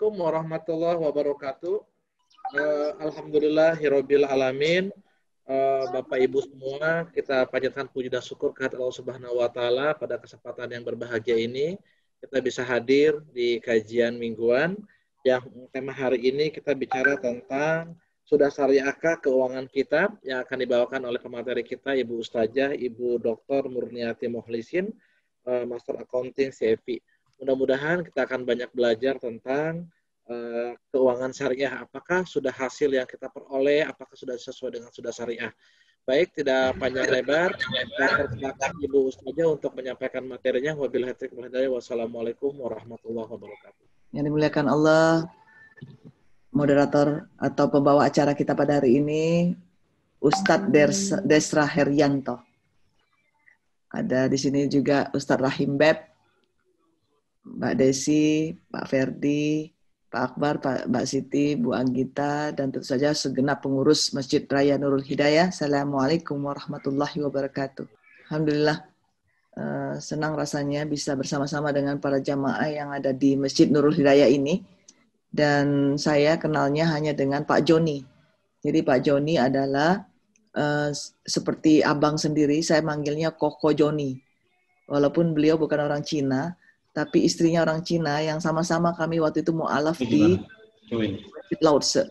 Assalamualaikum warahmatullahi wabarakatuh. Alhamdulillahirabbil alamin. Bapak Ibu semua, kita panjatkan puji dan syukur kehadirat Allah Subhanahu wa taala pada kesempatan yang berbahagia ini. Kita bisa hadir di kajian mingguan yang tema hari ini kita bicara tentang sudah syariahkah keuangan kita, yang akan dibawakan oleh pemateri kita Ibu Ustazah Ibu Dr. Murniati Mukhlisin, Master Accounting CFI. Mudah-mudahan kita akan banyak belajar tentang keuangan syariah. Apakah sudah hasil yang kita peroleh, apakah sudah sesuai dengan sudah syariah. Baik, tidak panjang lebar, saya persilakan Ibu Ustazah untuk menyampaikan materinya. Wabillahi taufiq wal hidayah. Wassalamualaikum warahmatullahi wabarakatuh. Yang dimuliakan Allah, moderator atau pembawa acara kita pada hari ini, Ustadz Desra Herianto. Ada di sini juga Ustadz Rahim Beb, Mbak Desi, Pak Ferdi, Pak Akbar, Mbak Siti, Bu Anggita, dan tentu saja segenap pengurus Masjid Raya Nurul Hidayah. Assalamualaikum warahmatullahi wabarakatuh. Alhamdulillah, senang rasanya bisa bersama-sama dengan para jamaah yang ada di Masjid Nurul Hidayah ini. Dan saya kenalnya hanya dengan Pak Joni. Jadi Pak Joni adalah seperti abang sendiri, saya manggilnya Koko Joni. Walaupun beliau bukan orang Cina, tapi istrinya orang Cina yang sama-sama kami waktu itu mu'alaf di Lautse.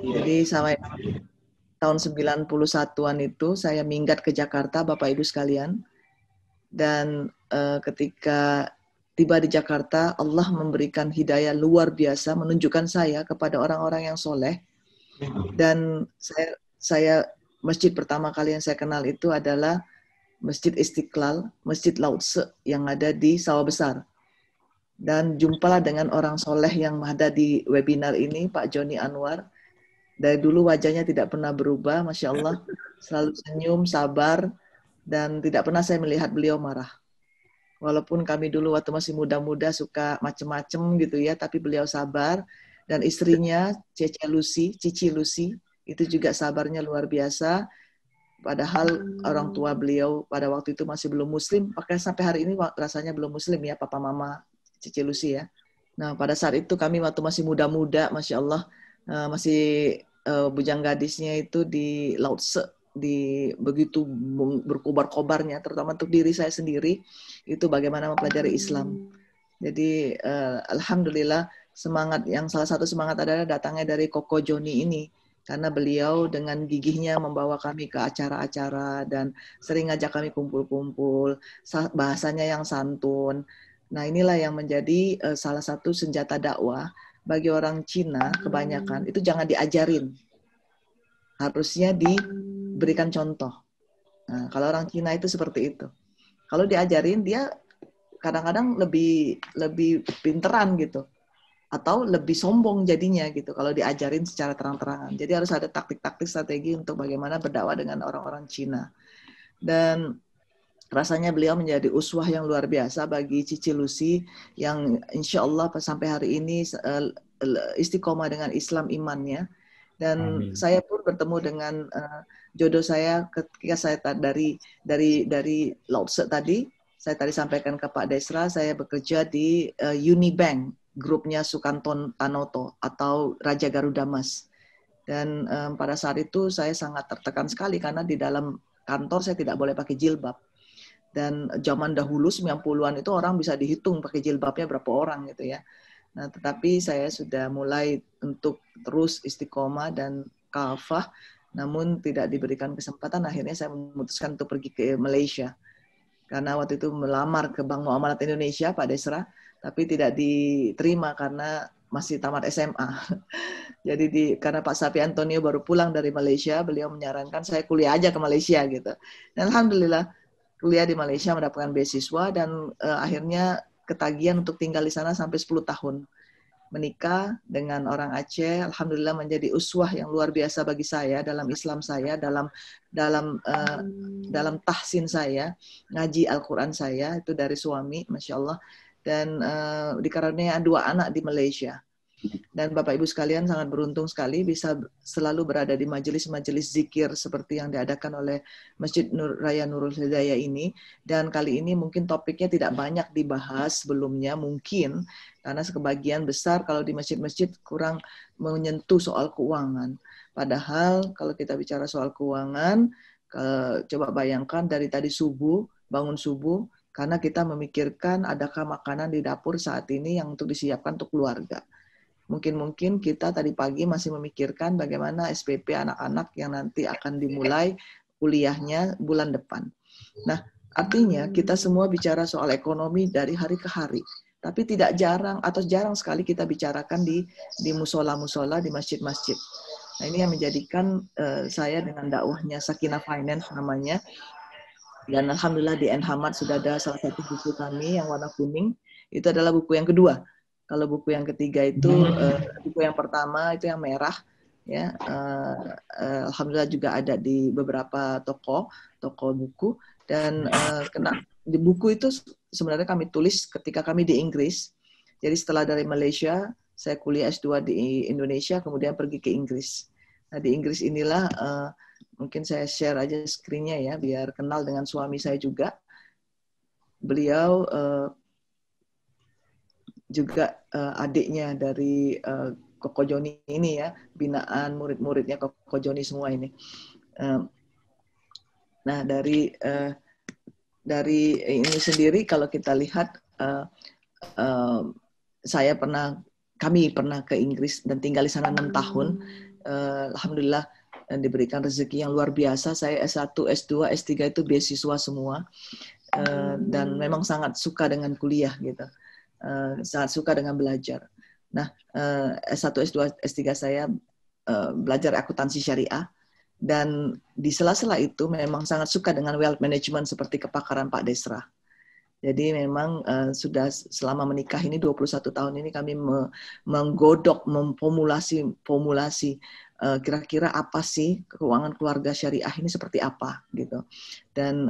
Jadi sampai tahun 91-an itu saya minggat ke Jakarta, Bapak Ibu sekalian. Dan ketika tiba di Jakarta, Allah memberikan hidayah luar biasa, menunjukkan saya kepada orang-orang yang soleh. Dan saya masjid pertama kali yang saya kenal itu adalah Masjid Istiqlal, Masjid Lautse yang ada di Sawah Besar. Dan jumpalah dengan orang soleh yang ada di webinar ini, Pak Joni Anwar. Dari dulu wajahnya tidak pernah berubah, Masya Allah. Selalu senyum, sabar, dan tidak pernah saya melihat beliau marah. Walaupun kami dulu waktu masih muda-muda suka macem-macem gitu ya, tapi beliau sabar. Dan istrinya, Cici Lucy, itu juga sabarnya luar biasa. Padahal orang tua beliau pada waktu itu masih belum muslim, pakai sampai hari ini rasanya belum muslim ya, papa mama Cici Lucy ya. Nah pada saat itu kami waktu masih muda-muda, Masya Allah, masih bujang gadisnya itu di Lautse, di begitu berkobar-kobarnya, terutama untuk diri saya sendiri, itu bagaimana mempelajari Islam. Jadi alhamdulillah salah satu semangat adalah datangnya dari Koko Joni ini. Karena beliau dengan gigihnya membawa kami ke acara-acara dan sering ngajak kami kumpul-kumpul, bahasanya yang santun. Nah inilah yang menjadi salah satu senjata dakwah bagi orang Cina kebanyakan, itu jangan diajarin. Harusnya diberikan contoh. Nah, kalau orang Cina itu seperti itu. Kalau diajarin dia kadang-kadang lebih pinteran gitu. Atau lebih sombong jadinya gitu kalau diajarin secara terang-terangan. Jadi harus ada taktik-taktik strategi untuk bagaimana berdakwah dengan orang-orang Cina. Dan rasanya beliau menjadi uswah yang luar biasa bagi Cici Lucy yang insya Allah sampai hari ini istiqomah dengan Islam imannya. Dan saya pun bertemu dengan jodoh saya ketika saya dari Lautse tadi. Saya tadi sampaikan ke Pak Desra, saya bekerja di Unibank, grupnya Sukanto Tanoto atau Raja Garuda Mas. Dan pada saat itu saya sangat tertekan sekali karena di dalam kantor saya tidak boleh pakai jilbab. Dan zaman dahulu 90-an itu orang bisa dihitung pakai jilbabnya berapa orang gitu ya. Nah, tetapi saya sudah mulai untuk terus istiqomah dan kafah, namun tidak diberikan kesempatan. Akhirnya saya memutuskan untuk pergi ke Malaysia. Karena waktu itu melamar ke Bank Muamalat Indonesia, Pak Desra, tapi tidak diterima karena masih tamat SMA. Jadi karena Pak Sapi Antonio baru pulang dari Malaysia, beliau menyarankan saya kuliah aja ke Malaysia gitu. Dan alhamdulillah kuliah di Malaysia mendapatkan beasiswa dan akhirnya ketagihan untuk tinggal di sana sampai 10 tahun. Menikah dengan orang Aceh, alhamdulillah menjadi uswah yang luar biasa bagi saya dalam Islam saya, dalam tahsin saya, ngaji Al-Quran saya itu dari suami, Masya Allah, dan dikaruniai 2 anak di Malaysia. Dan Bapak Ibu sekalian sangat beruntung sekali bisa selalu berada di majelis-majelis zikir seperti yang diadakan oleh Masjid Raya Nurul Hidayah ini. Dan kali ini mungkin topiknya tidak banyak dibahas sebelumnya, mungkin karena sebagian besar kalau di masjid-masjid kurang menyentuh soal keuangan. Padahal kalau kita bicara soal keuangan, coba bayangkan dari tadi subuh, bangun subuh, karena kita memikirkan adakah makanan di dapur saat ini yang untuk disiapkan untuk keluarga. Mungkin kita tadi pagi masih memikirkan bagaimana SPP anak-anak yang nanti akan dimulai kuliahnya bulan depan. Nah, artinya kita semua bicara soal ekonomi dari hari ke hari. Tapi tidak jarang atau jarang sekali kita bicarakan di musola-musola, di masjid-masjid. Nah, ini yang menjadikan saya dengan dakwahnya Sakinah Finance namanya. Dan Alhamdulillah di Enhamad sudah ada salah satu buku kami yang warna kuning. Itu adalah buku yang kedua. Kalau buku yang ketiga itu, buku yang pertama itu yang merah. Ya, Alhamdulillah juga ada di beberapa toko buku. Dan di buku itu sebenarnya kami tulis ketika kami di Inggris. Jadi setelah dari Malaysia, saya kuliah S2 di Indonesia, kemudian pergi ke Inggris. Nah, di Inggris inilah mungkin saya share aja screen-nya ya, biar kenal dengan suami saya juga. Beliau juga adiknya dari Koko Joni ini ya, binaan murid-muridnya Koko Joni semua ini. Nah, dari ini sendiri kalau kita lihat, kami pernah ke Inggris dan tinggal di sana 6 tahun. Alhamdulillah diberikan rezeki yang luar biasa. Saya S1, S2, S3 itu beasiswa semua. Dan memang sangat suka dengan kuliah gitu. Sangat suka dengan belajar. Nah, S1, S2, S3 saya belajar akuntansi syariah. Dan di sela-sela itu memang sangat suka dengan wealth management seperti kepakaran Pak Desra. Jadi memang sudah selama menikah ini 21 tahun ini kami menggodok, memformulasi kira-kira apa sih keuangan keluarga syariah ini seperti apa gitu. Dan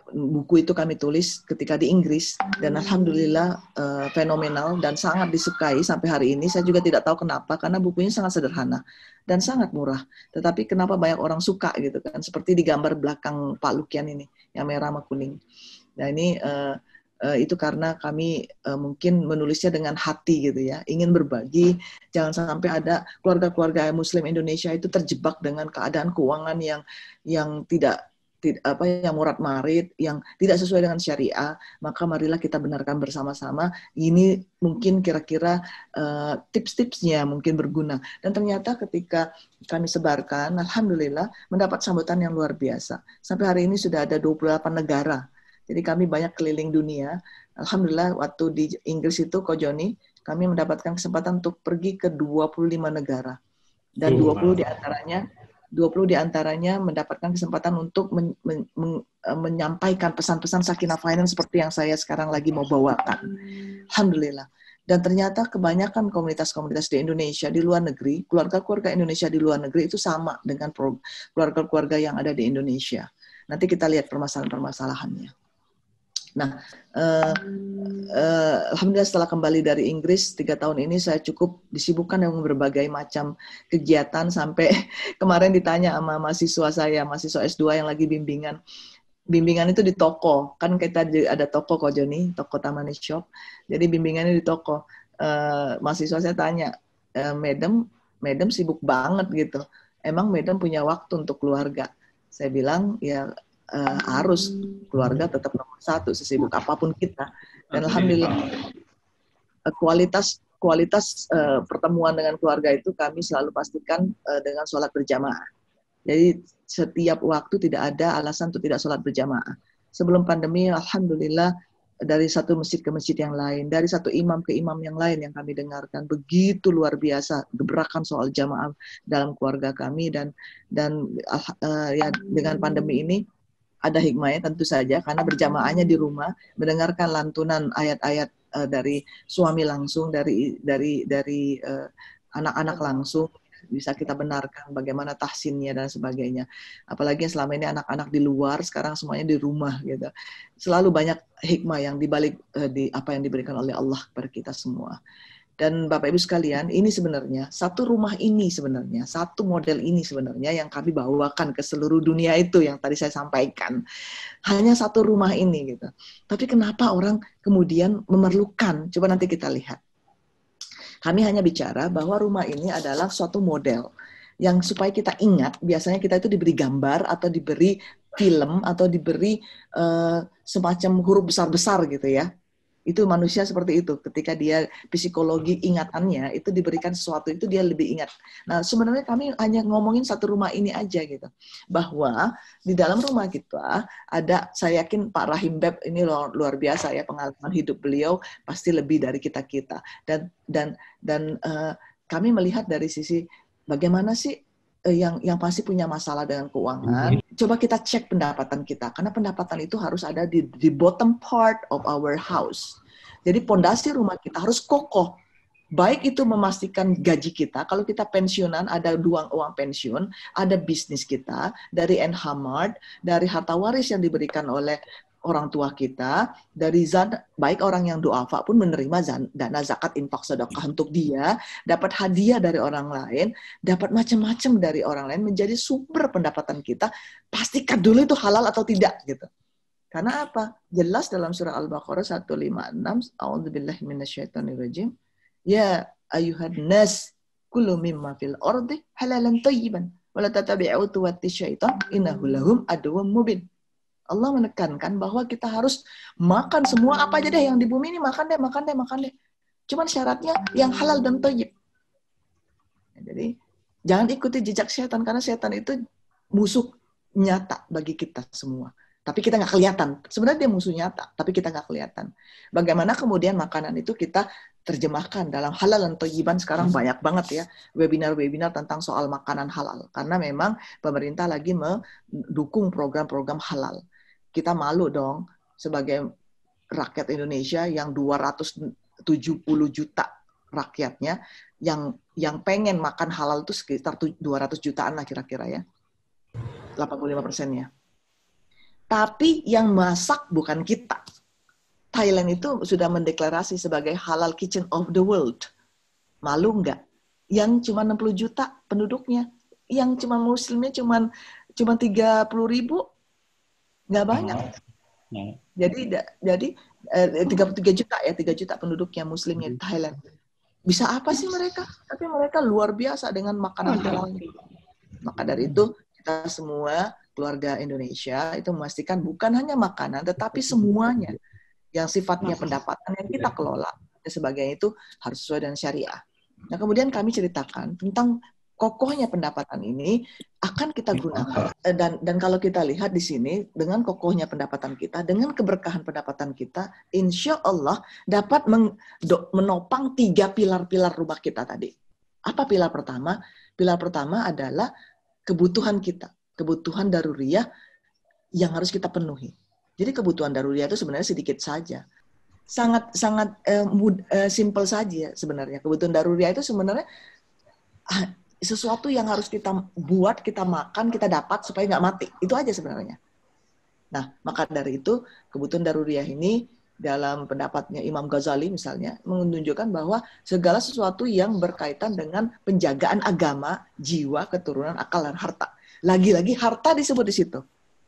buku itu kami tulis ketika di Inggris dan alhamdulillah fenomenal dan sangat disukai sampai hari ini. Saya juga tidak tahu kenapa, karena bukunya sangat sederhana dan sangat murah. Tetapi kenapa banyak orang suka gitu kan, seperti di gambar belakang Pak Lukian ini yang merah sama kuning. Nah ini itu karena kami mungkin menulisnya dengan hati gitu ya, ingin berbagi. Jangan sampai ada keluarga-keluarga Muslim Indonesia itu terjebak dengan keadaan keuangan yang tidak yang murat-marit, yang tidak sesuai dengan syariah. Maka marilah kita benarkan bersama-sama. Ini mungkin kira-kira tips-tipsnya mungkin berguna. Dan ternyata ketika kami sebarkan, alhamdulillah mendapat sambutan yang luar biasa. Sampai hari ini sudah ada 28 negara. Jadi kami banyak keliling dunia. Alhamdulillah waktu di Inggris itu, Ko Joni, kami mendapatkan kesempatan untuk pergi ke 25 negara. Dan 20 diantaranya mendapatkan kesempatan untuk menyampaikan pesan-pesan Sakinah Finance seperti yang saya sekarang lagi mau bawakan. Alhamdulillah. Dan ternyata kebanyakan komunitas-komunitas di Indonesia, di luar negeri, keluarga-keluarga Indonesia di luar negeri itu sama dengan keluarga-keluarga yang ada di Indonesia. Nanti kita lihat permasalahan-permasalahannya. Nah, alhamdulillah setelah kembali dari Inggris 3 tahun ini saya cukup disibukkan dengan berbagai macam kegiatan sampai kemarin ditanya sama mahasiswa saya, mahasiswa S2 yang lagi bimbingan. Bimbingan itu di toko, kan kita ada toko Ko Joni, toko Taman Shop. Jadi bimbingannya di toko. Mahasiswa saya tanya, Madam sibuk banget gitu. Emang Madam punya waktu untuk keluarga? Saya bilang ya harus, keluarga tetap nomor 1 sesibuk apapun kita. Dan alhamdulillah kualitas pertemuan dengan keluarga itu kami selalu pastikan dengan sholat berjamaah. Jadi setiap waktu tidak ada alasan untuk tidak sholat berjamaah. Sebelum pandemi alhamdulillah dari satu masjid ke masjid yang lain, dari satu imam ke imam yang lain yang kami dengarkan, begitu luar biasa gebrakan soal jamaah dalam keluarga kami. Dan ya dengan pandemi ini ada hikmahnya tentu saja, karena berjamaahnya di rumah, mendengarkan lantunan ayat-ayat dari suami langsung, dari anak-anak langsung, bisa kita benarkan bagaimana tahsinnya dan sebagainya. Apalagi selama ini anak-anak di luar, sekarang semuanya di rumah gitu. Selalu banyak hikmah yang dibalik di apa yang diberikan oleh Allah kepada kita semua. Dan Bapak Ibu sekalian, ini sebenarnya satu rumah ini sebenarnya, satu model ini sebenarnya yang kami bawakan ke seluruh dunia itu yang tadi saya sampaikan. Hanya satu rumah ini gitu. Tapi kenapa orang kemudian memerlukan? Coba nanti kita lihat. Kami hanya bicara bahwa rumah ini adalah suatu model yang supaya kita ingat, biasanya kita itu diberi gambar atau diberi film atau diberi semacam huruf besar-besar gitu ya. Itu manusia seperti itu. Ketika dia psikologi ingatannya itu diberikan sesuatu itu dia lebih ingat. Nah sebenarnya kami hanya ngomongin satu rumah ini aja gitu. Bahwa di dalam rumah kita ada, saya yakin Pak Rahim Beb ini luar biasa ya, pengalaman hidup beliau pasti lebih dari kita-kita. Dan kami melihat dari sisi bagaimana sih yang pasti punya masalah dengan keuangan. Coba kita cek pendapatan kita, karena pendapatan itu harus ada di bottom part of our house. Jadi pondasi rumah kita harus kokoh. Baik itu memastikan gaji kita, kalau kita pensiunan ada uang pensiun, ada bisnis kita, dari NH Mart, dari harta waris yang diberikan oleh orang tua kita, dari baik orang yang duafa pun menerima dana zakat infak sedekah untuk dia, dapat hadiah dari orang lain, dapat macam-macam dari orang lain, menjadi sumber pendapatan kita. Pastikan dulu itu halal atau tidak gitu. Karena apa? Jelas dalam surah Al-Baqarah 156, a'udzubillahi minasyaitonirrajim. Ya ayyuhan nas kullu mimma fil ardi halalan thayyiban wa la tatabi'u tuwati syaitan innahu lahum aduwwum mubin. Allah menekankan bahwa kita harus makan semua apa aja deh yang di bumi ini, makan deh. Cuman syaratnya yang halal dan thayyib. Jadi jangan ikuti jejak setan, karena setan itu musuh nyata bagi kita semua. Tapi kita nggak kelihatan. Sebenarnya dia musuh nyata, tapi kita nggak kelihatan. Bagaimana kemudian makanan itu kita terjemahkan dalam halal dan thayyiban. Sekarang banyak banget ya webinar-webinar tentang soal makanan halal. Karena memang pemerintah lagi mendukung program-program halal. Kita malu dong sebagai rakyat Indonesia yang 270 juta rakyatnya yang pengen makan halal itu sekitar 200 jutaan lah kira-kira ya. 85%-nya. Tapi yang masak bukan kita. Thailand itu sudah mendeklarasi sebagai halal kitchen of the world. Malu nggak? Yang cuma 60 juta penduduknya, yang cuma muslimnya cuma 30.000, nggak banyak. Jadi 33 juta ya, 3 juta penduduknya muslimnya di Thailand. Bisa apa sih mereka? Tapi mereka luar biasa dengan makanan halal. Maka dari itu kita semua keluarga Indonesia itu memastikan bukan hanya makanan, tetapi semuanya yang sifatnya pendapatan yang kita kelola dan sebagainya itu harus sesuai dengan syariah. Nah kemudian kami ceritakan tentang kokohnya pendapatan ini akan kita gunakan, dan kalau kita lihat di sini dengan kokohnya pendapatan kita, dengan keberkahan pendapatan kita, insya Allah dapat menopang 3 pilar-pilar rumah kita tadi. Apa pilar pertama? Pilar pertama adalah kebutuhan kita, kebutuhan daruriyah yang harus kita penuhi. Jadi kebutuhan daruriyah itu sebenarnya sedikit saja, sangat simple saja sebenarnya. Kebutuhan daruriyah itu sebenarnya sesuatu yang harus kita buat, kita makan, kita dapat supaya nggak mati. Itu aja sebenarnya. Nah, maka dari itu kebutuhan daruriyah ini dalam pendapatnya Imam Ghazali misalnya menunjukkan bahwa segala sesuatu yang berkaitan dengan penjagaan agama, jiwa, keturunan, akal, dan harta. Lagi-lagi harta disebut di situ.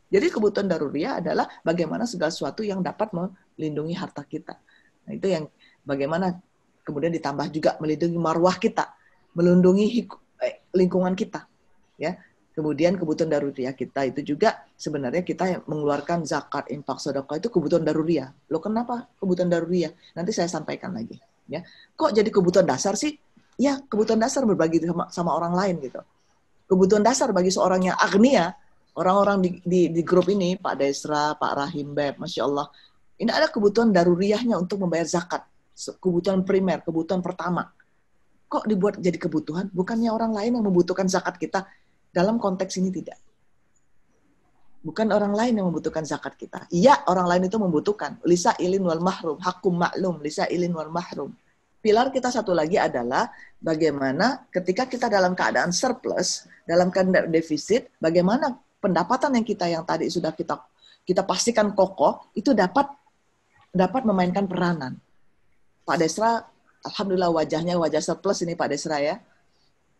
Jadi kebutuhan daruriyah adalah bagaimana segala sesuatu yang dapat melindungi harta kita. Nah, itu yang bagaimana kemudian ditambah juga melindungi marwah kita, melindungi lingkungan kita, ya. Kemudian kebutuhan daruriyah kita itu juga sebenarnya kita mengeluarkan zakat, infak, sedekah itu kebutuhan daruriyah. Loh kenapa kebutuhan daruriyah? Nanti saya sampaikan lagi, ya. Kok jadi kebutuhan dasar sih? Ya, kebutuhan dasar berbagi sama orang lain gitu. Kebutuhan dasar bagi seorang yang agnia, orang-orang di grup ini, Pak Desra, Pak Rahim Beb, Masya Allah, ini ada kebutuhan daruriyahnya untuk membayar zakat, kebutuhan primer, kebutuhan pertama. Kok dibuat jadi kebutuhan? Bukannya orang lain yang membutuhkan zakat kita? Dalam konteks ini tidak. Bukan orang lain yang membutuhkan zakat kita. Iya, orang lain itu membutuhkan. Lisa ilin wal mahrum, hakum maklum, lisa ilin wal mahrum. Pilar kita satu lagi adalah bagaimana ketika kita dalam keadaan surplus, dalam keadaan defisit, bagaimana pendapatan yang tadi sudah kita pastikan kokoh, itu dapat memainkan peranan. Pak Desra Alhamdulillah wajahnya wajah surplus ini Pak Desra ya.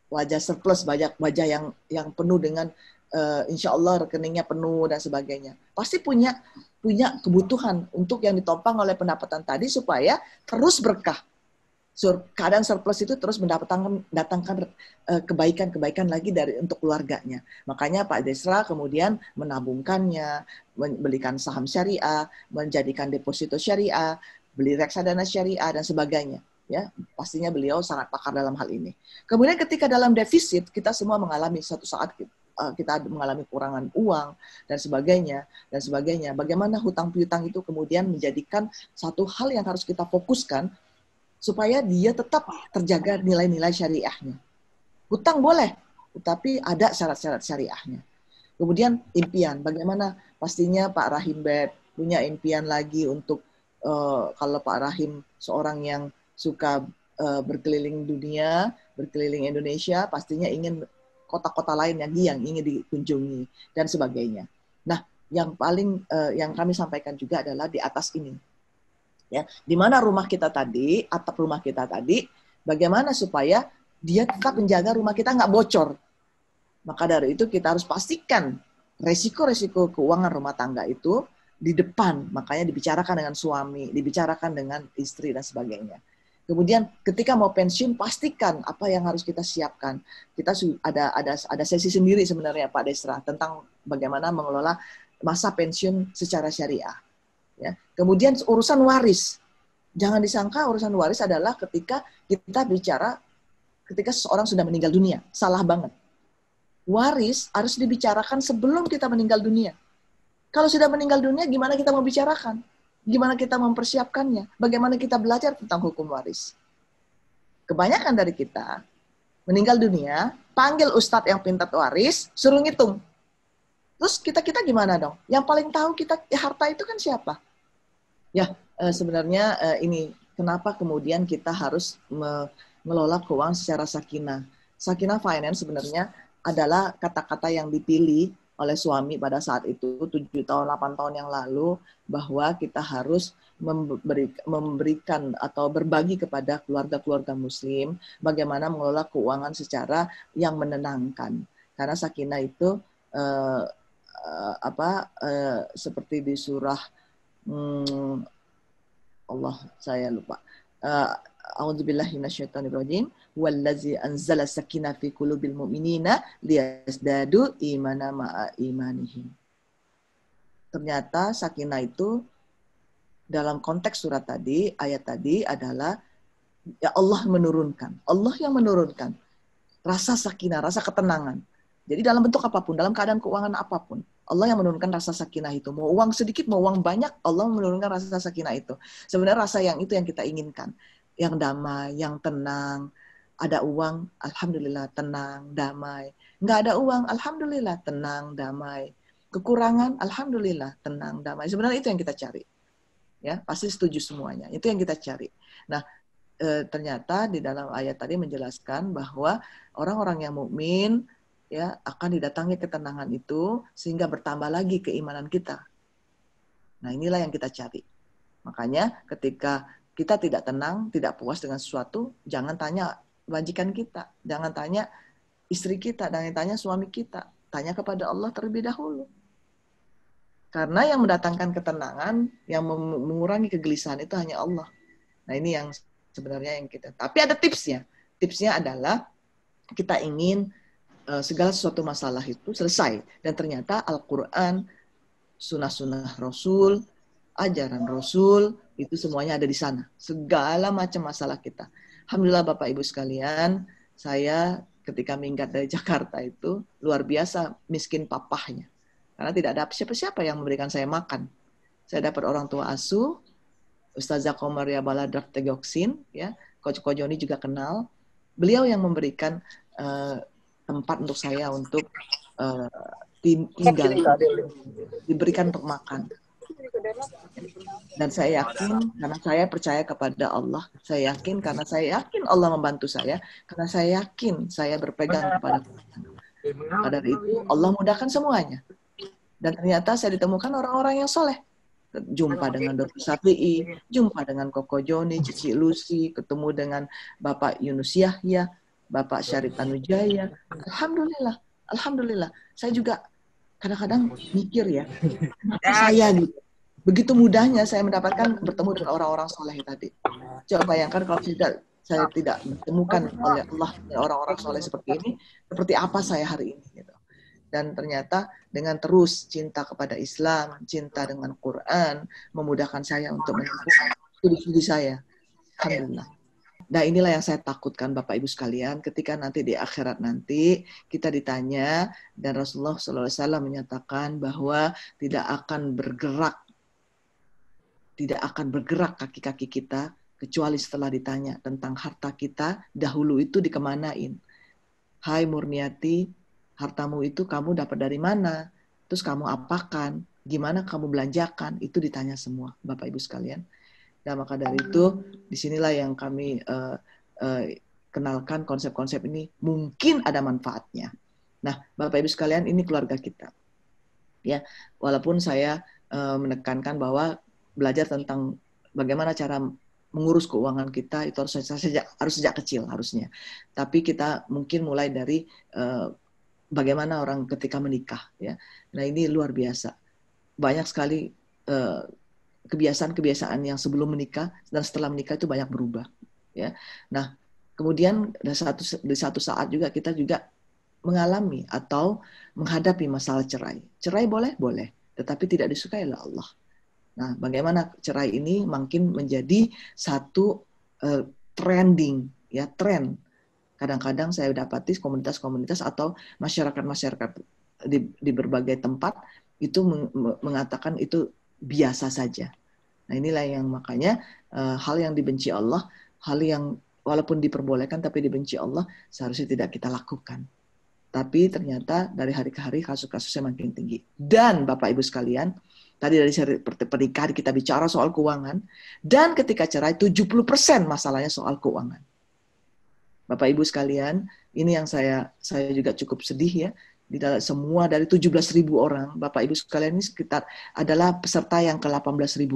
Wajah surplus, wajah yang penuh dengan insya Allah rekeningnya penuh dan sebagainya. Pasti punya kebutuhan untuk yang ditopang oleh pendapatan tadi supaya terus berkah. Keadaan surplus itu terus mendatangkan kebaikan-kebaikan lagi untuk keluarganya. Makanya Pak Desra kemudian menabungkannya, membelikan saham syariah, menjadikan deposito syariah, beli reksadana syariah dan sebagainya. Ya, pastinya beliau sangat pakar dalam hal ini. Kemudian ketika dalam defisit, kita semua mengalami suatu saat kita mengalami kurangan uang dan sebagainya. Bagaimana hutang piutang itu kemudian menjadikan satu hal yang harus kita fokuskan supaya dia tetap terjaga nilai-nilai syariahnya. Hutang boleh, tetapi ada syarat-syarat syariahnya. Kemudian impian, bagaimana pastinya Pak Rahim Bed punya impian lagi untuk kalau Pak Rahim seorang yang suka berkeliling dunia, berkeliling Indonesia, pastinya ingin kota-kota lain yang ingin dikunjungi dan sebagainya. Nah, yang paling yang kami sampaikan juga adalah di atas ini. Ya, di mana rumah kita tadi, atap rumah kita tadi, bagaimana supaya dia tetap menjaga rumah kita nggak bocor. Maka dari itu kita harus pastikan resiko-resiko keuangan rumah tangga itu di depan, makanya dibicarakan dengan suami, dibicarakan dengan istri dan sebagainya. Kemudian ketika mau pensiun pastikan apa yang harus kita siapkan. Kita ada sesi sendiri sebenarnya Pak Desra tentang bagaimana mengelola masa pensiun secara syariah. Ya. Kemudian urusan waris. Jangan disangka urusan waris adalah ketika kita bicara ketika seseorang sudah meninggal dunia. Salah banget. Waris harus dibicarakan sebelum kita meninggal dunia. Kalau sudah meninggal dunia, gimana kita mau bicarakan? Gimana kita mempersiapkannya? Bagaimana kita belajar tentang hukum waris? Kebanyakan dari kita meninggal dunia, panggil ustadz yang pintar waris, suruh ngitung. Terus kita gimana dong? Yang paling tahu kita harta itu kan siapa? Ya, sebenarnya ini kenapa kemudian kita harus mengelola keuangan secara sakinah. Sakinah finance sebenarnya adalah kata-kata yang dipilih oleh suami pada saat itu 7 tahun 8 tahun yang lalu bahwa kita harus memberikan atau berbagi kepada keluarga-keluarga muslim bagaimana mengelola keuangan secara yang menenangkan. Karena sakinah itu seperti di surah Allah saya lupa. A'udzubillahi minasyaitonirrajim. Wallazi anzala sakinah fi qulubil mu'minina liyazdadu imana ma'a imanihim. Ternyata sakinah itu dalam konteks surat tadi, ayat tadi adalah ya Allah menurunkan. Allah yang menurunkan rasa sakinah, rasa ketenangan. Jadi dalam bentuk apapun, dalam keadaan keuangan apapun, Allah yang menurunkan rasa sakinah itu. Mau uang sedikit, mau uang banyak, Allah menurunkan rasa sakinah itu. Sebenarnya rasa yang itu yang kita inginkan. Yang damai, yang tenang. Ada uang, alhamdulillah tenang, damai. Nggak ada uang, alhamdulillah tenang, damai. Kekurangan, alhamdulillah tenang, damai. Sebenarnya itu yang kita cari. Ya, pasti setuju semuanya. Itu yang kita cari. Nah, ternyata di dalam ayat tadi menjelaskan bahwa orang-orang yang mukmin ya akan didatangi ketenangan itu sehingga bertambah lagi keimanan kita. Nah, inilah yang kita cari. Makanya ketika kita tidak tenang, tidak puas dengan sesuatu, jangan tanya majikan kita, jangan tanya istri kita, jangan tanya suami kita. Tanya kepada Allah terlebih dahulu. Karena yang mendatangkan ketenangan, yang mengurangi kegelisahan itu hanya Allah. Nah, ini yang sebenarnya yang kita. Tapi ada tipsnya. Tipsnya adalah kita ingin segala sesuatu masalah itu selesai. Dan ternyata Al-Quran, sunnah-sunnah Rasul, ajaran Rasul, itu semuanya ada di sana. Segala macam masalah kita. Alhamdulillah Bapak Ibu sekalian, saya ketika minggat dari Jakarta itu luar biasa miskin papahnya. Karena tidak ada siapa-siapa yang memberikan saya makan. Saya dapat orang tua asuh, Ustazah Komaria Baladrak Tegoksin, ya, Coach Kojoni juga kenal. Beliau yang memberikan tempat untuk saya untuk tinggal, diberikan untuk makan. Dan saya yakin, karena saya percaya kepada Allah, saya yakin karena saya yakin Allah membantu saya, karena saya yakin saya berpegang kepada Tuhan. Pada itu Allah mudahkan semuanya. Dan ternyata saya ditemukan orang-orang yang soleh. jumpa dengan Dr. Safi'i, jumpa dengan Koko Joni, Cici Lucy, ketemu dengan Bapak Yunus Yahya, Bapak Syarif Tanujaya. Alhamdulillah, alhamdulillah. Saya juga kadang-kadang mikir ya, kenapa saya gitu. Begitu mudahnya saya mendapatkan bertemu dengan orang-orang soleh tadi. Coba bayangkan kalau saya tidak ditemukan oleh Allah orang-orang soleh seperti ini, seperti apa saya hari ini gitu. Dan ternyata dengan terus cinta kepada Islam, cinta dengan Quran, memudahkan saya untuk menempuh studi saya. Alhamdulillah. Nah inilah yang saya takutkan Bapak Ibu sekalian, ketika nanti di akhirat nanti kita ditanya, dan Rasulullah SAW menyatakan bahwa tidak akan bergerak kaki-kaki kita, kecuali setelah ditanya tentang harta kita, dahulu itu dikemanain. Hai Murniati, hartamu itu kamu dapat dari mana? Terus kamu apakan? Gimana kamu belanjakan? Itu ditanya semua, Bapak Ibu sekalian. Nah, maka dari itu, disinilah yang kami kenalkan konsep-konsep ini. Mungkin ada manfaatnya. Nah, Bapak Ibu sekalian, ini keluarga kita. Ya, walaupun saya menekankan bahwa belajar tentang bagaimana cara mengurus keuangan kita itu harus sejak kecil harusnya. Tapi kita mungkin mulai dari bagaimana orang ketika menikah ya. Nah ini luar biasa. Banyak sekali kebiasaan-kebiasaan yang sebelum menikah dan setelah menikah itu banyak berubah ya. Nah, kemudian di satu saat juga kita juga mengalami atau menghadapi masalah cerai. Cerai boleh, tetapi tidak disukai oleh Allah. Nah, bagaimana cerai ini makin menjadi satu trending, ya tren. Kadang-kadang saya dapati komunitas-komunitas atau masyarakat-masyarakat di berbagai tempat itu mengatakan itu biasa saja. Nah, inilah yang makanya hal yang dibenci Allah, hal yang walaupun diperbolehkan tapi dibenci Allah, seharusnya tidak kita lakukan. Tapi ternyata dari hari ke hari kasus-kasusnya makin tinggi. Dan Bapak Ibu sekalian, tadi dari pernikahan kita bicara soal keuangan, dan ketika cerai 70% masalahnya soal keuangan. Bapak Ibu sekalian, ini yang saya juga cukup sedih ya. Di dalam semua dari 17.000 orang, Bapak Ibu sekalian ini sekitar adalah peserta yang ke 18.000.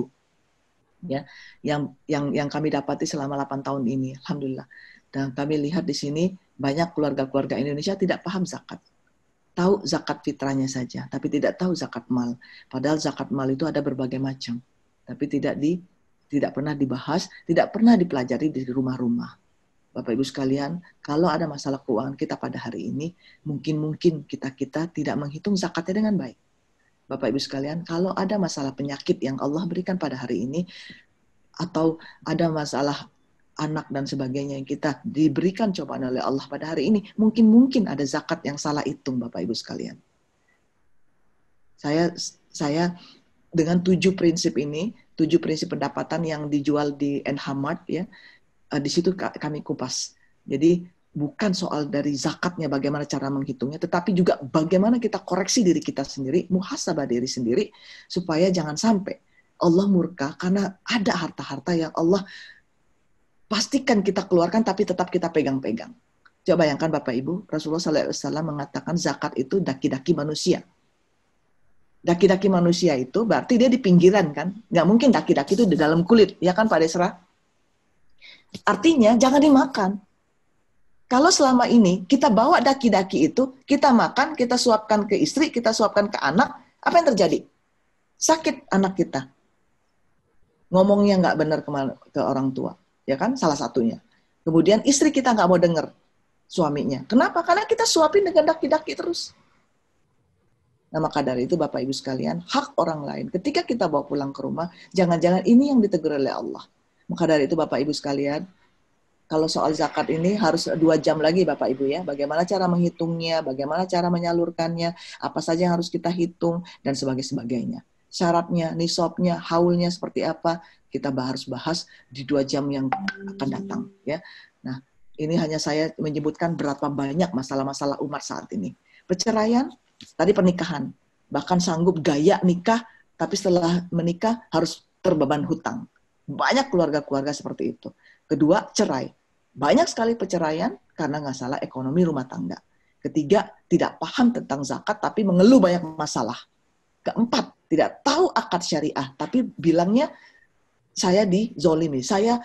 Ya, yang kami dapati selama 8 tahun ini, alhamdulillah. Dan kami lihat di sini banyak keluarga-keluarga Indonesia tidak paham zakat. Tahu zakat fitrahnya saja, tapi tidak tahu zakat mal. Padahal zakat mal itu ada berbagai macam, tapi tidak pernah dibahas, tidak pernah dipelajari di rumah-rumah. Bapak Ibu sekalian, kalau ada masalah keuangan kita pada hari ini, mungkin kita tidak menghitung zakatnya dengan baik. Bapak Ibu sekalian, kalau ada masalah penyakit yang Allah berikan pada hari ini, atau ada masalah anak dan sebagainya yang kita diberikan cobaan oleh Allah pada hari ini, mungkin ada zakat yang salah hitung, Bapak Ibu sekalian. Saya dengan 7 prinsip ini, 7 prinsip pendapatan yang dijual di NHMart ya, di situ kami kupas. Jadi bukan soal dari zakatnya bagaimana cara menghitungnya, tetapi juga bagaimana kita koreksi diri kita sendiri, muhasabah diri sendiri, supaya jangan sampai Allah murka karena ada harta-harta yang Allah pastikan kita keluarkan tapi tetap kita pegang-pegang. Coba bayangkan Bapak Ibu, Rasulullah SAW mengatakan zakat itu daki-daki manusia. Daki-daki manusia itu berarti dia di pinggiran kan? Nggak mungkin daki-daki itu di dalam kulit, ya kan Pak Desra? Artinya jangan dimakan. Kalau selama ini kita bawa daki-daki itu, kita makan, kita suapkan ke istri, kita suapkan ke anak, apa yang terjadi? Sakit anak kita. Ngomongnya nggak benar ke orang tua. Ya kan, salah satunya. Kemudian istri kita nggak mau dengar suaminya. Kenapa? Karena kita suapin dengan daki-daki terus. Nah, maka dari itu Bapak Ibu sekalian, hak orang lain. Ketika kita bawa pulang ke rumah, jangan-jangan ini yang ditegur oleh Allah. Maka dari itu Bapak Ibu sekalian, kalau soal zakat ini harus 2 jam lagi Bapak Ibu ya. Bagaimana cara menghitungnya, bagaimana cara menyalurkannya, apa saja yang harus kita hitung, dan sebagainya. Syaratnya, nisabnya, haulnya seperti apa, kita harus bahas di 2 jam yang akan datang. Ya. Nah, ini hanya saya menyebutkan berapa banyak masalah-masalah umat saat ini. Perceraian, tadi pernikahan. Bahkan sanggup gaya nikah, tapi setelah menikah harus terbeban hutang. Banyak keluarga-keluarga seperti itu. Kedua, cerai. Banyak sekali perceraian karena nggak salah ekonomi rumah tangga. Ketiga, tidak paham tentang zakat tapi mengeluh banyak masalah. Keempat, tidak tahu akad syariah, tapi bilangnya saya dizolimi, saya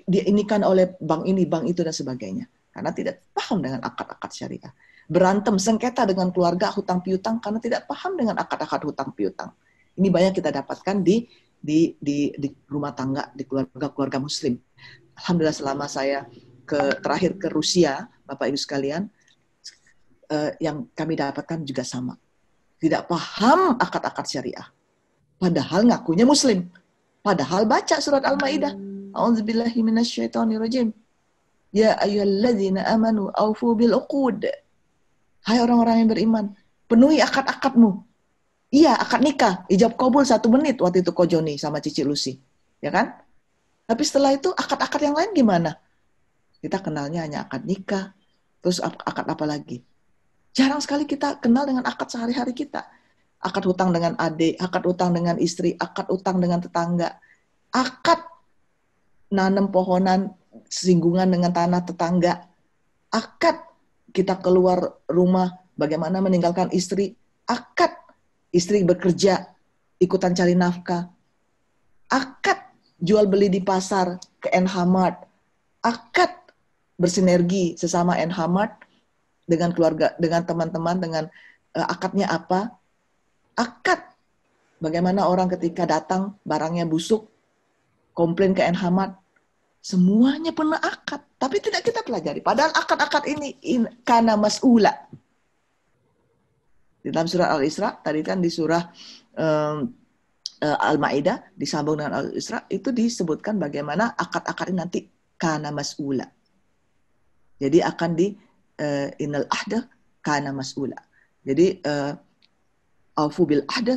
diinikan oleh bank ini, bank itu, dan sebagainya. Karena tidak paham dengan akad-akad syariah. Berantem, sengketa dengan keluarga, hutang piutang, karena tidak paham dengan akad-akad hutang piutang. Ini banyak kita dapatkan di rumah tangga, di keluarga Muslim. Alhamdulillah selama saya terakhir ke Rusia, Bapak Ibu sekalian, yang kami dapatkan juga sama. Tidak paham akad-akad syariah. Padahal ngakunya Muslim. Padahal baca surat Al-Maidah. A'udzubillahi minasyaitonirrajim. Ya ayyuhalladzina amanu aufu bil uqud. Hai orang-orang yang beriman, penuhi akad-akadmu. Iya, akad nikah, ijab kabul 1 menit waktu itu Ko Joni sama Cici Lucy. Ya kan? Tapi setelah itu akad-akad yang lain gimana? Kita kenalnya hanya akad nikah. Terus akad apa lagi? Jarang sekali kita kenal dengan akad sehari-hari kita. Akad hutang dengan adik, akad hutang dengan istri, akad hutang dengan tetangga. Akad nanam pohonan singgungan dengan tanah tetangga. Akad kita keluar rumah, bagaimana meninggalkan istri. Akad istri bekerja, ikutan cari nafkah. Akad jual beli di pasar ke NH Mart. Akad bersinergi sesama NH Mart dengan keluarga, dengan teman-teman, dengan akadnya apa. Akad bagaimana orang ketika datang barangnya busuk, komplain ke NH Mart. Semuanya pernah akad, tapi tidak kita pelajari. Padahal akad-akad ini kana mas'ula. Di dalam surah Al-Isra, tadi kan di surah Al-Maidah, disambung dengan Al-Isra, itu disebutkan bagaimana akad-akad ini nanti kana mas'ula. Jadi akan di innal ahda kana mas'ula. Jadi aufu bil ahda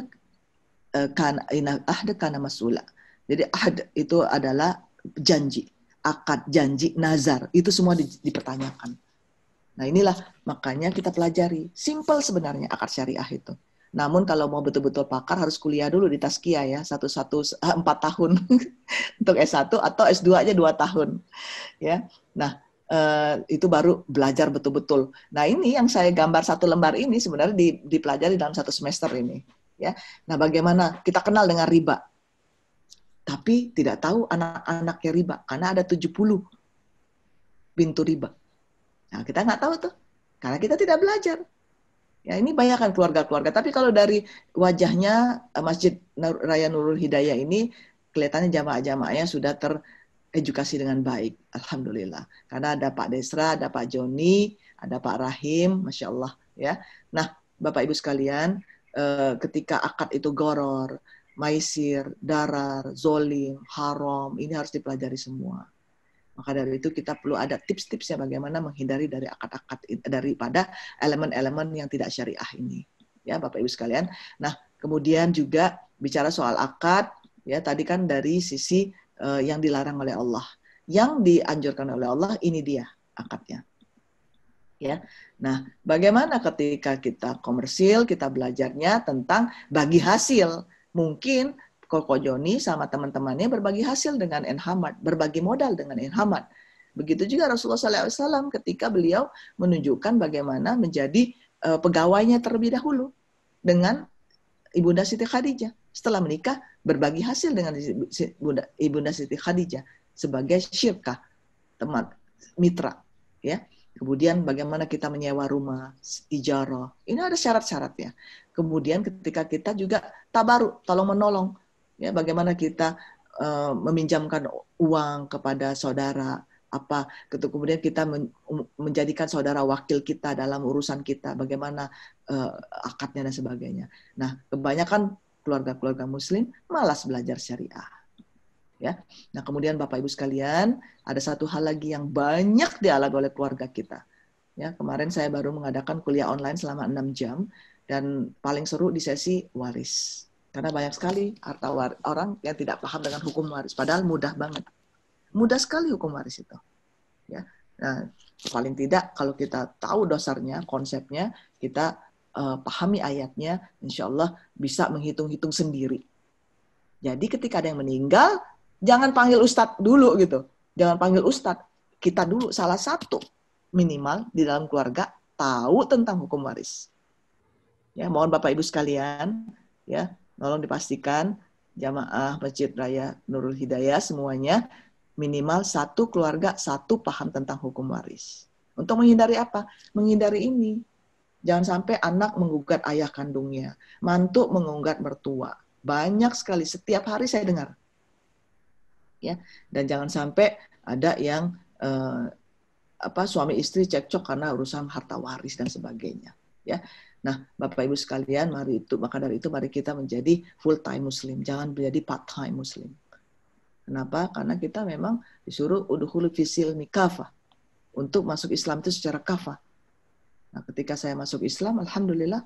kana innal ahda kana mas'ula. Jadi ahd itu adalah janji, akad, janji, nazar, itu semua dipertanyakan. Nah inilah makanya kita pelajari. Simple sebenarnya akad syariah itu. Namun kalau mau betul-betul pakar harus kuliah dulu di Tazkiyah ya, 4 tahun untuk S1 atau S2 aja 2 tahun. Ya. Nah, itu baru belajar betul-betul. Nah, ini yang saya gambar 1 lembar ini sebenarnya dipelajari dalam 1 semester ini, ya. Nah, bagaimana kita kenal dengan riba? Tapi tidak tahu anak-anaknya riba karena ada 70 pintu riba. Nah, kita nggak tahu tuh, karena kita tidak belajar. Ya, ini banyak kan keluarga-keluarga. Tapi kalau dari wajahnya Masjid Raya Nurul Hidayah ini, kelihatannya jamaah-jamaahnya sudah teredukasi dengan baik. Alhamdulillah. Karena ada Pak Desra, ada Pak Joni, ada Pak Rahim, Masya Allah. Ya. Nah, Bapak Ibu sekalian, ketika akad itu goror, maisir, darar, zolim, haram, ini harus dipelajari semua. Maka dari itu kita perlu ada tips-tipsnya bagaimana menghindari dari akad-akad daripada elemen-elemen yang tidak syariah ini. Ya, Bapak Ibu sekalian. Nah, kemudian juga bicara soal akad, ya tadi kan dari sisi yang dilarang oleh Allah. Yang dianjurkan oleh Allah, ini dia akadnya. Ya. Nah, bagaimana ketika kita komersil, kita belajarnya tentang bagi hasil. Mungkin Koko Joni sama teman-temannya berbagi hasil dengan NH Mart, berbagi modal dengan NH Mart. Begitu juga Rasulullah SAW ketika beliau menunjukkan bagaimana menjadi pegawainya terlebih dahulu dengan Ibunda Siti Khadijah. Setelah menikah, berbagi hasil dengan Ibunda Siti Khadijah sebagai syirkah, teman, mitra. Ya. Kemudian bagaimana kita menyewa rumah, ijarah. Ini ada syarat-syaratnya. Kemudian ketika kita juga tabaruk, tolong-menolong. Ya, bagaimana kita meminjamkan uang kepada saudara, kemudian kita menjadikan saudara wakil kita dalam urusan kita, bagaimana akadnya dan sebagainya. Nah, kebanyakan keluarga-keluarga Muslim malas belajar syariah. Ya. Nah, kemudian Bapak Ibu sekalian, ada satu hal lagi yang banyak dialami oleh keluarga kita. Ya, kemarin saya baru mengadakan kuliah online selama 6 jam dan paling seru di sesi waris. Karena banyak sekali harta orang yang tidak paham dengan hukum waris. Padahal mudah banget. Mudah sekali hukum waris itu. Ya. Nah, paling tidak kalau kita tahu dasarnya, konsepnya, kita pahami ayatnya, insya Allah bisa menghitung-hitung sendiri. Jadi ketika ada yang meninggal, jangan panggil ustadz dulu gitu. Jangan panggil ustadz. Kita dulu salah satu minimal di dalam keluarga tahu tentang hukum waris. Ya, mohon Bapak Ibu sekalian, ya, tolong dipastikan jamaah Masjid Raya Nurul Hidayah semuanya minimal satu keluarga satu paham tentang hukum waris. Untuk menghindari apa? Menghindari ini. Jangan sampai anak menggugat ayah kandungnya, mantu menggugat mertua. Banyak sekali, setiap hari saya dengar. Ya, dan jangan sampai ada yang suami istri cekcok karena urusan harta waris dan sebagainya. Ya, nah Bapak Ibu sekalian, maka dari itu mari kita menjadi full time Muslim, jangan menjadi part time Muslim. Kenapa? Karena kita memang disuruh udkhulu fisil mikafah, untuk masuk Islam itu secara kafah. Nah, ketika saya masuk Islam, alhamdulillah,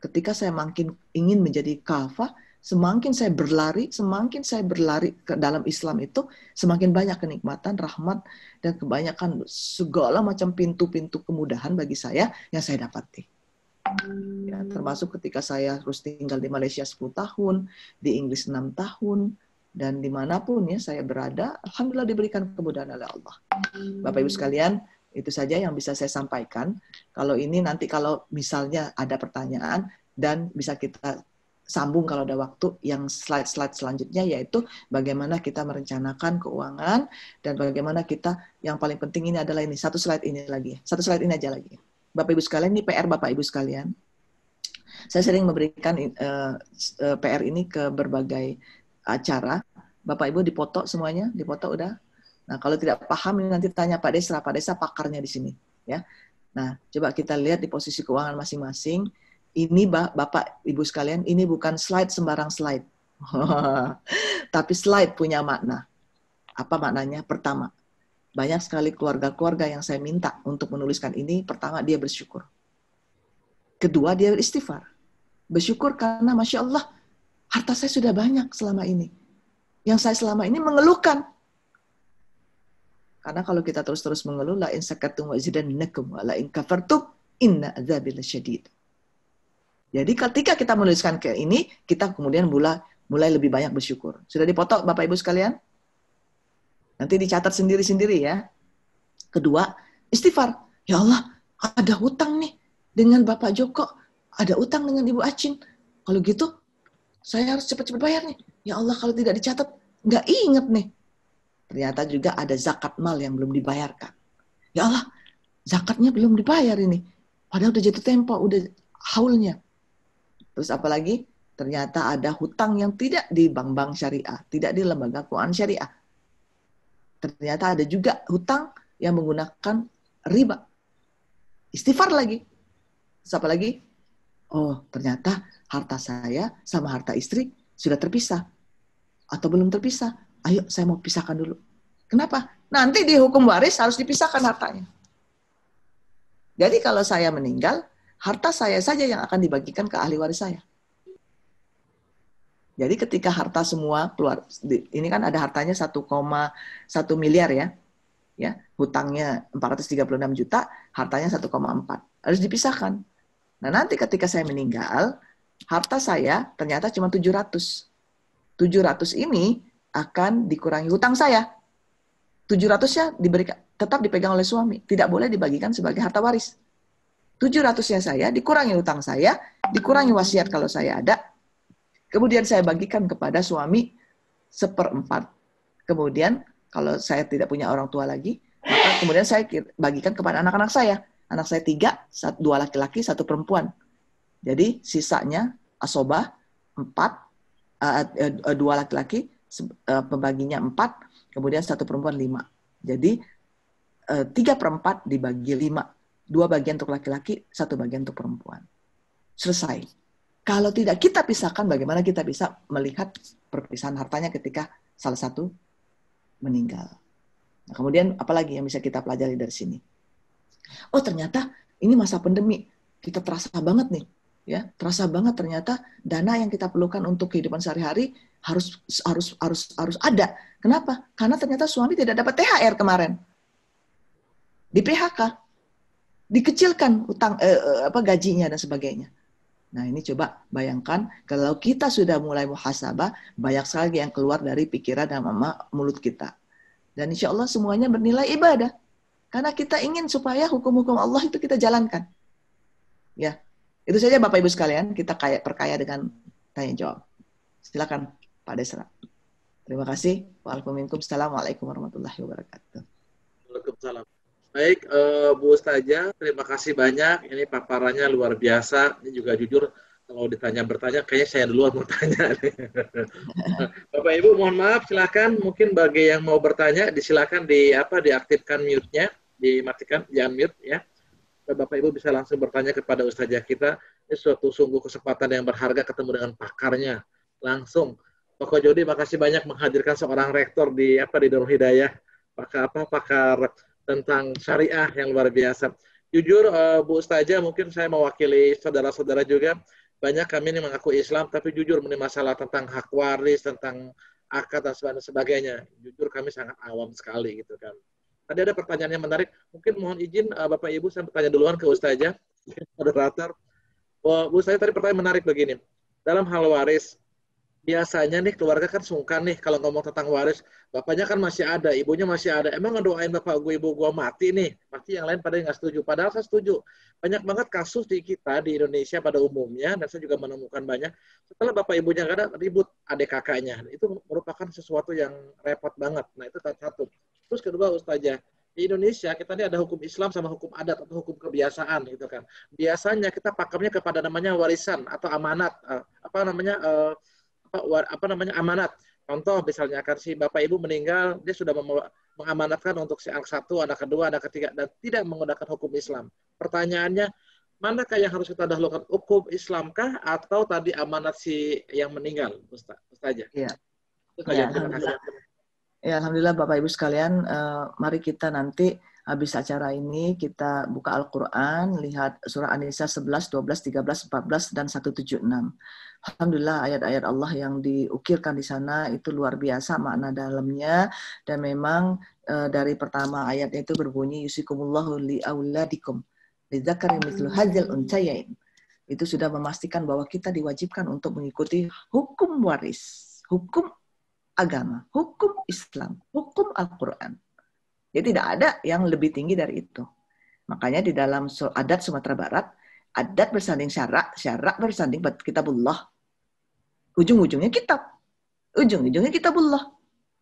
ketika saya makin ingin menjadi kafah, semakin saya berlari ke dalam Islam itu, semakin banyak kenikmatan, rahmat, dan kebanyakan segala macam pintu-pintu kemudahan bagi saya yang saya dapati. Ya, termasuk ketika saya harus tinggal di Malaysia 10 tahun, di Inggris 6 tahun, dan dimanapun ya saya berada, alhamdulillah diberikan kemudahan oleh Allah. Bapak Ibu sekalian, itu saja yang bisa saya sampaikan. Kalau ini nanti kalau misalnya ada pertanyaan dan bisa kita sambung kalau ada waktu yang slide-slide selanjutnya, yaitu bagaimana kita merencanakan keuangan dan bagaimana kita, yang paling penting ini adalah ini, satu slide ini aja lagi. Bapak Ibu sekalian, ini PR Bapak Ibu sekalian. Saya sering memberikan PR ini ke berbagai acara. Bapak Ibu dipoto semuanya, dipoto udah. Nah, kalau tidak paham nanti tanya Pak Desra pakarnya di sini, ya. Nah, coba kita lihat di posisi keuangan masing-masing. Ini Bapak Ibu sekalian, ini bukan slide sembarang slide. Tapi slide punya makna. Apa maknanya? Pertama, banyak sekali keluarga-keluarga yang saya minta untuk menuliskan ini. Pertama, dia bersyukur. Kedua, dia beristighfar. Bersyukur karena Masya Allah, harta saya sudah banyak selama ini. Yang saya selama ini mengeluhkan. Karena kalau kita terus-terus mengeluh, la in sakartum wa azidannakum wa la in kafartum inna adzabi lasyadid. Jadi ketika kita menuliskan ke ini, kita kemudian mulai lebih banyak bersyukur. Sudah dipoto Bapak Ibu sekalian? Nanti dicatat sendiri-sendiri ya. Kedua, istighfar. Ya Allah, ada hutang nih dengan Bapak Joko, ada utang dengan Ibu Acin. Kalau gitu, saya harus cepat-cepat bayar nih. Ya Allah, kalau tidak dicatat, nggak inget nih. Ternyata juga ada zakat mal yang belum dibayarkan. Ya Allah, zakatnya belum dibayar ini. Padahal udah jatuh tempo, udah haulnya. Terus apalagi? Ternyata ada hutang yang tidak di bank-bank syariah, tidak di lembaga keuangan syariah. Ternyata ada juga hutang yang menggunakan riba. Istighfar lagi. Terus apa lagi? Oh, ternyata harta saya sama harta istri sudah terpisah. Atau belum terpisah. Ayo, saya mau pisahkan dulu. Kenapa? Nanti di hukum waris harus dipisahkan hartanya. Jadi kalau saya meninggal, harta saya saja yang akan dibagikan ke ahli waris saya. Jadi ketika harta semua keluar, ini kan ada hartanya 1,1 miliar ya. Ya, hutangnya 436 juta, hartanya 1,4. Harus dipisahkan. Nah, nanti ketika saya meninggal, harta saya ternyata cuma 700. 700 ini akan dikurangi hutang saya. 700-nya tetap dipegang oleh suami, tidak boleh dibagikan sebagai harta waris. 700-nya saya dikurangi hutang saya, dikurangi wasiat kalau saya ada. Kemudian saya bagikan kepada suami 1/4. Kemudian kalau saya tidak punya orang tua lagi, maka kemudian saya bagikan kepada anak-anak saya. Anak saya 3, 2 laki-laki, 1 perempuan. Jadi sisanya asobah 4, 2 laki-laki, pembaginya 4, kemudian 1 perempuan 5. Jadi 3/4 dibagi 5. 2 bagian untuk laki-laki, 1 bagian untuk perempuan. Selesai. Kalau tidak kita pisahkan, bagaimana kita bisa melihat perpisahan hartanya ketika salah satu meninggal. Nah, kemudian apalagi yang bisa kita pelajari dari sini? Oh, ternyata ini masa pandemi. Kita terasa banget nih, ya. Terasa banget ternyata dana yang kita perlukan untuk kehidupan sehari-hari harus ada. Kenapa? Karena ternyata suami tidak dapat THR kemarin. Di PHK. Dikecilkan utang gajinya dan sebagainya. Nah, ini coba bayangkan kalau kita sudah mulai muhasabah, banyak sekali yang keluar dari pikiran dan mulut kita. Dan insya Allah semuanya bernilai ibadah. Karena kita ingin supaya hukum-hukum Allah itu kita jalankan. Ya, itu saja Bapak Ibu sekalian, kita perkaya dengan tanya jawab. Silakan Pak Desra. Terima kasih. Waalaikumsalam warahmatullahi wabarakatuh. Waalaikumsalam. Baik, Bu Ustazah, terima kasih banyak. Ini paparannya luar biasa. Ini juga jujur, kalau bertanya, kayaknya saya duluan mau tanya. Bapak Ibu, mohon maaf, silakan. Mungkin bagi yang mau bertanya, disilakan diaktifkan mute-nya, dimatikan, jangan mute ya. Bapak Ibu bisa langsung bertanya kepada Ustazah kita. Ini suatu sungguh kesempatan yang berharga ketemu dengan pakarnya langsung. Pak Jody, makasih banyak menghadirkan seorang rektor di Darul Hidayah. Pakar tentang syariah yang luar biasa. Jujur, Bu Ustazah, mungkin saya mewakili saudara-saudara juga. Banyak kami ini mengaku Islam, tapi jujur mengenai masalah tentang hak waris, tentang akad dan sebagainya. Jujur kami sangat awam sekali gitu kan. Tadi ada pertanyaan yang menarik. Mungkin mohon izin Bapak Ibu saya bertanya duluan ke Ustazah, moderator. Bu Ustazah tadi pertanyaan menarik begini. Dalam hal waris, biasanya nih keluarga kan sungkan nih kalau ngomong tentang waris. Bapaknya kan masih ada, ibunya masih ada. Emang ngedoain bapak gue, ibu gue mati nih. Pasti yang lain pada nggak setuju. Padahal saya setuju. Banyak banget kasus di kita, di Indonesia pada umumnya, dan saya juga menemukan banyak. Setelah bapak ibunya nggak ada, ribut adik kakaknya. Itu merupakan sesuatu yang repot banget. Nah itu satu. Terus kedua Ustazah, di Indonesia kita ini ada hukum Islam sama hukum adat atau hukum kebiasaan gitu kan. Biasanya kita pakemnya kepada namanya warisan atau amanat. Amanat. Contoh misalnya akan si bapak ibu meninggal, dia sudah mengamanatkan untuk si anak satu, anak kedua, anak ketiga, dan tidak menggunakan hukum Islam. Pertanyaannya, manakah yang harus kita dahulukan? Hukum Islamkah atau tadi amanat si yang meninggal, Ustazah? Iya. Ustazah, terima kasih. Ya, alhamdulillah Bapak Ibu sekalian, mari kita nanti habis acara ini kita buka Al-Quran, lihat surah An-Nisa 11, 12, 13, 14, dan 176. Alhamdulillah ayat-ayat Allah yang diukirkan di sana itu luar biasa makna dalamnya, dan memang dari pertama ayatnya itu berbunyi yusikumullahu li auladikum lidzakari mithlu hadzal unsayain. Itu sudah memastikan bahwa kita diwajibkan untuk mengikuti hukum waris, hukum agama, hukum Islam, hukum Al-Quran. Jadi tidak ada yang lebih tinggi dari itu. Makanya di dalam adat Sumatera Barat, adat bersanding syarak, syarak bersanding kitabullah. Ujung-ujungnya kitab. Ujung-ujungnya kitabullah.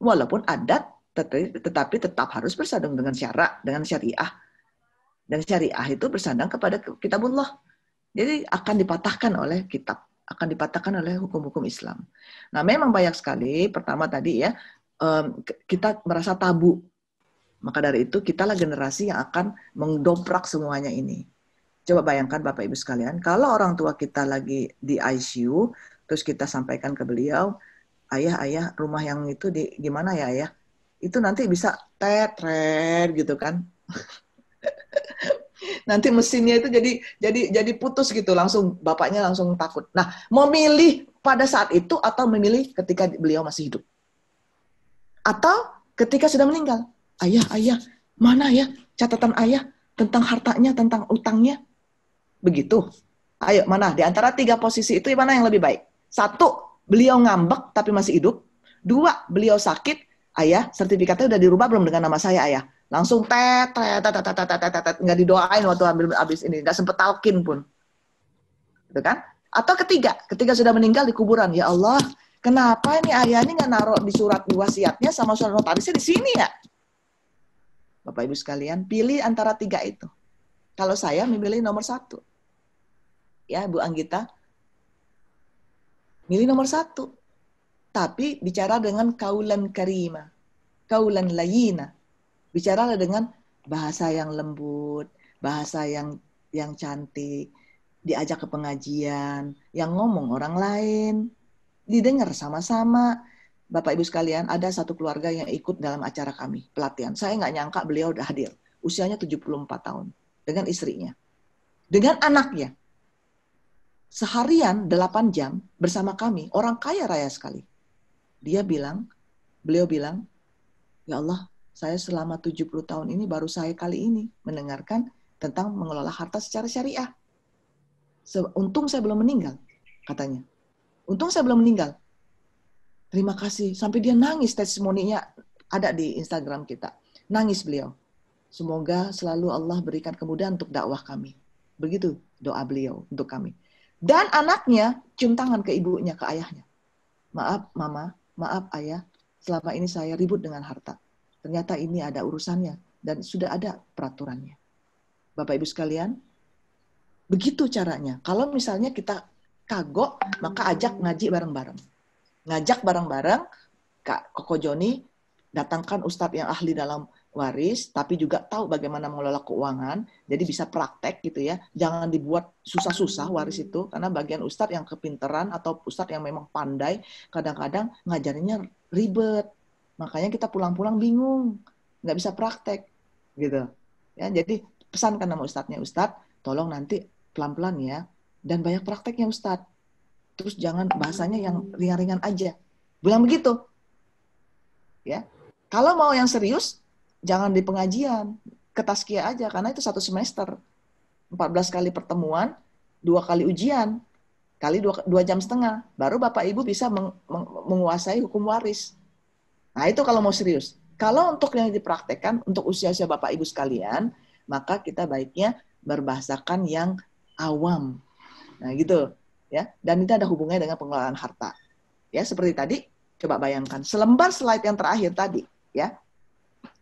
Walaupun adat, tetapi tetap harus bersanding dengan syarak, dengan syariah. Dan syariah itu bersandang kepada kitabullah. Jadi akan dipatahkan oleh kitab. Akan dipatahkan oleh hukum-hukum Islam. Nah, memang banyak sekali. Pertama tadi ya, kita merasa tabu. Maka dari itu, kitalah generasi yang akan mendobrak semuanya ini. Coba bayangkan Bapak Ibu sekalian, kalau orang tua kita lagi di ICU, terus kita sampaikan ke beliau, ayah, rumah yang itu gimana ya ayah? Itu nanti bisa tetret gitu kan. Nanti mesinnya itu jadi putus gitu, langsung bapaknya langsung takut. Nah, mau milih pada saat itu atau memilih ketika beliau masih hidup? Atau ketika sudah meninggal? Ayah, mana ya catatan ayah tentang hartanya, tentang utangnya? Begitu. Ayo, mana? Di antara 3 posisi itu mana yang lebih baik? 1, beliau ngambek tapi masih hidup. 2, beliau sakit. Ayah, sertifikatnya udah dirubah belum dengan nama saya, ayah? Langsung nggak didoain waktu habis ini, nggak sempet talkin pun, gitu kan? Atau ketika sudah meninggal di kuburan, ya Allah, kenapa ini ayah ini nggak naruh di surat wasiatnya sama surat notarisnya di sini ya? Bapak Ibu sekalian, pilih antara 3 itu. Kalau saya memilih nomor 1, ya Bu Anggita, milih nomor 1, tapi bicara dengan kaulan karima, kaulan layina. Bicaralah dengan bahasa yang lembut, bahasa yang cantik, diajak ke pengajian, yang ngomong orang lain, didengar sama-sama. Bapak Ibu sekalian, ada satu keluarga yang ikut dalam acara kami, pelatihan. Saya nggak nyangka beliau udah hadir. Usianya 74 tahun, dengan istrinya, dengan anaknya. Seharian 8 jam bersama kami, orang kaya raya sekali. Beliau bilang, ya Allah, saya selama 70 tahun ini baru saya kali ini mendengarkan tentang mengelola harta secara syariah. Untung saya belum meninggal, katanya. Untung saya belum meninggal. Terima kasih. Sampai dia nangis, testimoninya ada di Instagram kita. Nangis beliau. Semoga selalu Allah berikan kemudahan untuk dakwah kami. Begitu doa beliau untuk kami. Dan anaknya cium tangan ke ibunya, ke ayahnya. Maaf mama, maaf ayah, selama ini saya ribut dengan harta. Ternyata ini ada urusannya dan sudah ada peraturannya. Bapak Ibu sekalian, begitu caranya. Kalau misalnya kita kagok, maka ajak ngaji bareng-bareng. Ngajak bareng-bareng, Kak Koko Joni, datangkan ustadz yang ahli dalam waris, tapi juga tahu bagaimana mengelola keuangan, jadi bisa praktek gitu ya. Jangan dibuat susah-susah waris itu, karena bagian ustadz yang kepinteran atau ustadz yang memang pandai, kadang-kadang ngajarinnya ribet. Makanya kita pulang-pulang bingung, nggak bisa praktek gitu. Ya, jadi pesankan sama ustadznya, ustadz, tolong nanti pelan-pelan ya, dan banyak prakteknya ustadz. Terus jangan bahasanya yang ringan-ringan aja. Bilang begitu. Ya. Kalau mau yang serius, jangan di pengajian, ke Tazkiyah aja, karena itu 1 semester. 14 kali pertemuan, 2 kali ujian, kali 2 jam setengah. Baru Bapak Ibu bisa menguasai hukum waris. Nah itu kalau mau serius. Kalau untuk yang dipraktekkan, untuk usia-usia Bapak Ibu sekalian, maka kita baiknya berbahasakan yang awam. Nah gitu. Ya. Dan itu ada hubungannya dengan pengelolaan harta. Ya, seperti tadi, coba bayangkan. Selembar slide yang terakhir tadi, ya,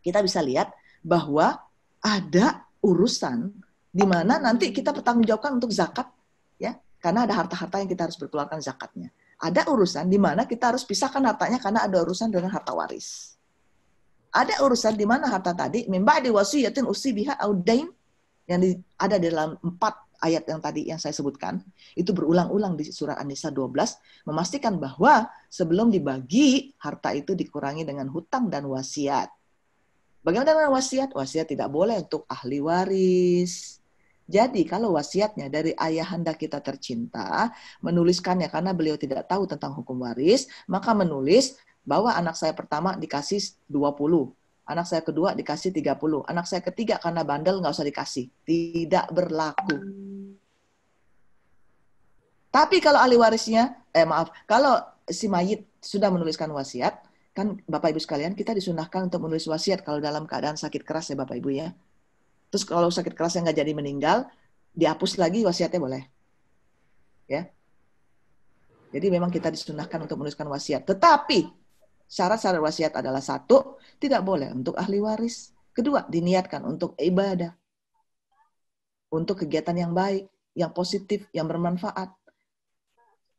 kita bisa lihat bahwa ada urusan di mana nanti kita bertanggungjawabkan untuk zakat, ya, karena ada harta-harta yang kita harus berkeluarkan zakatnya. Ada urusan di mana kita harus pisahkan hartanya karena ada urusan dengan harta waris. Ada urusan di mana harta tadi, min ba'di wasiyatin usi biha audain, yang ada di dalam 4 ayat yang tadi yang saya sebutkan, itu berulang-ulang di surah An-Nisa 12, memastikan bahwa sebelum dibagi, harta itu dikurangi dengan hutang dan wasiat. Bagaimana dengan wasiat? Wasiat tidak boleh untuk ahli waris. Jadi kalau wasiatnya dari ayahanda kita tercinta, menuliskannya karena beliau tidak tahu tentang hukum waris, maka menulis bahwa anak saya pertama dikasih 20, anak saya kedua dikasih 30, anak saya ketiga karena bandel nggak usah dikasih. Tidak berlaku. Tapi kalau ahli warisnya, kalau si mayit sudah menuliskan wasiat, kan Bapak Ibu sekalian, kita disunahkan untuk menulis wasiat kalau dalam keadaan sakit keras ya Bapak Ibu ya. Terus kalau sakit kerasnya nggak jadi meninggal, dihapus lagi wasiatnya boleh. Ya. Jadi memang kita disunahkan untuk menuliskan wasiat. Tetapi syarat-syarat wasiat adalah 1, tidak boleh untuk ahli waris. 2, diniatkan untuk ibadah. Untuk kegiatan yang baik, yang positif, yang bermanfaat.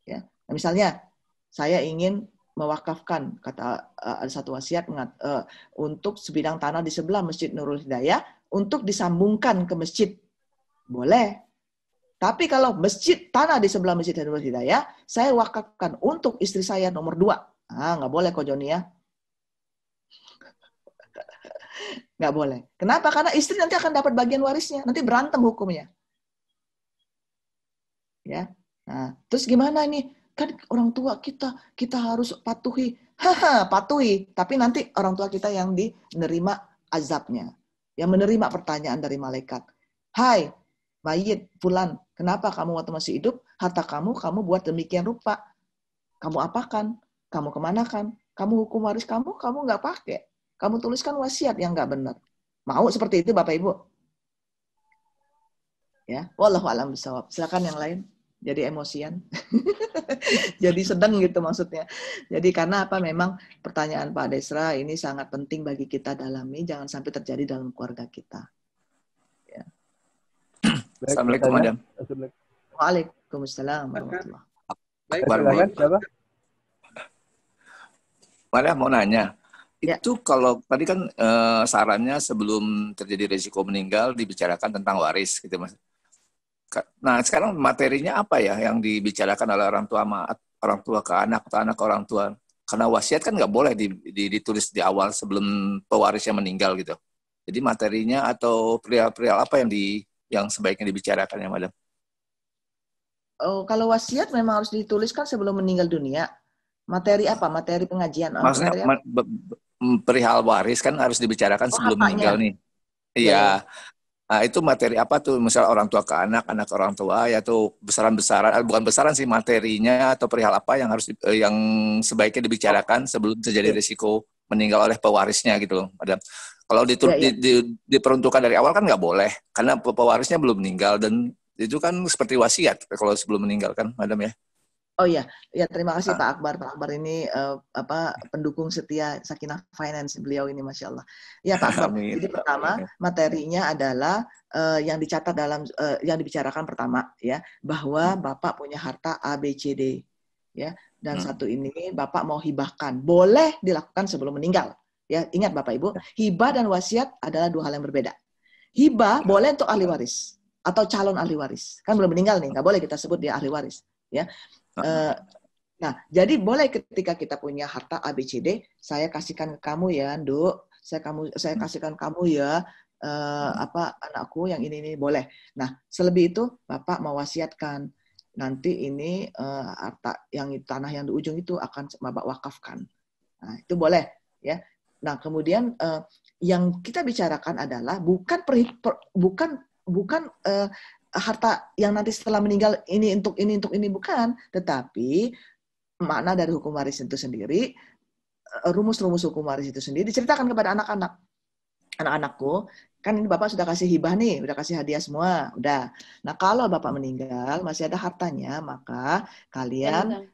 Ya. Nah, misalnya, saya ingin mewakafkan, kata ada satu wasiat, untuk sebidang tanah di sebelah Masjid Nurul Hidayah, untuk disambungkan ke masjid. Boleh. Tapi kalau masjid, tanah di sebelah Masjid Nurul Hidayah, saya wakafkan untuk istri saya nomor 2. Nggak boleh kok Joni ya. Nggak boleh. Kenapa? Karena istri nanti akan dapat bagian warisnya. Nanti berantem hukumnya. Ya. Nah, terus gimana ini? Kan orang tua kita harus patuhi. Patuhi. Tapi nanti orang tua kita yang menerima azabnya. Yang menerima pertanyaan dari malaikat. Hai, mayit, fulan, kenapa kamu waktu masih hidup, harta kamu buat demikian rupa. Kamu apakan? Kamu kemanakan? Kamu hukum waris kamu nggak pakai. Kamu tuliskan wasiat yang nggak benar. Mau seperti itu Bapak Ibu? Ya, wallahu a'lam bishawab. Silakan yang lain. Jadi emosian. Jadi sedang gitu maksudnya. Jadi karena apa, memang pertanyaan Pak Desra ini sangat penting bagi kita dalami, jangan sampai terjadi dalam keluarga kita. Ya. Assalamualaikum, Madam. Waalaikumsalam warahmatullahi wabarakatuh. Madam mau nanya, itu kalau tadi kan sarannya sebelum terjadi risiko meninggal dibicarakan tentang waris gitu Mas. Nah sekarang materinya apa ya yang dibicarakan oleh orang tua ke anak atau anak ke orang tua? Karena wasiat kan nggak boleh ditulis di awal sebelum pewarisnya meninggal gitu. Jadi materinya atau perihal apa yang sebaiknya dibicarakan ya Madam? Oh, kalau wasiat memang harus dituliskan sebelum meninggal dunia. Materi apa? Materi pengajian. Maksudnya perihal waris kan harus dibicarakan sebelum meninggal nih. Iya. Nah, itu materi apa tuh? Misal orang tua ke anak, anak ke orang tua, yaitu besaran-besaran, bukan besaran sih materinya atau perihal apa yang harus yang sebaiknya dibicarakan sebelum terjadi risiko meninggal oleh pewarisnya gitu loh, Madam. Kalau diperuntukkan dari awal kan nggak boleh, karena pewarisnya belum meninggal dan itu kan seperti wasiat kalau sebelum meninggal kan, Madam ya. Oh iya, ya terima kasih Pak Akbar. Pak Akbar ini pendukung setia Sakinah Finance beliau ini, Masya Allah. Ya Pak Akbar. Amin. Jadi pertama materinya adalah yang dicatat dalam yang dibicarakan pertama ya, bahwa Bapak punya harta A, B, C, D ya, dan satu ini Bapak mau hibahkan, boleh dilakukan sebelum meninggal. Ya ingat Bapak Ibu, hibah dan wasiat adalah dua hal yang berbeda. Hibah boleh untuk ahli waris atau calon ahli waris, kan belum meninggal nih, nggak boleh kita sebut dia ahli waris ya. Nah, jadi boleh ketika kita punya harta ABCD, saya kasihkan ke kamu ya, Nduk. Saya kasihkan kamu ya, anakku yang ini boleh. Nah, selebih itu Bapak mewasiatkan. Nanti ini harta yang tanah yang di ujung itu akan Bapak wakafkan. Nah, itu boleh ya. Nah, kemudian yang kita bicarakan adalah bukan harta yang nanti setelah meninggal ini untuk ini bukan, tetapi makna dari hukum waris itu sendiri, rumus-rumus hukum waris itu sendiri diceritakan kepada anak-anakku. Kan ini Bapak sudah kasih hibah nih, udah kasih hadiah semua, udah. Nah kalau Bapak meninggal masih ada hartanya, maka kalian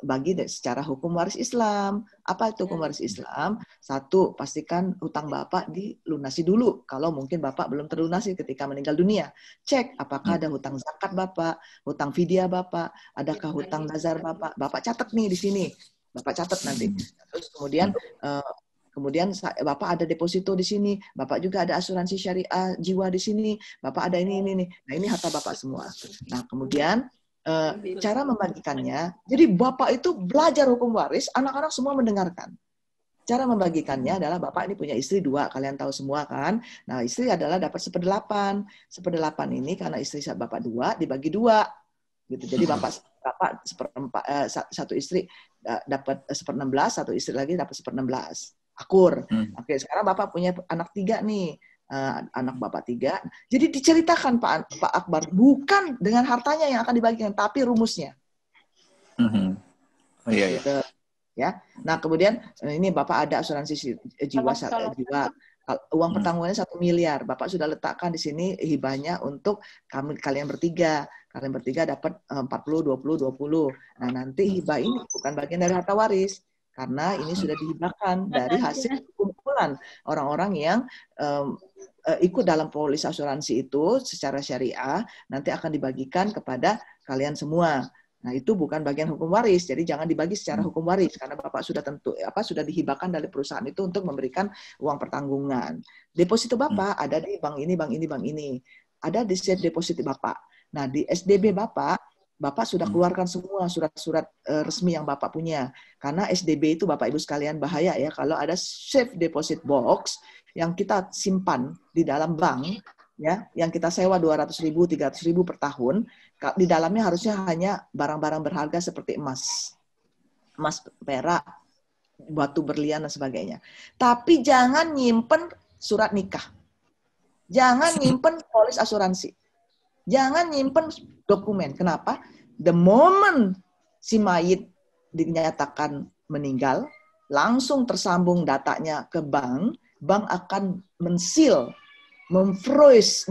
bagi secara hukum waris Islam. Apa itu hukum waris Islam? Satu, pastikan hutang Bapak dilunasi dulu. Kalau mungkin Bapak belum terlunasi ketika meninggal dunia. Cek apakah ada hutang zakat Bapak, hutang fidyah Bapak, adakah hutang nazar Bapak. Bapak catat nih di sini. Bapak catat nanti. Terus kemudian Bapak ada deposito di sini, Bapak juga ada asuransi syariah jiwa di sini, Bapak ada ini. Nah ini harta Bapak semua. Nah kemudian cara membagikannya, jadi Bapak itu belajar hukum waris, anak-anak semua mendengarkan. Cara membagikannya adalah Bapak ini punya istri 2, kalian tahu semua kan. Nah istri adalah dapat 1/8. 1/8 ini karena istri Bapak 2 dibagi 2. Gitu. Jadi Bapak satu istri dapat 1/16, satu istri lagi dapat 1/16. Akur. Oke, sekarang Bapak punya anak 3 nih. Anak Bapak 3. Jadi diceritakan Pak Akbar, bukan dengan hartanya yang akan dibagikan, tapi rumusnya. Oh iya, gitu. Ya. Nah kemudian ini Bapak ada asuransi jiwa, uang pertanggungannya 1 miliar. Bapak sudah letakkan di sini hibahnya untuk kalian bertiga. Kalian bertiga dapat 40, 20, 20. Nah nanti hibah ini bukan bagian dari harta waris. Karena ini sudah dihibahkan dari hasil kumpulan orang-orang yang ikut dalam polis asuransi itu secara syariah, nanti akan dibagikan kepada kalian semua. Nah itu bukan bagian hukum waris, jadi jangan dibagi secara hukum waris karena Bapak sudah sudah dihibahkan dari perusahaan itu untuk memberikan uang pertanggungan. Deposito Bapak ada di bank ini, bank ini, bank ini. Ada di safe deposit Bapak. Nah di SDB Bapak sudah keluarkan semua surat-surat resmi yang Bapak punya. Karena SDB itu Bapak Ibu sekalian bahaya ya kalau ada safe deposit box yang kita simpan di dalam bank ya, yang kita sewa 200.000, 300.000 per tahun, di dalamnya harusnya hanya barang-barang berharga seperti emas, perak, batu berlian dan sebagainya. Tapi jangan nyimpen surat nikah. Jangan nyimpen polis asuransi. Jangan nyimpen dokumen. Kenapa? The moment si mayit dinyatakan meninggal, langsung tersambung datanya ke bank, bank akan men-seal, memfreeze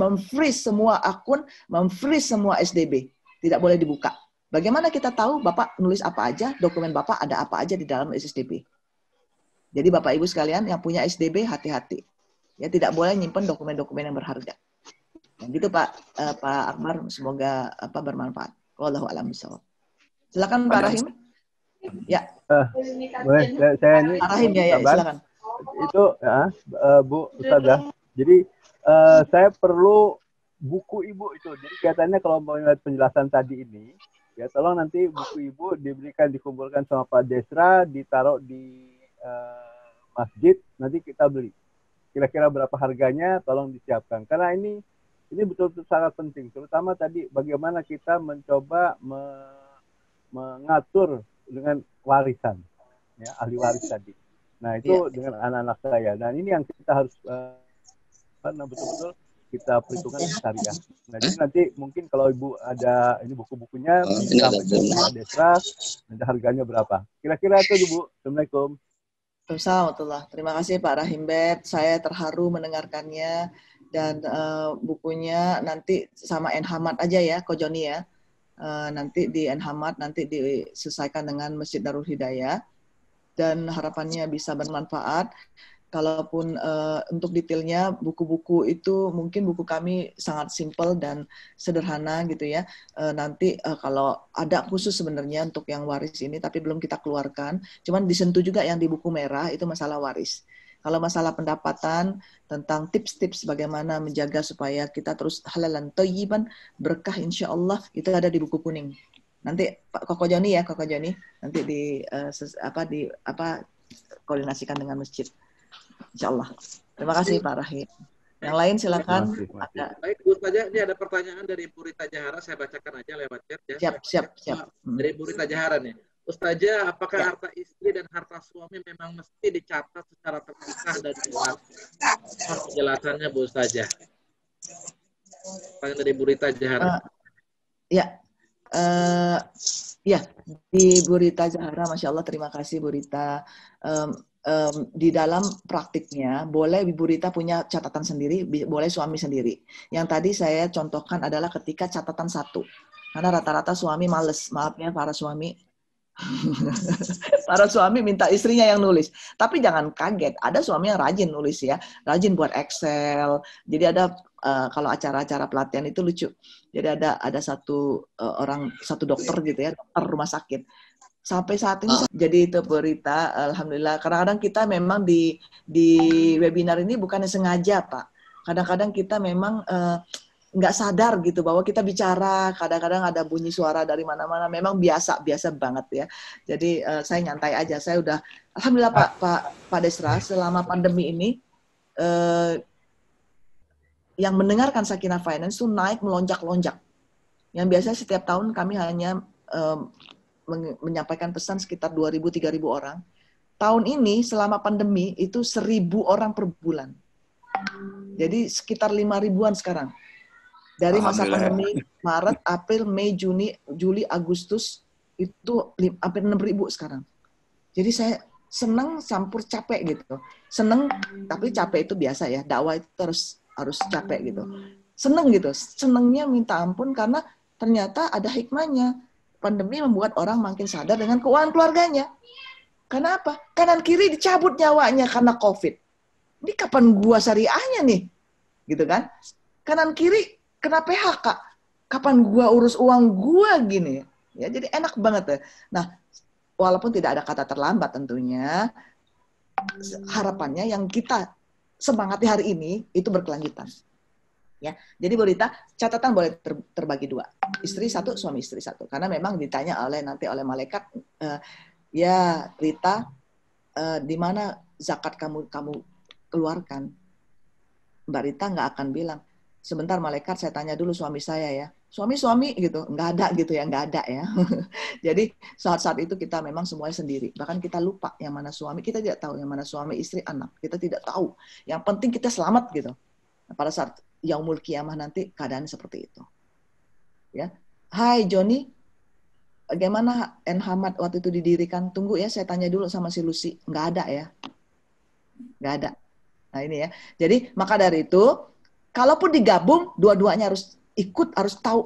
semua akun, memfreeze semua SDB. Tidak boleh dibuka. Bagaimana kita tahu Bapak nulis apa aja, dokumen Bapak ada apa aja di dalam SDB. Jadi Bapak Ibu sekalian yang punya SDB hati-hati. Ya tidak boleh nyimpen dokumen-dokumen yang berharga. Nah, gitu Pak Akbar, semoga bermanfaat. Wallahu a'lam bishawab. Silakan Pak Rahim. Ya. Boleh saya ini. Pak Rahim ya, silakan. Itu Bu Ustazah. Jadi saya perlu buku Ibu itu. Jadi kelihatannya kalau mau lihat penjelasan tadi ini, ya tolong nanti buku Ibu dikumpulkan sama Pak Desra, ditaruh di masjid, nanti kita beli. Kira-kira berapa harganya, tolong disiapkan. Karena ini betul-betul sangat penting. Terutama tadi bagaimana kita mencoba mengatur dengan warisan, ya ahli waris tadi. Nah itu dengan anak-anak saya. Dan ini yang kita harus betul-betul kita perhitungkan syariah. Nah jadi nanti mungkin kalau Ibu ada ini buku-bukunya, bisa Desra, nanti harganya berapa. Kira-kira itu Ibu. Assalamualaikum. Waalaikumsalam. Terima kasih Pak Rahim Bet. Saya terharu mendengarkannya dan bukunya nanti sama Enhamat aja ya, Ko Joni ya. nanti di Enhamad, nanti diselesaikan dengan Masjid Darul Hidayah, dan harapannya bisa bermanfaat. Kalaupun untuk detailnya buku-buku itu mungkin buku kami sangat simpel dan sederhana gitu ya. Nanti kalau ada khusus sebenarnya untuk yang waris ini tapi belum kita keluarkan. Cuman disentuh juga yang di buku merah itu masalah waris. Kalau masalah pendapatan tentang tips-tips bagaimana menjaga supaya kita terus halalan thayyiban berkah insya Allah itu ada di buku kuning. Nanti Pak Koko Joni ya Koko Joni nanti koordinasikan dengan masjid. Insya Allah. Terima kasih Pak Rahim. Yang lain silakan. Baik, Bu Ustazah, ini ada pertanyaan dari Bu Rita Jahara, saya bacakan aja lewat chat ya. Siap. Dari Bu Rita Jahara nih. Ustazah, apakah harta istri dan harta suami memang mesti dicatat secara terpisah dan jelas? Penjelasannya Bu Ustazah. Pertanyaan dari Bu Rita Jahara. Ya, di Bu Rita Jahara, Masya Allah, terima kasih Bu Rita. Di dalam praktiknya, boleh Ibu Rita punya catatan sendiri, boleh suami sendiri. Yang tadi saya contohkan adalah ketika catatan satu. Karena rata-rata suami males, maaf ya para suami. Para suami minta istrinya yang nulis. Tapi jangan kaget, ada suami yang rajin nulis ya. Rajin buat Excel. Jadi ada, kalau acara-acara pelatihan itu lucu. Jadi ada satu dokter gitu ya, dokter rumah sakit. Sampai saat ini jadi itu berita, alhamdulillah. Kadang-kadang kita memang di webinar ini bukannya sengaja Pak. Kadang-kadang kita memang nggak sadar gitu bahwa kita bicara. Kadang-kadang ada bunyi suara dari mana-mana. Memang biasa banget ya. Jadi saya nyantai aja. Saya udah, alhamdulillah Pak Desra, selama pandemi ini yang mendengarkan Sakinah Finance itu naik melonjak-lonjak. Yang biasanya setiap tahun kami hanya menyampaikan pesan sekitar 2.000-3.000 orang. Tahun ini selama pandemi itu 1.000 orang per bulan. Jadi sekitar 5.000-an sekarang. Dari masa pandemi Maret, April, Mei, Juni, Juli, Agustus itu hampir 6.000 sekarang. Jadi saya senang campur capek gitu. Senang tapi capek itu biasa ya. Dakwah itu harus capek gitu. Senang gitu. Senangnya minta ampun karena ternyata ada hikmahnya. Pandemi membuat orang makin sadar dengan keuangan keluarganya. Kenapa? Kanan kiri dicabut nyawanya karena COVID. Ini kapan gua syariahnya nih? Gitu kan? Kanan kiri kena PHK. Kapan gua urus uang gua gini? Ya, jadi enak banget ya. Nah, walaupun tidak ada kata terlambat tentunya, harapannya yang kita semangati hari ini itu berkelanjutan. Ya, jadi Bu Rita, catatan boleh terbagi dua, istri satu, suami istri satu, karena memang ditanya nanti oleh malaikat, ya Rita, di mana zakat kamu keluarkan? Mbak Rita nggak akan bilang, sebentar malaikat saya tanya dulu suami saya ya, suami gitu, nggak ada gitu ya, nggak ada ya. Jadi saat-saat itu kita memang semuanya sendiri, bahkan kita lupa yang mana suami, kita tidak tahu yang mana suami, istri, anak, kita tidak tahu. Yang penting kita selamat gitu. Nah, pada saat yaumul kiamah nanti keadaan seperti itu. Ya. Hai Joni, bagaimana Enhamad waktu itu didirikan? Tunggu ya, saya tanya dulu sama si Lucy. Nggak ada ya. Nggak ada. Nah ini ya. Jadi maka dari itu, kalaupun digabung, dua-duanya harus ikut, harus tahu,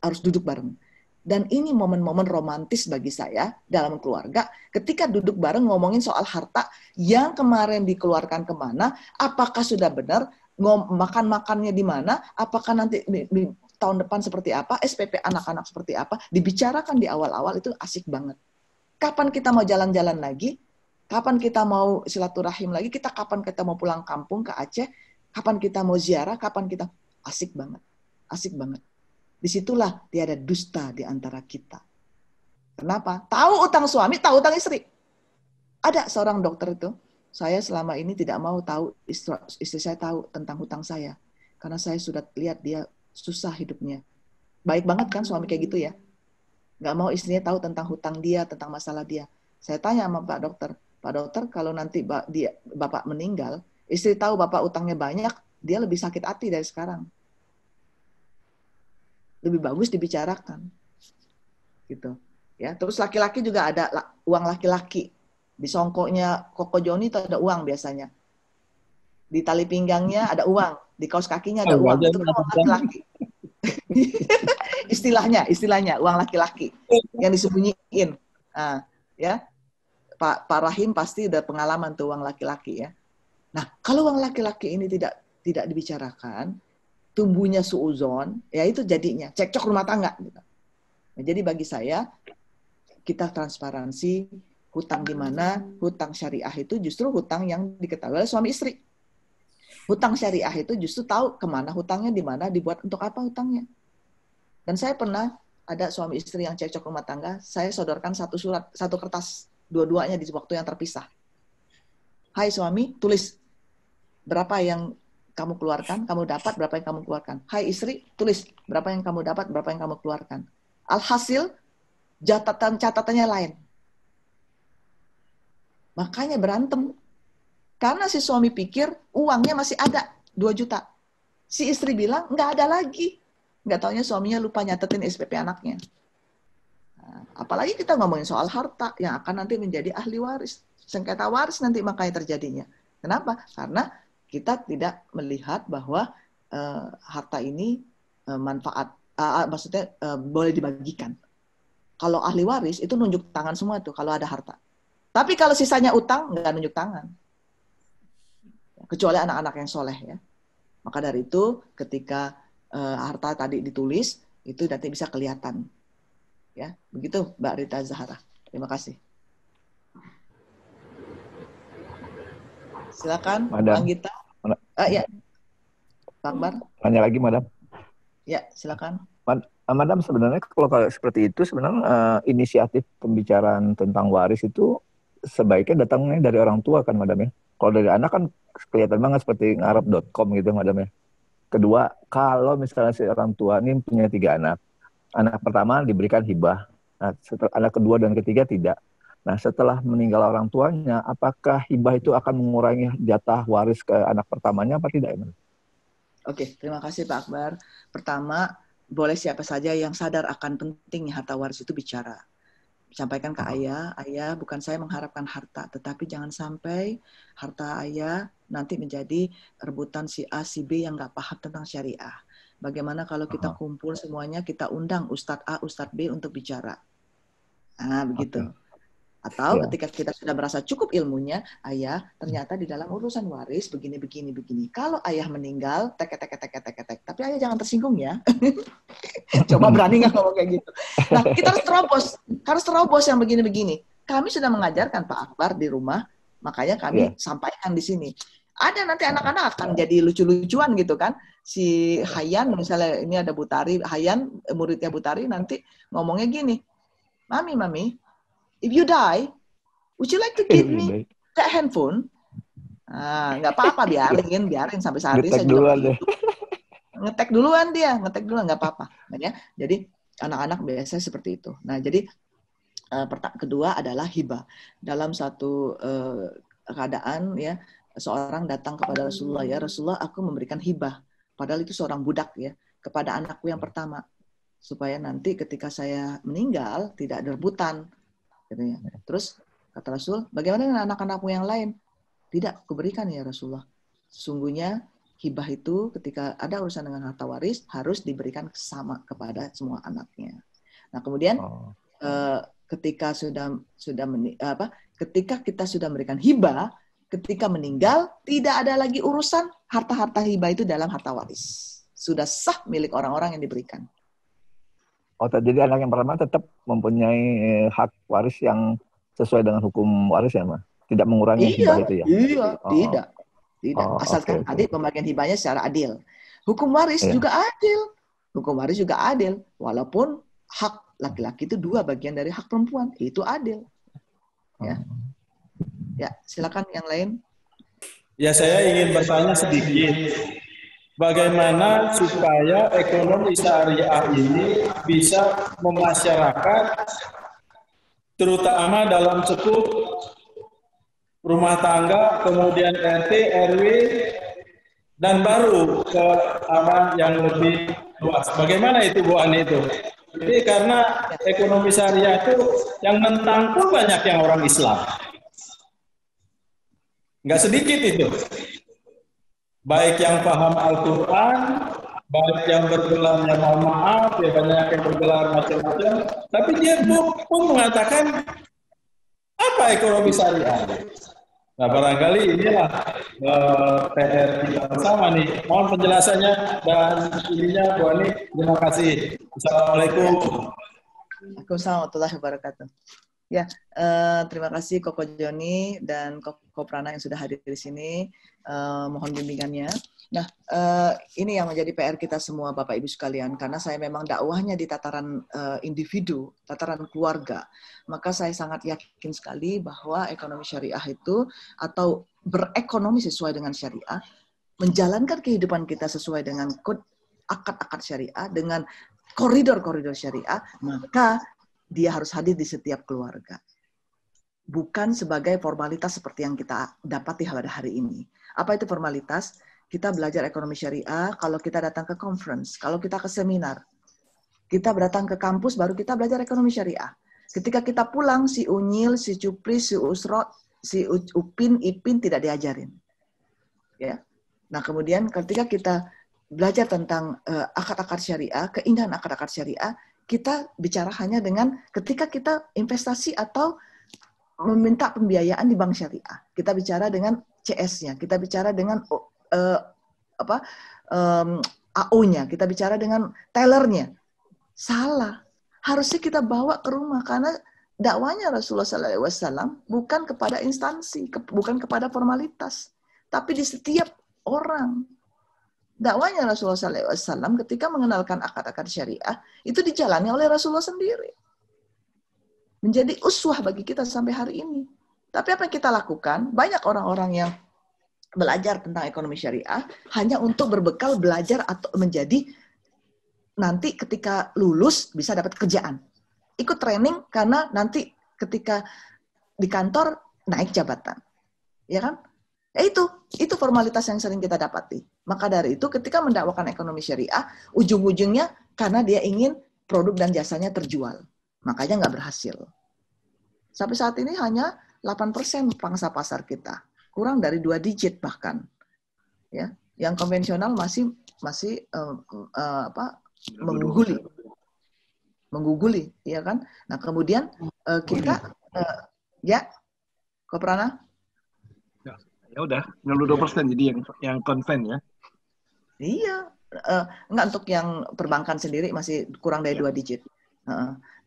harus duduk bareng. Dan ini momen-momen romantis bagi saya dalam keluarga. Ketika duduk bareng ngomongin soal harta yang kemarin dikeluarkan kemana, apakah sudah benar, makan-makannya di mana, apakah nanti di tahun depan seperti apa, SPP anak-anak seperti apa, dibicarakan di awal-awal itu asik banget. Kapan kita mau jalan-jalan lagi, kapan kita mau silaturahim lagi, kapan kita mau pulang kampung ke Aceh, kapan kita mau ziarah, kapan kita, asik banget. Disitulah tiada dusta di antara kita. Kenapa? Tahu utang suami, tahu utang istri. Ada seorang dokter itu, saya selama ini tidak mau tahu, istri saya tahu tentang hutang saya. Karena saya sudah lihat dia susah hidupnya. Baik banget kan suami kayak gitu ya. Nggak mau istrinya tahu tentang hutang dia, tentang masalah dia. Saya tanya sama Pak Dokter, kalau nanti Bapak meninggal, istri tahu Bapak utangnya banyak, dia lebih sakit hati dari sekarang. Lebih bagus dibicarakan. Gitu. Ya, terus laki-laki juga ada uang laki-laki. Di songkoknya Koko Joni itu ada uang biasanya. Di tali pinggangnya ada uang. Di kaos kakinya ada uang. Itu kan uang laki-laki. istilahnya uang laki-laki yang disembunyiin. Nah, ya, Pak Rahim pasti udah pengalaman tuh uang laki-laki ya. Nah, kalau uang laki-laki ini tidak dibicarakan, tumbuhnya suuzon, ya itu jadinya cekcok rumah tangga. Gitu. Nah, jadi bagi saya, kita transparansi, hutang di mana, hutang syariah itu justru hutang yang diketahui oleh suami istri. Hutang syariah itu justru tahu kemana hutangnya, di mana, dibuat untuk apa hutangnya. Dan saya pernah ada suami istri yang cekcok rumah tangga, saya sodorkan satu surat, satu kertas, dua-duanya di waktu yang terpisah. Hai suami, tulis berapa yang kamu keluarkan, kamu dapat berapa yang kamu keluarkan. Hai istri, tulis berapa yang kamu dapat, berapa yang kamu keluarkan. Alhasil, catatannya lain. Makanya berantem. Karena si suami pikir uangnya masih ada 2 juta. Si istri bilang nggak ada lagi. Nggak taunya suaminya lupa nyatetin SPP anaknya. Nah, apalagi kita ngomongin soal harta yang akan nanti menjadi ahli waris. Sengketa waris nanti makanya terjadinya. Kenapa? Karena kita tidak melihat bahwa harta ini manfaat, maksudnya boleh dibagikan. Kalau ahli waris itu nunjuk tangan semua tuh kalau ada harta. Tapi kalau sisanya utang nggak nunjuk tangan. Kecuali anak-anak yang soleh ya. Maka dari itu ketika harta tadi ditulis itu nanti bisa kelihatan. Ya, begitu Mbak Rita Zahara. Terima kasih. Silakan, Bang Gita. Ya, Pak Akbar. Tanya lagi, Madam. Ya, silakan. Madam, sebenarnya kalau seperti itu, sebenarnya inisiatif pembicaraan tentang waris itu sebaiknya datangnya dari orang tua kan, Madam ya. Kalau dari anak kan kelihatan banget seperti ngarep.com gitu, Madam ya. Kedua, kalau misalnya si orang tua ini punya 3 anak. Anak pertama diberikan hibah. Nah, setelah anak kedua dan ketiga tidak. Nah, setelah meninggal orang tuanya, apakah hibah itu akan mengurangi jatah waris ke anak pertamanya apa tidak? Oke, terima kasih Pak Akbar. Pertama, boleh siapa saja yang sadar akan pentingnya harta waris itu bicara. Sampaikan ke ayah, ayah bukan saya mengharapkan harta, tetapi jangan sampai harta ayah nanti menjadi rebutan si A, si B yang nggak paham tentang syariah. Bagaimana kalau kita kumpul semuanya, kita undang Ustadz A, Ustadz B untuk bicara. Nah, begitu. Atau ketika kita sudah merasa cukup ilmunya, ayah ternyata di dalam urusan waris begini. Kalau ayah meninggal, tek. Tapi ayah jangan tersinggung ya. Coba berani nggak ngomong kayak gitu. Nah, kita harus terobos yang begini. Kami sudah mengajarkan Pak Akbar di rumah, makanya kami sampaikan di sini. Ada nanti anak-anak akan jadi lucu-lucuan gitu kan. Si Hayan, misalnya ini ada Butari, Hayan, muridnya Butari nanti ngomongnya gini, Mami, if you die, would you like to give me that handphone? Nah, nggak apa-apa, biarin sampai saat ini saya juga ngetek duluan nggak apa-apa. Ya. Jadi anak-anak biasanya seperti itu. Nah, jadi kedua adalah hibah. Dalam satu keadaan ya, seorang datang kepada Rasulullah, ya Rasulullah, aku memberikan hibah. Padahal itu seorang budak ya, kepada anakku yang pertama. Supaya nanti ketika saya meninggal tidak ada rebutan. Gitu ya. Terus kata Rasul, bagaimana dengan anak-anakmu yang lain? Tidak, kuberikan ya Rasulullah. Sesungguhnya hibah itu ketika ada urusan dengan harta waris harus diberikan sama kepada semua anaknya. Nah kemudian ketika ketika kita sudah memberikan hibah, ketika meninggal tidak ada lagi urusan harta-harta hibah itu dalam harta waris. Sudah sah milik orang-orang yang diberikan. Oh, jadi anak yang pertama tetap mempunyai hak waris yang sesuai dengan hukum waris ya, Ma? Tidak mengurangi hibah itu ya? Iya, tidak. Asalkan tadi pembagian hibahnya secara adil. Hukum waris juga adil. Hukum waris juga adil. Walaupun hak laki-laki itu 2 bagian dari hak perempuan. Itu adil. Ya, silakan yang lain. Ya, saya ingin bertanya sedikit. Bagaimana supaya ekonomi syariah ini bisa memasyarakat, terutama dalam skup rumah tangga, kemudian RT, RW, dan baru ke arah yang lebih luas. Bagaimana itu Bu Ani itu? Jadi karena ekonomi syariah itu yang menentang pun banyak yang orang Islam. Nggak sedikit itu. Baik yang paham Al-Quran baik yang bergelarnya mohon maaf, ya banyak yang bergelar macam-macam, tapi dia pun mengatakan apa ekonomi syariah. Nah, barangkali inilah PR kita bersama nih. Mohon penjelasannya dan ininya Bu Ani. Terima kasih. Assalamualaikum. Waalaikumsalam warahmatullahi wabarakatuh. Ya, terima kasih Koko Joni dan Koko Prana yang sudah hadir di sini. Mohon bimbingannya. Nah, ini yang menjadi PR kita semua Bapak Ibu sekalian, karena saya memang dakwahnya di tataran individu, tataran keluarga. Maka saya sangat yakin sekali bahwa ekonomi syariah itu, atau berekonomi sesuai dengan syariah, menjalankan kehidupan kita sesuai dengan akad-akad syariah, dengan koridor-koridor syariah, maka dia harus hadir di setiap keluarga. Bukan sebagai formalitas seperti yang kita dapati pada hari ini. Apa itu formalitas? Kita belajar ekonomi syariah kalau kita datang ke conference, kalau kita ke seminar. Kita datang ke kampus, baru kita belajar ekonomi syariah. Ketika kita pulang, si Unyil, si Cupri, si Usro, si Upin, Ipin tidak diajarin. Ya. Nah, kemudian ketika kita belajar tentang akad-akad syariah, keindahan akad-akad syariah, kita bicara hanya dengan ketika kita investasi atau meminta pembiayaan di bank syariah. Kita bicara dengan CS-nya, kita bicara dengan AO-nya, kita bicara dengan tellernya. Salah. Harusnya kita bawa ke rumah, karena dakwanya Rasulullah SAW bukan kepada instansi, bukan kepada formalitas, tapi di setiap orang. Dakwanya Rasulullah SAW ketika mengenalkan akad-akad syariah, itu dijalani oleh Rasulullah sendiri. Menjadi uswah bagi kita sampai hari ini. Tapi apa yang kita lakukan? Banyak orang-orang yang belajar tentang ekonomi syariah hanya untuk berbekal belajar atau menjadi nanti ketika lulus bisa dapat kerjaan. Ikut training karena nanti ketika di kantor naik jabatan. Ya kan? Ya itu formalitas yang sering kita dapati. Maka dari itu ketika mendakwakan ekonomi syariah, ujung-ujungnya karena dia ingin produk dan jasanya terjual. Makanya nggak berhasil. Sampai saat ini hanya 8% pangsa pasar kita. Kurang dari 2 digit bahkan. Ya, yang konvensional masih mengguguli, ya kan? Nah, kemudian kita ya, Koprana? Ya udah, 92% jadi yang konven ya. Iya, enggak, untuk yang perbankan sendiri masih kurang dari 2 digit.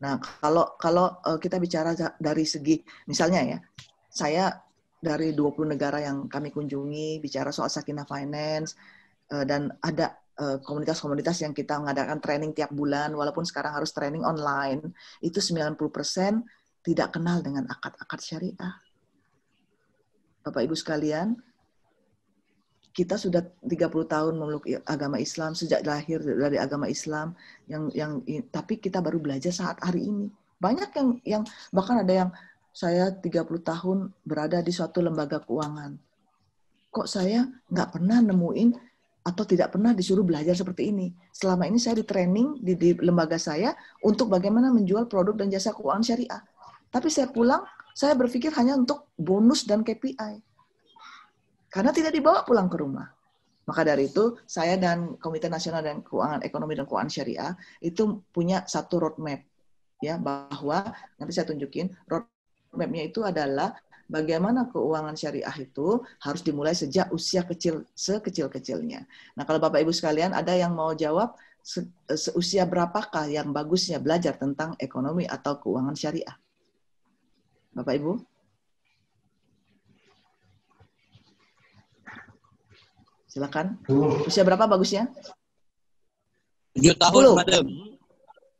Nah, kalau kita bicara dari segi, misalnya ya, saya dari 20 negara yang kami kunjungi, bicara soal Sakinah Finance, dan ada komunitas-komunitas yang kita mengadakan training tiap bulan, walaupun sekarang harus training online, itu 90% tidak kenal dengan akad-akad syariah. Bapak Ibu sekalian, kita sudah 30 tahun memeluk agama Islam, sejak lahir dari agama Islam, tapi kita baru belajar saat hari ini. Banyak yang bahkan ada yang saya 30 tahun berada di suatu lembaga keuangan. Kok saya nggak pernah nemuin atau tidak pernah disuruh belajar seperti ini. Selama ini saya di training di lembaga saya untuk bagaimana menjual produk dan jasa keuangan syariah. Tapi saya pulang, saya berpikir hanya untuk bonus dan KPI. Karena tidak dibawa pulang ke rumah. Maka dari itu, saya dan Komite Nasional dan Keuangan Ekonomi dan Keuangan Syariah itu punya satu roadmap. Ya, bahwa nanti saya tunjukin roadmap-nya itu adalah bagaimana keuangan syariah itu harus dimulai sejak usia kecil, sekecil-kecilnya. Nah, kalau Bapak Ibu sekalian ada yang mau jawab, seusia berapakah yang bagusnya belajar tentang ekonomi atau keuangan syariah? Bapak Ibu? Silakan. Usia berapa bagusnya? 7 tahun, Madam.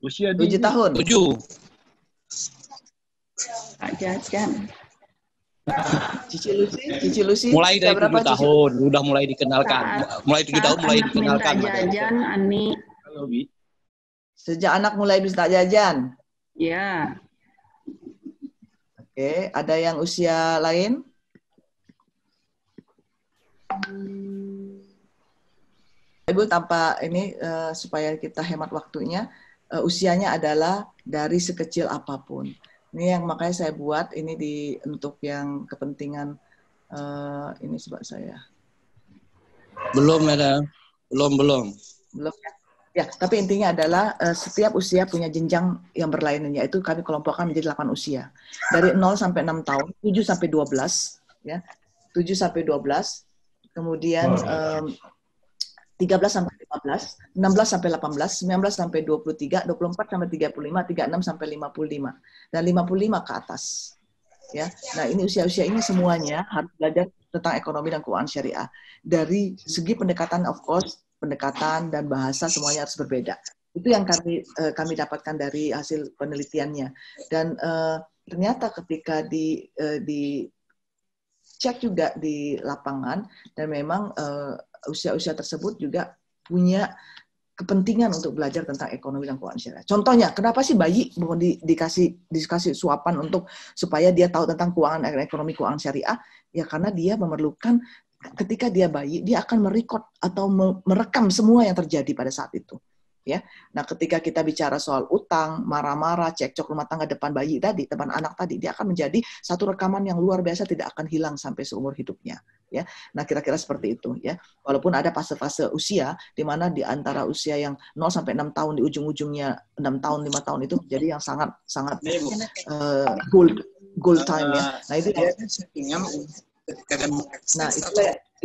Usia 7 tahun. 7. Pak Jajan. Cici Lucy. Mulai dari 7 tahun, udah mulai dikenalkan. Mulai 7 tahun mulai dikenalkan. Minta jajan, Ani. Halo, Bi. Sejak anak mulai bisa jajan. Ya. Oke, ada yang usia lain? Ibu, tanpa ini supaya kita hemat waktunya, usianya adalah dari sekecil apapun. Ini yang makanya saya buat ini untuk yang kepentingan ini sebab saya. Belum, Madam. Belum. Belum ya? Ya, tapi intinya adalah setiap usia punya jenjang yang berlainan, yaitu kami kelompokkan menjadi 8 usia. Dari 0 sampai 6 tahun, 7 sampai 12, ya. 7 sampai 12, kemudian 13 sampai 15, 16 sampai 18, 19 sampai 23, 24 sampai 35, 36 sampai 55, dan 55 ke atas. Ya, nah ini usia-usia ini semuanya harus belajar tentang ekonomi dan keuangan syariah. Dari segi pendekatan, of course, pendekatan dan bahasa semuanya harus berbeda. Itu yang kami dapatkan dari hasil penelitiannya. Dan ternyata ketika dicek juga di lapangan, dan memang usia-usia tersebut juga punya kepentingan untuk belajar tentang ekonomi dan keuangan syariah. Contohnya, kenapa sih bayi dikasih suapan untuk supaya dia tahu tentang keuangan ekonomi keuangan syariah? Ya karena dia memerlukan, ketika dia bayi, dia akan merekod atau merekam semua yang terjadi pada saat itu. Ya, nah ketika kita bicara soal utang, marah-marah, cekcok rumah tangga depan bayi tadi, depan anak tadi, dia akan menjadi satu rekaman yang luar biasa, tidak akan hilang sampai seumur hidupnya. Ya, nah kira-kira seperti itu. Ya, walaupun ada fase-fase usia di mana di antara usia yang 0 sampai 6 tahun di ujung-ujungnya 6 tahun, 5 tahun itu jadi yang sangat gold time ya. Nah itu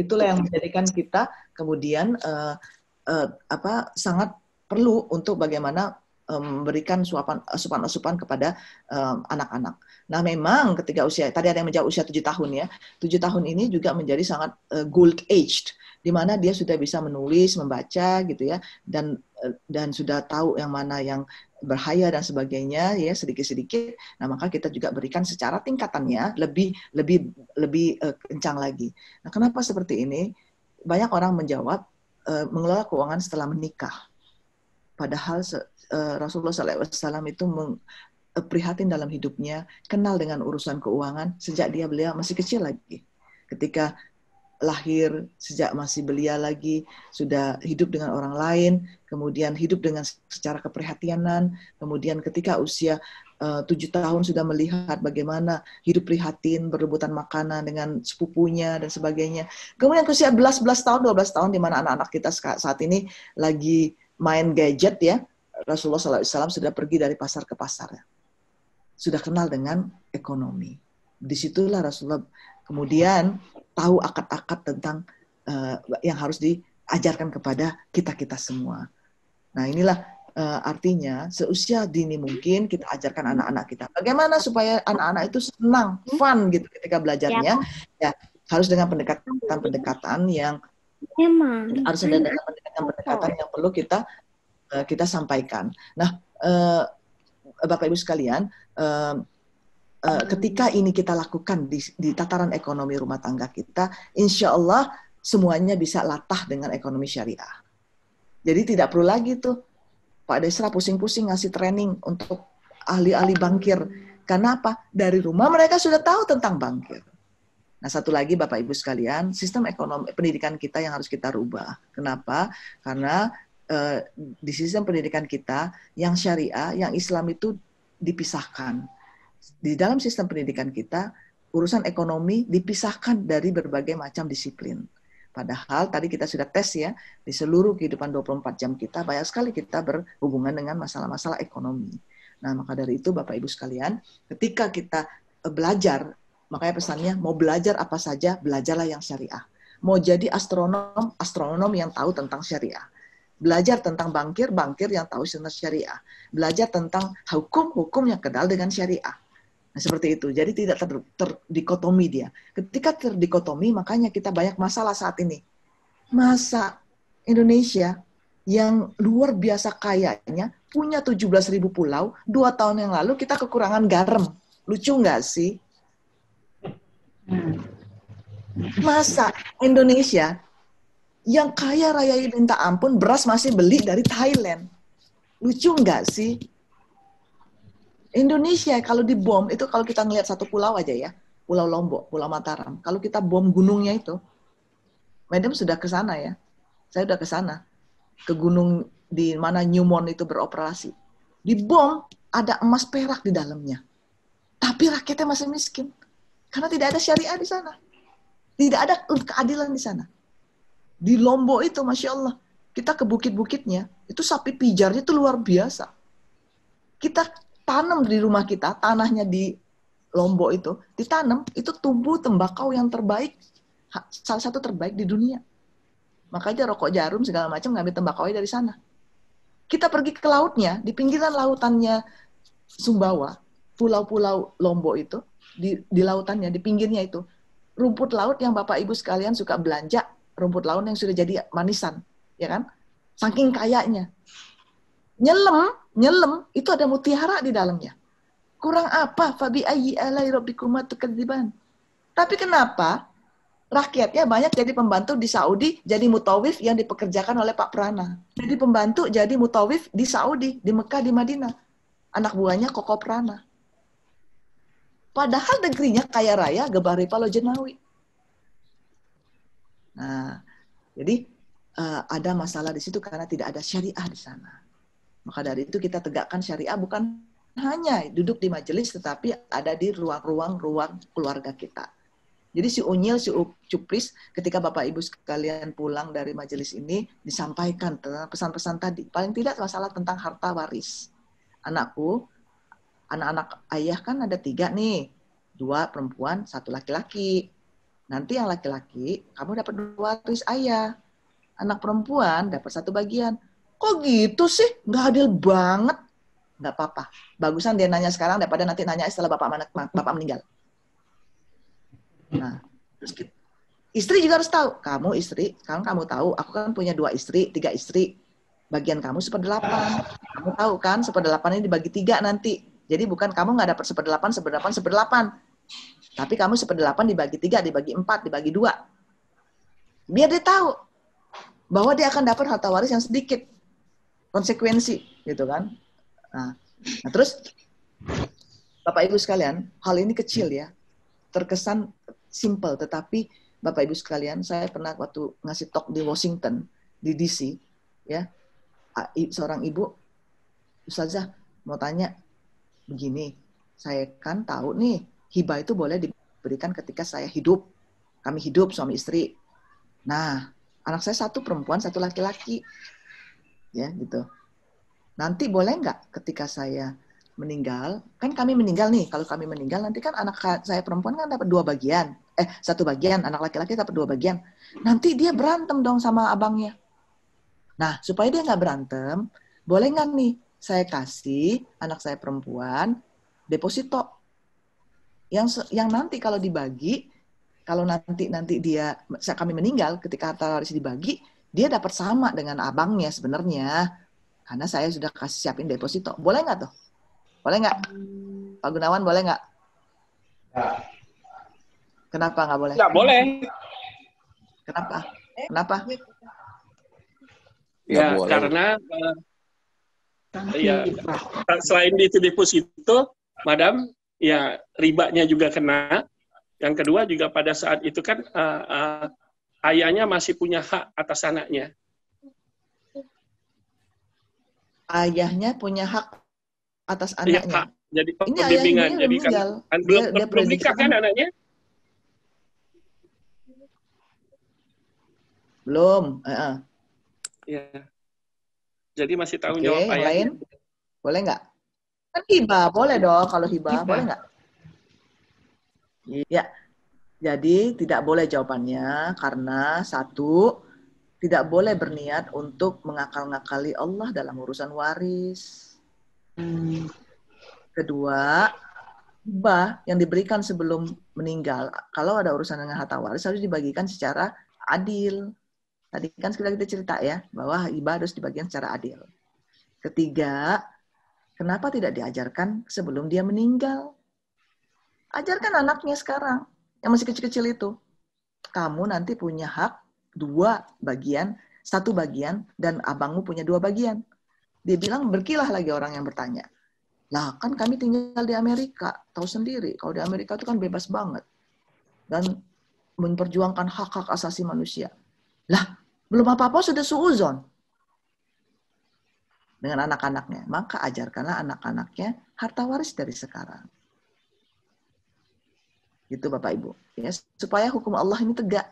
itulah yang menjadikan kita kemudian sangat perlu untuk bagaimana memberikan asupan kepada anak-anak. Nah memang ketika usia, tadi ada yang menjawab usia 7 tahun ya, 7 tahun ini juga menjadi sangat gold aged, di mana dia sudah bisa menulis, membaca gitu ya, dan sudah tahu yang mana yang berbahaya dan sebagainya ya, sedikit-sedikit. Nah maka kita juga berikan secara tingkatannya lebih kencang lagi. Nah kenapa seperti ini? Banyak orang menjawab mengelola keuangan setelah menikah. Padahal Rasulullah SAW itu prihatin dalam hidupnya, kenal dengan urusan keuangan sejak beliau masih kecil lagi. Ketika lahir, sejak masih belia lagi, sudah hidup dengan orang lain, kemudian hidup dengan secara keprihatinan, kemudian ketika usia 7 tahun sudah melihat bagaimana hidup prihatin, berebutan makanan dengan sepupunya dan sebagainya. Kemudian usia 11 tahun, 12 tahun, di mana anak-anak kita saat ini lagi main gadget ya, Rasulullah SAW sudah pergi dari pasar ke pasar ya. Sudah kenal dengan ekonomi. Disitulah Rasulullah kemudian tahu akad-akad tentang yang harus diajarkan kepada kita-kita semua. Nah inilah artinya seusia dini mungkin kita ajarkan anak-anak kita. Bagaimana supaya anak-anak itu senang, fun gitu ketika belajarnya. Ya harus dengan pendekatan yang harus ada pendekatan yang perlu kita sampaikan. Nah, Bapak Ibu sekalian, ketika ini kita lakukan di tataran ekonomi rumah tangga kita, insya Allah semuanya bisa latah dengan ekonomi syariah. Jadi tidak perlu lagi tuh Pak Desra pusing-pusing ngasih training untuk ahli-ahli bankir. Karena apa? Dari rumah mereka sudah tahu tentang bankir. Nah, satu lagi Bapak Ibu sekalian, sistem ekonomi pendidikan kita yang harus kita rubah. Kenapa? Karena di sistem pendidikan kita yang syariah, yang Islam itu dipisahkan. Di dalam sistem pendidikan kita, urusan ekonomi dipisahkan dari berbagai macam disiplin. Padahal tadi kita sudah tes ya, di seluruh kehidupan 24 jam kita, banyak sekali kita berhubungan dengan masalah-masalah ekonomi. Nah, maka dari itu Bapak Ibu sekalian, ketika kita belajar, makanya pesannya, mau belajar apa saja, belajarlah yang syariah. Mau jadi astronom yang tahu tentang syariah. Belajar tentang bankir yang tahu tentang syariah. Belajar tentang hukum yang kenal dengan syariah. Nah, seperti itu. Jadi tidak terdikotomi dia. Ketika terdikotomi, makanya kita banyak masalah saat ini. Masa Indonesia yang luar biasa kayanya, punya 17.000 pulau, 2 tahun yang lalu kita kekurangan garam. Lucu nggak sih? Masa Indonesia yang kaya raya minta ampun, beras masih beli dari Thailand. Lucu nggak sih? Indonesia kalau dibom, itu kalau kita ngelihat satu pulau aja ya, Pulau Lombok, Pulau Mataram. Kalau kita bom gunungnya itu, Madam sudah ke sana ya, saya sudah ke sana, ke gunung di mana Newmont itu beroperasi. Dibom, ada emas perak di dalamnya. Tapi rakyatnya masih miskin. Karena tidak ada syariah di sana. Tidak ada keadilan di sana. Di Lombok itu, Masya Allah. kita ke bukit-bukitnya, itu sapi pijarnya itu luar biasa. Kita tanam di rumah kita, tanahnya di Lombok itu, ditanam, itu tumbuh tembakau yang terbaik, salah satu terbaik di dunia. Makanya rokok jarum segala macam ngambil tembakau dari sana. Kita pergi ke lautnya, di pinggiran lautannya Sumbawa, pulau-pulau Lombok itu, di lautannya, di pinggirnya itu, rumput laut yang Bapak Ibu sekalian suka belanja, rumput laut yang sudah jadi manisan, ya kan? Saking kayanya. Nyelam, itu ada mutiara di dalamnya. Kurang apa? Fabi ayyi alai rabbikuma tukadziban. Tapi kenapa rakyatnya banyak jadi pembantu di Saudi, jadi mutawif yang dipekerjakan oleh Pak Prana. Jadi pembantu, jadi mutawif di Saudi, di Mekah, di Madinah. Anak buahnya Koko Prana. Padahal negerinya kaya raya, Gebah Ripa Lojenawi. Nah, jadi ada masalah di situ karena tidak ada syariah di sana. Maka dari itu kita tegakkan syariah bukan hanya duduk di majelis, tetapi ada di ruang keluarga kita. Jadi si Unyil, si Cupris, ketika Bapak Ibu sekalian pulang dari majelis ini, disampaikan tentang pesan-pesan tadi. Paling tidak masalah tentang harta waris. Anakku, anak-anak ayah kan ada 3 nih. 2 perempuan, 1 laki-laki. Nanti yang laki-laki, kamu dapat 2 waris ayah. Anak perempuan dapat 1 bagian. Kok gitu sih? Nggak adil banget. Nggak apa-apa. Bagusan dia nanya sekarang daripada nanti nanya setelah bapak meninggal. Nah, terus istri juga harus tahu. Kamu istri, sekarang kamu tahu. Aku kan punya 2 istri, 3 istri. Bagian kamu 1/8. Kamu tahu kan 1/8 ini dibagi 3 nanti. Jadi bukan kamu nggak dapat 1/8. Tapi kamu 1/8 dibagi 3, dibagi 4, dibagi 2. Biar dia tahu bahwa dia akan dapat harta waris yang sedikit. Konsekuensi, gitu kan. Nah, terus Bapak Ibu sekalian, hal ini kecil ya. Terkesan simple, tetapi Bapak Ibu sekalian, saya pernah waktu ngasih talk di Washington, di DC, ya, seorang ibu, Ustazah, mau tanya, begini, saya kan tahu nih, hibah itu boleh diberikan ketika saya hidup, kami hidup, suami istri. Nah, anak saya 1 perempuan, 1 laki-laki, ya gitu. Nanti boleh nggak ketika saya meninggal, kan kami meninggal nih, kalau kami meninggal nanti kan anak saya perempuan kan dapat 2 bagian, 1 bagian, anak laki-laki dapat 2 bagian. Nanti dia berantem dong sama abangnya. Nah, supaya dia nggak berantem, boleh nggak nih saya kasih anak saya perempuan deposito yang nanti kalau dibagi, kalau nanti kami meninggal, ketika harta waris dibagi, dia dapat sama dengan abangnya sebenarnya. Karena saya sudah kasih siapin deposito. Boleh nggak tuh? Boleh nggak? Pak Gunawan, boleh nggak? Kenapa nggak boleh? Nggak boleh. Kenapa? Kenapa? Ya, boleh. karena ya, selain itu deposito, Madam, ya ribanya juga kena. Yang kedua juga pada saat itu kan ayahnya masih punya hak atas anaknya. Ayahnya punya hak atas anaknya. Ya, hak. Jadi ini pembimbingan. Jadi kan belum nikah kan anaknya? Belum. Ya. Jadi masih tanggung jawab yang ayahnya. lain? Boleh nggak? Kan hibah, boleh dong kalau hibah. Boleh nggak? Ya, jadi tidak boleh jawabannya karena 1, tidak boleh berniat untuk mengakal-ngakali Allah dalam urusan waris. Kedua, hibah yang diberikan sebelum meninggal, kalau ada urusan dengan harta waris harus dibagikan secara adil. Tadi kan kita cerita ya, bahwa hibah harus dibagikan secara adil. Ketiga, kenapa tidak diajarkan sebelum dia meninggal? Ajarkan anaknya sekarang, yang masih kecil-kecil itu. Kamu nanti punya hak 2 bagian, 1 bagian, dan abangmu punya 2 bagian. Dia bilang, berkilah lagi orang yang bertanya. Lah, kan kami tinggal di Amerika, tahu sendiri, kalau di Amerika itu kan bebas banget. Dan memperjuangkan hak-hak asasi manusia. Lah, belum apa-apa sudah suuzon dengan anak-anaknya. Maka ajarkanlah anak-anaknya harta waris dari sekarang. Gitu Bapak Ibu. Ya, supaya hukum Allah ini tegak.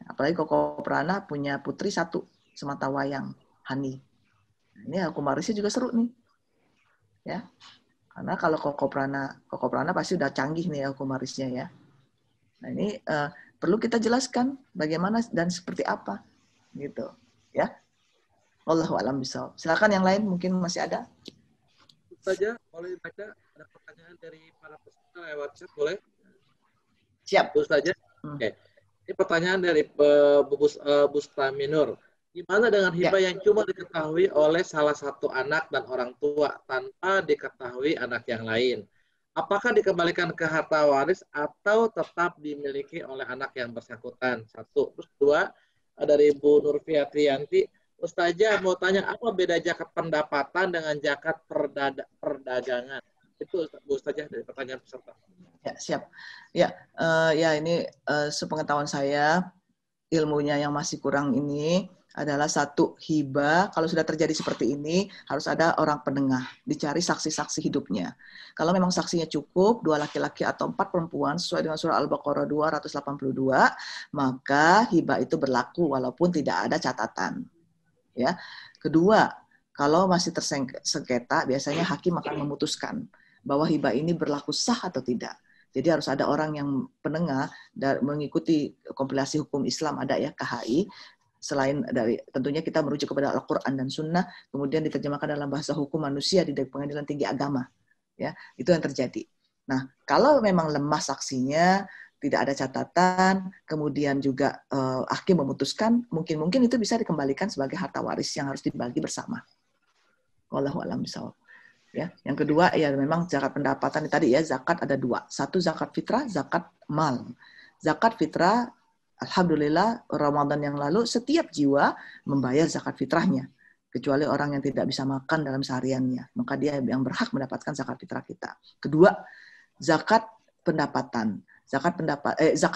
Apalagi Koko Prana punya putri 1, Sematawayang, Hani. Ini hukum warisnya juga seru nih. Ya. Karena kalau Koko Prana pasti udah canggih nih hukum warisnya ya. Nah, ini perlu kita jelaskan bagaimana dan seperti apa gitu, ya. Wallahu a'lam bishawab. Silakan yang lain mungkin masih ada. Saja boleh baca, ada pertanyaan dari para peserta lewat chat, boleh? Siap. Terus saja. Oke. Ini pertanyaan dari Bustaminur. Gimana dengan hibah yang cuma diketahui oleh salah satu anak dan orang tua tanpa diketahui anak yang lain? Apakah dikembalikan ke harta waris atau tetap dimiliki oleh anak yang bersangkutan? 1. Terus 2, dari Bu Nurfiatriyanti. Ustazah mau tanya, apa beda zakat pendapatan dengan zakat perdagangan? Itu Bu Ustazah dari pertanyaan peserta. Ya, siap. Ya, ini sepengetahuan saya, ilmunya yang masih kurang ini adalah 1, hibah. Kalau sudah terjadi seperti ini, harus ada orang penengah, dicari saksi-saksi hidupnya. Kalau memang saksinya cukup, 2 laki-laki atau 4 perempuan, sesuai dengan surah Al-Baqarah 282, maka hibah itu berlaku walaupun tidak ada catatan. Ya. Kedua, kalau masih tersengketa, biasanya hakim akan memutuskan bahwa hibah ini berlaku sah atau tidak. Jadi harus ada orang yang penengah dan mengikuti kompilasi hukum Islam, ada ya KHI. Selain dari tentunya kita merujuk kepada Al-Quran dan Sunnah, kemudian diterjemahkan dalam bahasa hukum manusia di Pengadilan Tinggi Agama. Ya, itu yang terjadi. Nah, kalau memang lemah saksinya, tidak ada catatan, kemudian juga hakim memutuskan, mungkin itu bisa dikembalikan sebagai harta waris yang harus dibagi bersama. Wallahu a'lam bishawab. Ya, yang kedua ya memang zakat pendapatan tadi ya, zakat ada 2. 1 zakat fitrah, zakat mal. Zakat fitrah, alhamdulillah Ramadan yang lalu setiap jiwa membayar zakat fitrahnya, kecuali orang yang tidak bisa makan dalam sehariannya, maka dia yang berhak mendapatkan zakat fitrah kita. Kedua, zakat pendapatan. Zakat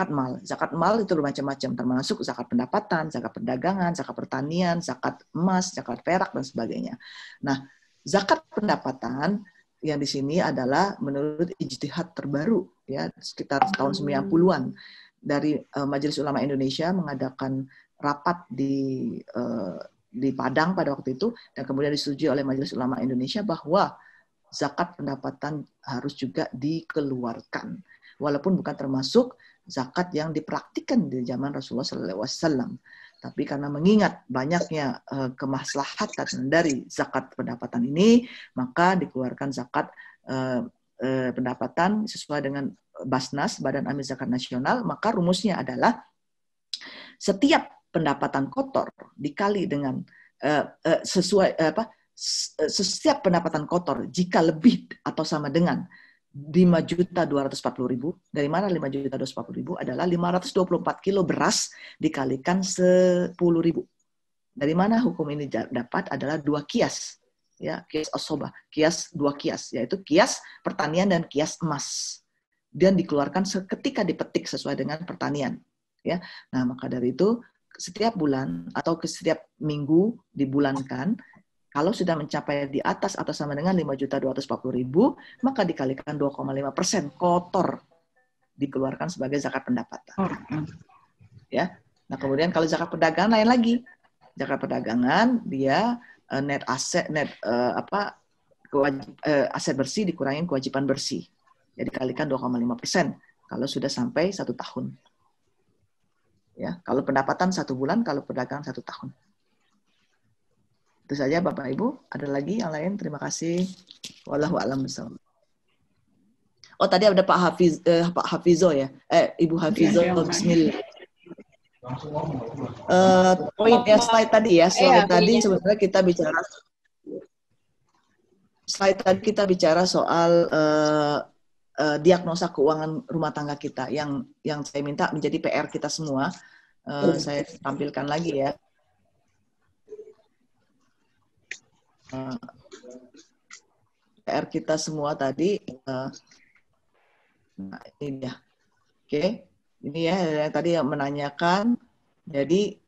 mal. Zakat mal itu bermacam-macam, termasuk zakat pendapatan, zakat perdagangan, zakat pertanian, zakat emas, zakat perak dan sebagainya. Nah, zakat pendapatan yang di sini adalah menurut ijtihad terbaru ya, sekitar tahun 90-an dari Majelis Ulama Indonesia mengadakan rapat di Padang pada waktu itu, dan kemudian disetujui oleh Majelis Ulama Indonesia bahwa zakat pendapatan harus juga dikeluarkan, walaupun bukan termasuk zakat yang dipraktikkan di zaman Rasulullah SAW. Tapi karena mengingat banyaknya kemaslahatan dari zakat pendapatan ini, maka dikeluarkan zakat pendapatan sesuai dengan Basnas, Badan Amil Zakat Nasional. Maka rumusnya adalah setiap pendapatan kotor dikali dengan setiap pendapatan kotor jika lebih atau sama dengan 5.240.000. Dari mana 5.240.000? Adalah 524 kilo beras dikalikan 10.000. Dari mana hukum ini dapat? Adalah 2 kias. Ya, kias asobah, kias 2 kias, yaitu kias pertanian dan kias emas. Dan dikeluarkan seketika dipetik sesuai dengan pertanian. Ya. Nah, maka dari itu setiap bulan atau setiap minggu dibulankan. Kalau sudah mencapai di atas atau sama dengan 5.240.000, maka dikalikan 2,5% kotor dikeluarkan sebagai zakat pendapatan. Ya. Nah, kemudian kalau zakat perdagangan lain lagi. Zakat perdagangan dia net aset aset bersih dikurangi kewajiban bersih. Jadi dikalikan 2,5% kalau sudah sampai 1 tahun. Ya, kalau pendapatan 1 bulan, kalau perdagangan 1 tahun. Itu saja Bapak Ibu. Ada lagi yang lain? Terima kasih. Wallahu a'lam bishawab. Oh, tadi ada Pak Hafizo ya. Ibu Hafizo. Bismillah. Poin ya slide tadi ya. Slide tadi sebenarnya kita bicara soal diagnosa keuangan rumah tangga kita yang saya minta menjadi PR kita semua. Saya tampilkan lagi ya. PR kita semua tadi, nah ini dia, oke, ini ya yang tadi yang menanyakan. Jadi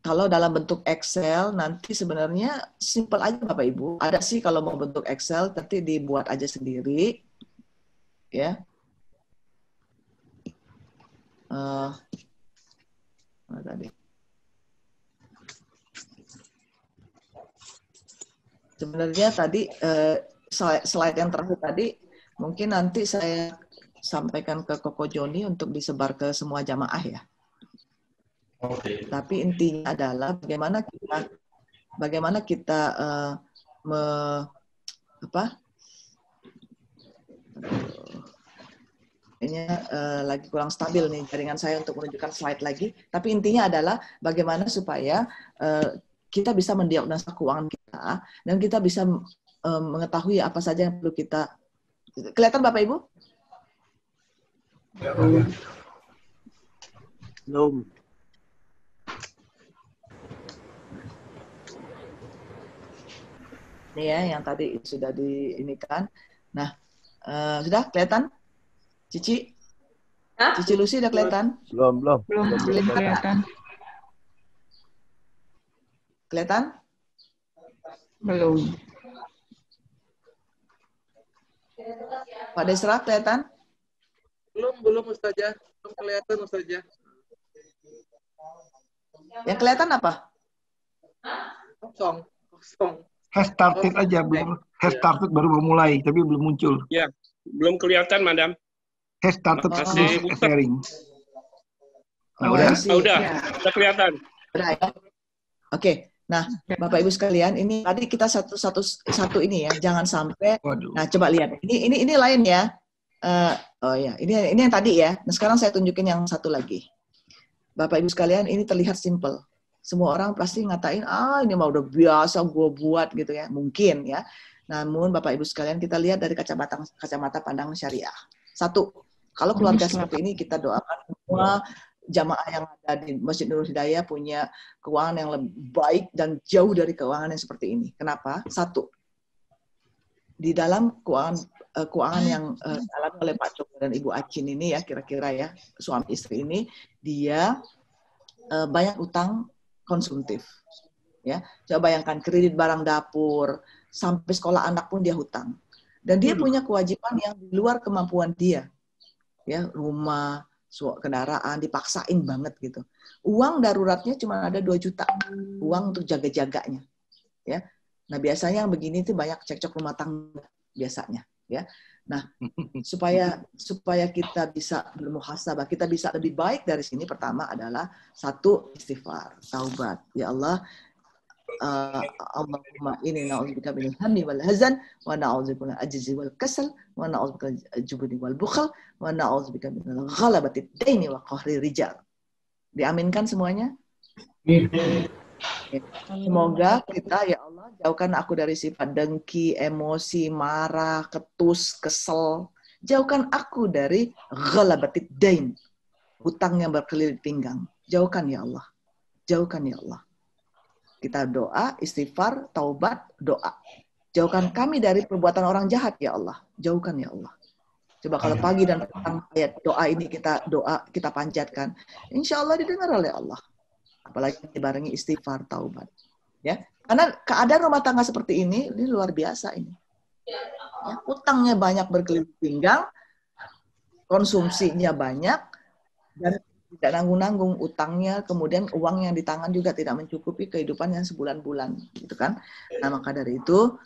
kalau dalam bentuk Excel nanti sebenarnya simple aja Bapak Ibu. Ada sih kalau mau bentuk Excel nanti dibuat aja sendiri, ya. tadi. Sebenarnya tadi slide yang terakhir tadi mungkin nanti saya sampaikan ke Koko Joni untuk disebar ke semua jamaah ya. Oke. Tapi intinya adalah bagaimana kita ini lagi kurang stabil nih jaringan saya untuk menunjukkan slide lagi. Tapi intinya adalah bagaimana supaya kita bisa mendiagnosa keuangan kita dan kita bisa mengetahui apa saja yang perlu kita. Kelihatan Bapak Ibu? Belum. Ini ya yang tadi sudah diinikan. Nah, sudah kelihatan? Cici? Cici Lucy udah kelihatan? Belum. Belum kelihatan. Kelihatan? Belum. Pak Desra kelihatan? Belum Ustazah. Belum kelihatan Ustazah. Yang kelihatan apa? Kosong. Has started aja, belum. Has started baru mau mulai, tapi belum muncul. Ya, belum kelihatan, Madam. Has started Masih sharing. Nah, udah kelihatan. Udah ya. Oke. Nah, Bapak Ibu sekalian, ini tadi kita satu ini ya, jangan sampai. Nah, coba lihat. Ini lain ya. Oh ya, ini yang tadi ya. Nah, sekarang saya tunjukin yang satu lagi. Bapak Ibu sekalian, ini terlihat simple. Semua orang pasti ngatain, ini mah udah biasa gue buat gitu ya. Mungkin ya. Namun Bapak Ibu sekalian, kita lihat dari kacamata pandangan syariah. Satu, kalau keluarga seperti ini kita doakan semua jamaah yang ada di Masjid Nurul Hidayah punya keuangan yang lebih baik dan jauh dari keuangan yang seperti ini. Kenapa? Satu, di dalam keuangan yang dialami oleh Pak Cokro dan Ibu Acin ini ya, kira-kira ya, suami istri ini, dia banyak utang konsumtif. Ya, coba bayangkan kredit barang dapur, sampai sekolah anak pun dia hutang. Dan dia punya kewajiban yang di luar kemampuan dia. Ya, rumah, kendaraan dipaksain banget gitu. Uang daruratnya cuma ada 2 juta. Uang untuk jaga-jaganya. Ya. Nah, biasanya yang begini itu banyak cekcok rumah tangga biasanya, ya. Nah, supaya kita bisa bermuhasabah, kita bisa lebih baik dari sini, pertama adalah satu, istighfar, taubat. Ya Allah, Allahumma inni na'udzubika minal hammi wal hazan wa na'udzubika minal ajzi wal kasal wa na'udzubika minal jubni wal bukhl wa na'udzubika minal ghalabati daini wa qahri rijal. Diaminkan semuanya? Semoga kita, ya Allah, jauhkan aku dari sifat dengki, emosi, marah, ketus, kesel. Jauhkan aku dari ghalabatid dain, hutang yang berkeliling pinggang. Jauhkan ya Allah. Jauhkan ya Allah. Kita doa, istighfar, taubat, doa. Jauhkan kami dari perbuatan orang jahat ya Allah. Jauhkan ya Allah. Coba kalau pagi dan petang ayat doa ini kita panjatkan, insya Allah didengar oleh Allah. Apalagi dibarengi istighfar, taubat. Ya, karena keadaan rumah tangga seperti ini luar biasa ini. Ya, utangnya banyak berkeliling pinggang, konsumsinya banyak, dan tidak nanggung-nanggung utangnya, kemudian uang yang di tangan juga tidak mencukupi kehidupan yang sebulan-bulan, gitu kan? Nah, maka dari itu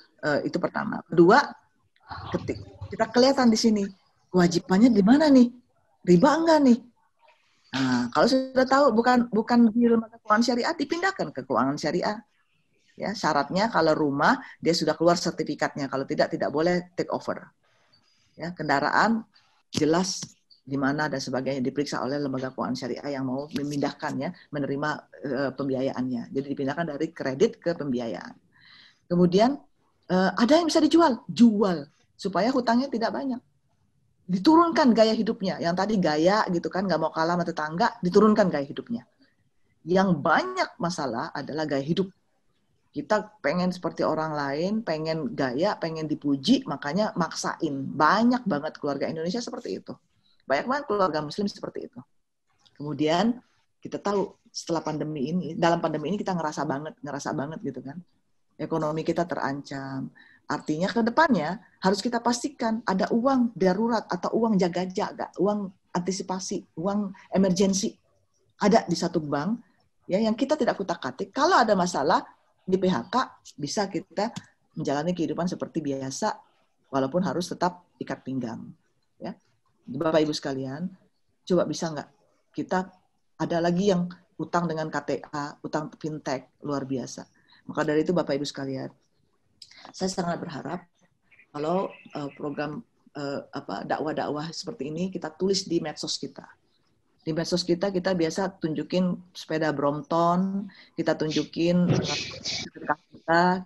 pertama. Kedua, kita kelihatan di sini kewajibannya di mana nih? Riba enggak nih? Nah, kalau sudah tahu bukan di lembaga keuangan syariah, dipindahkan ke keuangan syariah. Ya, syaratnya kalau rumah dia sudah keluar sertifikatnya, kalau tidak boleh take over. Ya, kendaraan jelas di mana dan sebagainya diperiksa oleh lembaga keuangan syariah yang mau memindahkannya, menerima pembiayaannya. Jadi dipindahkan dari kredit ke pembiayaan. Kemudian ada yang bisa jual supaya hutangnya tidak banyak. Diturunkan gaya hidupnya. Yang tadi gaya gitu kan, nggak mau kalah sama tetangga, diturunkan gaya hidupnya. Yang banyak masalah adalah gaya hidup. Kita pengen seperti orang lain, pengen gaya, pengen dipuji, makanya maksain. Banyak banget keluarga Indonesia seperti itu. Banyak banget keluarga Muslim seperti itu. Kemudian kita tahu setelah pandemi ini, dalam pandemi ini kita ngerasa banget gitu kan. Ekonomi kita terancam. Artinya ke depannya harus kita pastikan ada uang darurat atau uang jaga-jaga, uang antisipasi, uang emergensi. ada di satu bank ya yang kita tidak kutak-atik. Kalau ada masalah di PHK, bisa kita menjalani kehidupan seperti biasa walaupun harus tetap ikat pinggang. Ya, Bapak Ibu sekalian, coba bisa nggak kita ada lagi yang utang dengan KTA, utang fintech luar biasa. Maka dari itu Bapak Ibu sekalian, saya sangat berharap kalau program dakwah-dakwah seperti ini kita tulis di medsos kita. Di medsos kita biasa tunjukin sepeda Brompton, kita tunjukin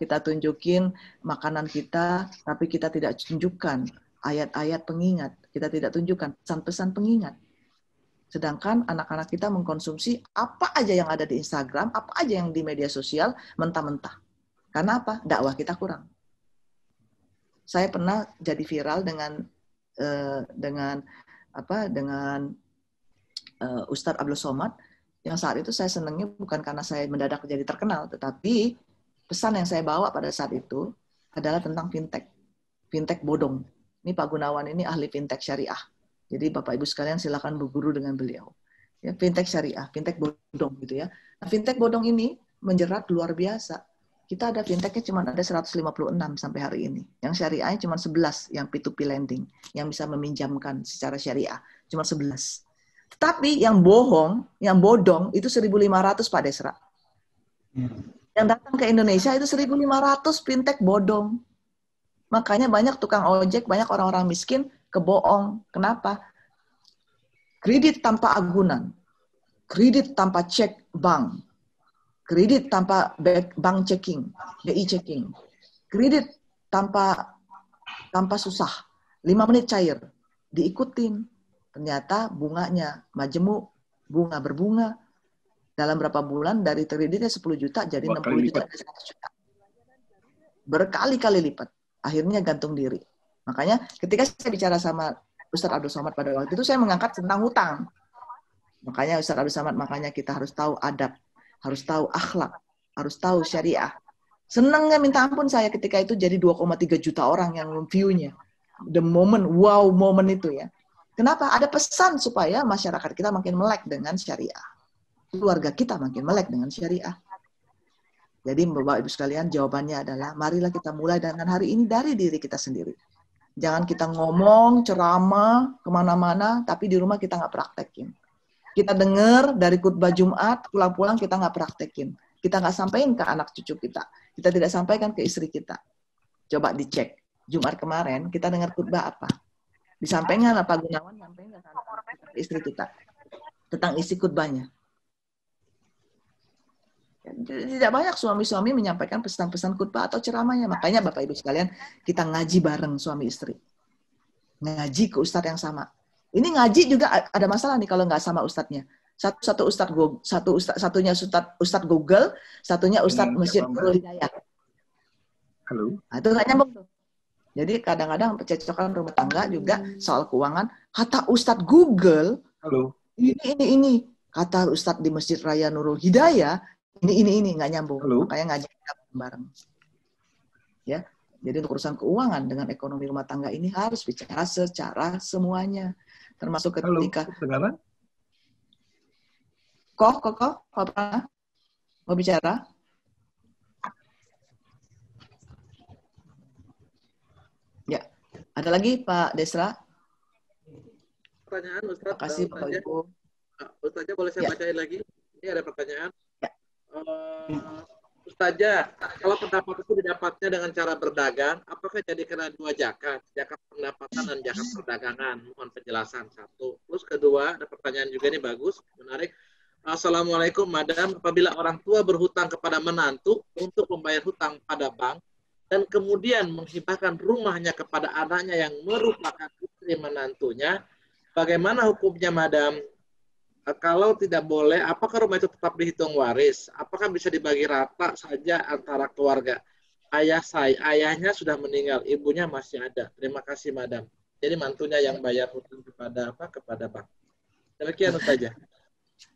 kita tunjukin makanan kita, tapi kita tidak tunjukkan ayat-ayat pengingat, kita tidak tunjukkan pesan-pesan pengingat. Sedangkan anak-anak kita mengkonsumsi apa aja yang ada di Instagram, apa aja yang di media sosial, mentah-mentah. Karena apa? Dakwah kita kurang. Saya pernah jadi viral dengan Ustadz Abdul Somad, yang saat itu saya senangnya bukan karena saya mendadak jadi terkenal, tetapi pesan yang saya bawa pada saat itu adalah tentang fintech bodong. Ini Pak Gunawan ini ahli fintech syariah. Jadi Bapak Ibu sekalian silakan berguru dengan beliau. Ya, fintech syariah, fintech bodong gitu ya. Nah, fintech bodong ini menjerat luar biasa. Kita ada fintechnya cuma ada 156 sampai hari ini. Yang syariahnya cuma 11 yang P2P lending, yang bisa meminjamkan secara syariah. Cuma 11. Tapi yang bohong, yang bodong itu 1.500 Pak Desra. Yang datang ke Indonesia itu 1.500 fintech bodong. Makanya banyak tukang ojek, banyak orang-orang miskin kebohong. Kenapa? Kredit tanpa agunan. Kredit tanpa cek bank. Kredit tanpa bank checking, BI checking. Kredit tanpa susah. 5 menit cair. Diikutin. Ternyata bunganya majemuk, bunga berbunga. Dalam berapa bulan dari kreditnya 10 juta jadi 60 juta, 100 juta. Berkali-kali lipat. Akhirnya gantung diri. Makanya ketika saya bicara sama Ustadz Abdul Somad pada waktu itu, saya mengangkat tentang hutang. Makanya Ustadz Abdul Somad, makanya kita harus tahu adab. Harus tahu akhlak, harus tahu syariah. Senangnya minta ampun saya ketika itu jadi 2,3 juta orang yang view-nya. The moment, wow moment itu ya. Kenapa? Ada pesan supaya masyarakat kita makin melek dengan syariah. Keluarga kita makin melek dengan syariah. Jadi Bapak Ibu sekalian, jawabannya adalah marilah kita mulai dengan hari ini dari diri kita sendiri. Jangan kita ngomong, ceramah, kemana-mana, tapi di rumah kita nggak praktekin. Kita dengar dari khutbah Jumat, pulang-pulang kita nggak praktekin. Kita nggak sampaikan ke anak cucu kita. Kita tidak sampaikan ke istri kita. Coba dicek. Jumat kemarin kita dengar khutbah apa? Disampaikan Pak Gunawan, sampaikan ke istri kita. Tentang isi khutbahnya. Tidak banyak suami-suami menyampaikan pesan-pesan khutbah atau ceramahnya. Makanya Bapak Ibu sekalian, kita ngaji bareng suami istri. Ngaji ke ustadz yang sama. Ini ngaji juga ada masalah nih kalau nggak sama ustadznya. Satunya ustadz Google, satunya ustadz Masjid Nurul Hidayah. Halo. Nah, itu nggak nyambung tuh. Jadi kadang-kadang percecokan rumah tangga juga soal keuangan. Kata ustadz Google, halo. Ini. Kata ustadz di Masjid Raya Nurul Hidayah, ini nggak nyambung. Halo. Makanya ngaji bareng. Ya. Jadi untuk urusan keuangan dengan ekonomi rumah tangga ini harus bicara secara semuanya. Termasuk ketika... Halo, Kok, apa? Mau bicara? Ya. Ada lagi Pak Desra? Pertanyaan Ustaz. Terima kasih Bapak Ibu. Ustaznya boleh saya bacain lagi? Ini ada pertanyaan. Ya. Ustazah, kalau pendapat itu didapatnya dengan cara berdagang, apakah jadi kena 2 zakat? Zakat pendapatan dan zakat perdagangan. Mohon penjelasan 1. Terus kedua, ada pertanyaan juga ini bagus, menarik. Assalamualaikum, Madam. Apabila orang tua berhutang kepada menantu untuk membayar hutang pada bank, dan kemudian menghibahkan rumahnya kepada anaknya yang merupakan istri menantunya, bagaimana hukumnya, Madam? Kalau tidak boleh, apakah rumah itu tetap dihitung waris? Apakah bisa dibagi rata saja antara keluarga? Ayahnya sudah meninggal, ibunya masih ada. Terima kasih, Madam. Jadi mantunya yang bayar hutang kepada bank. Demikian saja.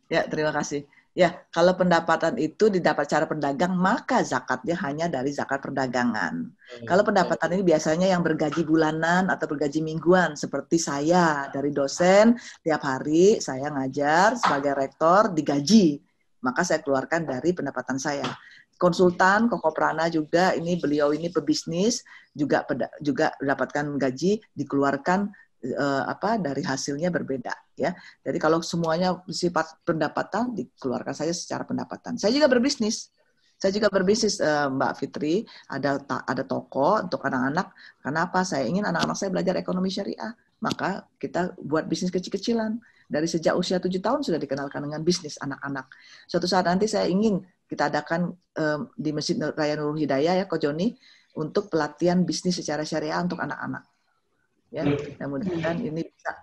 Ya, terima kasih. Ya, kalau pendapatan itu didapat cara berdagang, maka zakatnya hanya dari zakat perdagangan. Kalau pendapatan ini biasanya yang bergaji bulanan atau bergaji mingguan, seperti saya dari dosen, tiap hari saya ngajar sebagai rektor digaji, maka saya keluarkan dari pendapatan saya. Konsultan Koko Prana juga, ini beliau ini pebisnis, juga mendapatkan gaji, dikeluarkan dari hasilnya berbeda, ya. Jadi kalau semuanya sifat pendapatan dikeluarkan saja secara pendapatan. Saya juga berbisnis. Mbak Fitri, ada toko untuk anak-anak. Kenapa? Saya ingin anak-anak saya belajar ekonomi syariah. Maka kita buat bisnis kecil-kecilan. Dari sejak usia 7 tahun sudah dikenalkan dengan bisnis anak-anak. Suatu saat nanti saya ingin kita adakan di Masjid Raya Nurul Hidayah, ya, Ko Joni, untuk pelatihan bisnis secara syariah untuk anak-anak. Ya, mudah-mudahan ini bisa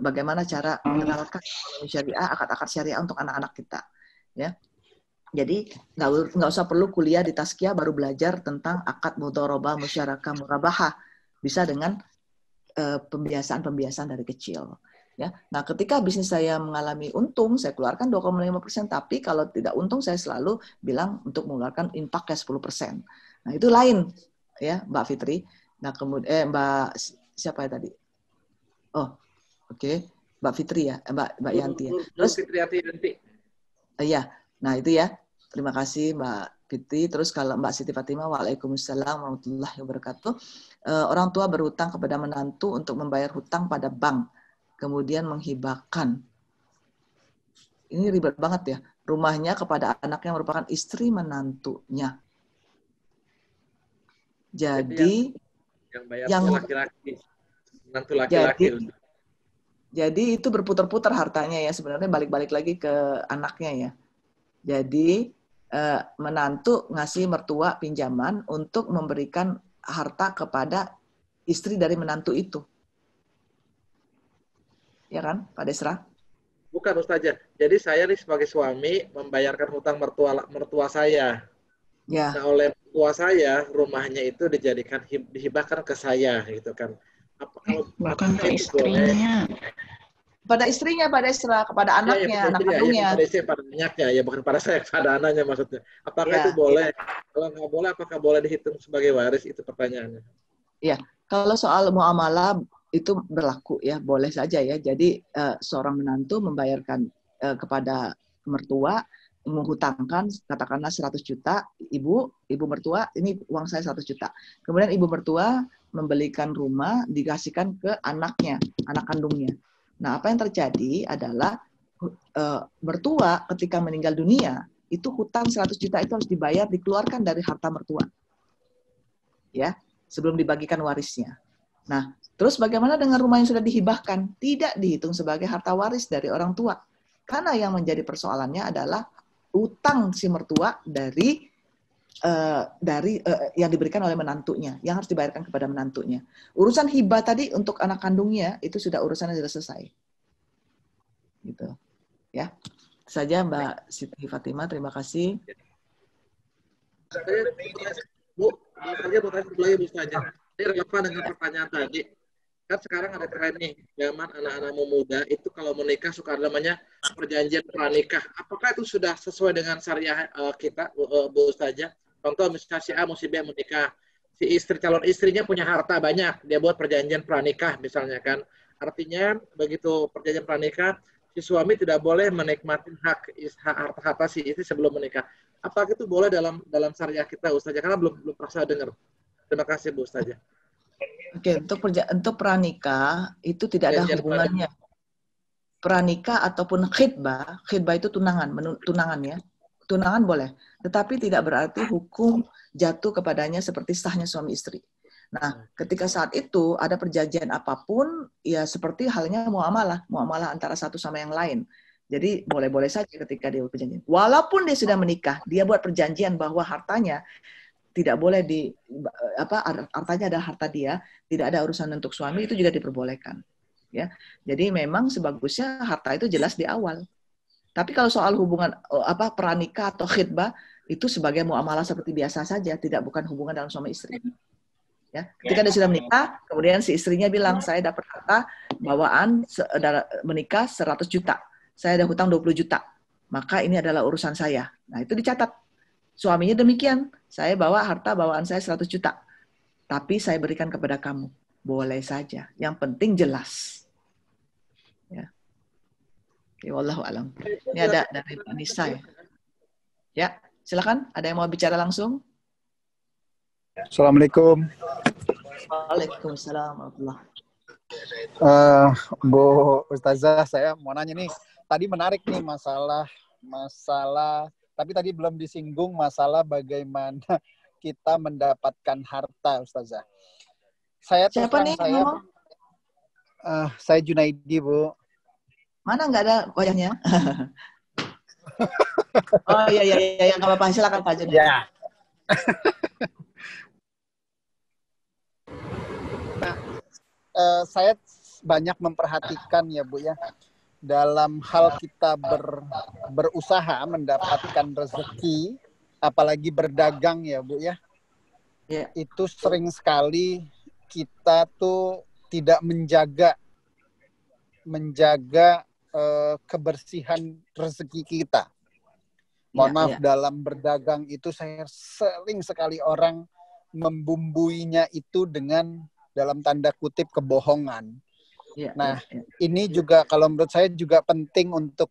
bagaimana cara mengenalkan ekonomi syariah, akad-akad syariah untuk anak-anak kita, ya. Jadi nggak usah perlu kuliah di Tazkiyah baru belajar tentang akad mudharabah, musyarakah, murabahah. Bisa dengan pembiasaan dari kecil. Ya. Nah, ketika bisnis saya mengalami untung, saya keluarkan 2,5%. Tapi kalau tidak untung, saya selalu bilang untuk mengeluarkan infaknya 10%. Nah, itu lain, ya, Mbak Fitri. Nah, kemudian Mbak siapa ya tadi? Oh, oke. Mbak Fitri ya, Mbak Yanti ya. Terus Yanti. Iya. Nah, itu ya. Terima kasih Mbak Fitri. Terus kalau Mbak Siti Fatimah, waalaikumsalam warahmatullahi wabarakatuh. Orang tua berhutang kepada menantu untuk membayar hutang pada bank, kemudian menghibahkan. Ini ribet banget ya. Rumahnya kepada anak yang merupakan istri menantunya. Jadi yang bayarnya laki-laki, menantu laki-laki. Jadi itu berputar-putar hartanya ya, sebenarnya balik-balik lagi ke anaknya ya. Jadi menantu ngasih mertua pinjaman untuk memberikan harta kepada istri dari menantu itu. Ya kan, Pak Desra? Bukan, Ustazah. Jadi saya nih sebagai suami membayarkan hutang mertua saya. Ya. Nah, oleh mertua saya rumahnya itu dihibahkan ke saya gitu kan. Bahkan ke istrinya. Pada istrinya, pada Desra, kepada anaknya, anak kandungnya. Pada istri, pada anaknya, ya bukan pada saya, pada anaknya maksudnya. Apakah itu boleh? Kalau nggak boleh, apakah boleh dihitung sebagai waris? Itu pertanyaannya. Ya, kalau soal muamalah itu berlaku ya, boleh saja ya. Jadi seorang menantu membayarkan kepada mertua, menghutangkan katakanlah 100 juta, ibu mertua, ini uang saya 100 juta. Kemudian ibu mertua membelikan rumah, dikasihkan ke anaknya, anak kandungnya. Nah, apa yang terjadi adalah mertua ketika meninggal dunia, itu hutang 100 juta itu harus dibayar, dikeluarkan dari harta mertua. Ya, sebelum dibagikan warisnya. Nah, terus bagaimana dengan rumah yang sudah dihibahkan? Tidak dihitung sebagai harta waris dari orang tua. Karena yang menjadi persoalannya adalah utang si mertua dari yang diberikan oleh menantunya, yang harus dibayarkan kepada menantunya. Urusan hibah tadi untuk anak kandungnya itu sudah urusannya sudah selesai. Gitu. Ya. Itu saja Mbak Siti Fatimah, terima kasih. Bu, saya mau tanya lagi Bu saja. Ini relevan dengan pertanyaan tadi. Kan sekarang ada tren nih, zaman anak-anak muda itu kalau menikah suka namanya perjanjian pranikah. Apakah itu sudah sesuai dengan syariah kita, Bu Ustazah? Contoh misalnya si A mau si B menikah, si calon istrinya punya harta banyak, dia buat perjanjian pranikah misalnya kan. Artinya begitu perjanjian pranikah, si suami tidak boleh menikmati hak harta si istri sebelum menikah. Apakah itu boleh dalam syariah kita, Ustazah? Karena belum pernah dengar. Terima kasih Bu Ustazah. Oke, untuk pranikah itu tidak ada hubungannya. Pranikah ataupun khitbah itu tunangan ya. Tunangan boleh, tetapi tidak berarti hukum jatuh kepadanya seperti sahnya suami istri. Nah, ketika saat itu ada perjanjian apapun, ya seperti halnya muamalah antara satu sama yang lain. Jadi boleh-boleh saja ketika dia berperjanjian. Walaupun dia sudah menikah, dia buat perjanjian bahwa hartanya tidak boleh hartanya adalah harta dia, tidak ada urusan untuk suami, itu juga diperbolehkan. Ya, jadi memang sebagusnya harta itu jelas di awal. Tapi kalau soal hubungan pranikah atau khitbah itu sebagai muamalah seperti biasa saja, bukan hubungan dalam suami istri. Ya, ketika dia sudah menikah, kemudian si istrinya bilang, saya dapat harta bawaan menikah 100 juta, saya ada hutang 20 juta. maka ini adalah urusan saya. Nah, itu dicatat. Suaminya demikian, saya bawa harta bawaan saya 100 juta, tapi saya berikan kepada kamu. Boleh saja, yang penting jelas. Ya. Wallahu alam. Ini ada dari Pak Nisa ya. Ya, silakan. Ada yang mau bicara langsung? Assalamualaikum. Waalaikumsalam warahmatullahi. Bu Ustazah, saya mau nanya nih. Tadi menarik nih masalah, tapi tadi belum disinggung masalah bagaimana kita mendapatkan harta, Ustazah. Siapa nih? Saya Junaidi, Bu. Mana nggak ada wajahnya? Oh iya, nggak apa-apa. Silakan Pak Junaidi. Ya. Saya banyak memperhatikan ya Bu ya, dalam hal kita berusaha mendapatkan rezeki, apalagi berdagang ya Bu ya, itu sering sekali kita tuh tidak menjaga kebersihan rezeki kita. Mohon maaf, dalam berdagang itu saya sering sekali orang membumbuinya itu dengan dalam tanda kutip kebohongan. Ini juga kalau menurut saya juga penting untuk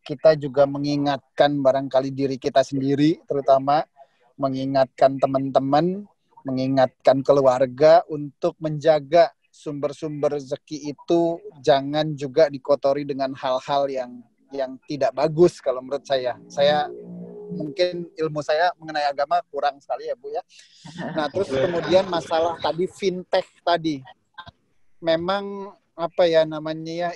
kita juga mengingatkan barangkali diri kita sendiri, terutama mengingatkan teman-teman, mengingatkan keluarga untuk menjaga sumber-sumber rezeki itu jangan juga dikotori dengan hal-hal yang tidak bagus kalau menurut saya. Saya mungkin ilmu saya mengenai agama kurang sekali ya Bu ya. Nah terus kemudian masalah tadi fintech tadi, memang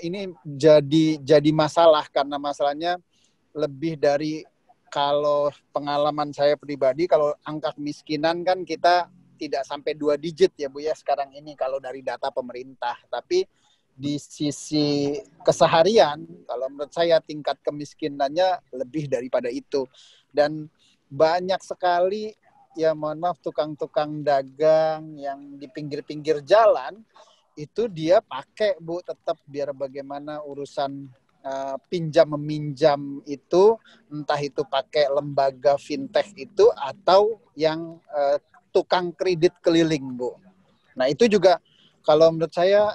ini jadi masalah karena masalahnya lebih dari, kalau pengalaman saya pribadi, kalau angka kemiskinan kan kita tidak sampai 2 digit ya Bu ya sekarang ini kalau dari data pemerintah, tapi di sisi keseharian kalau menurut saya tingkat kemiskinannya lebih daripada itu. Dan banyak sekali ya, mohon maaf, tukang-tukang dagang yang di pinggir-pinggir jalan itu dia pakai Bu tetap biar bagaimana urusan pinjam meminjam itu, entah itu pakai lembaga fintech itu atau yang tukang kredit keliling Bu. Nah itu juga kalau menurut saya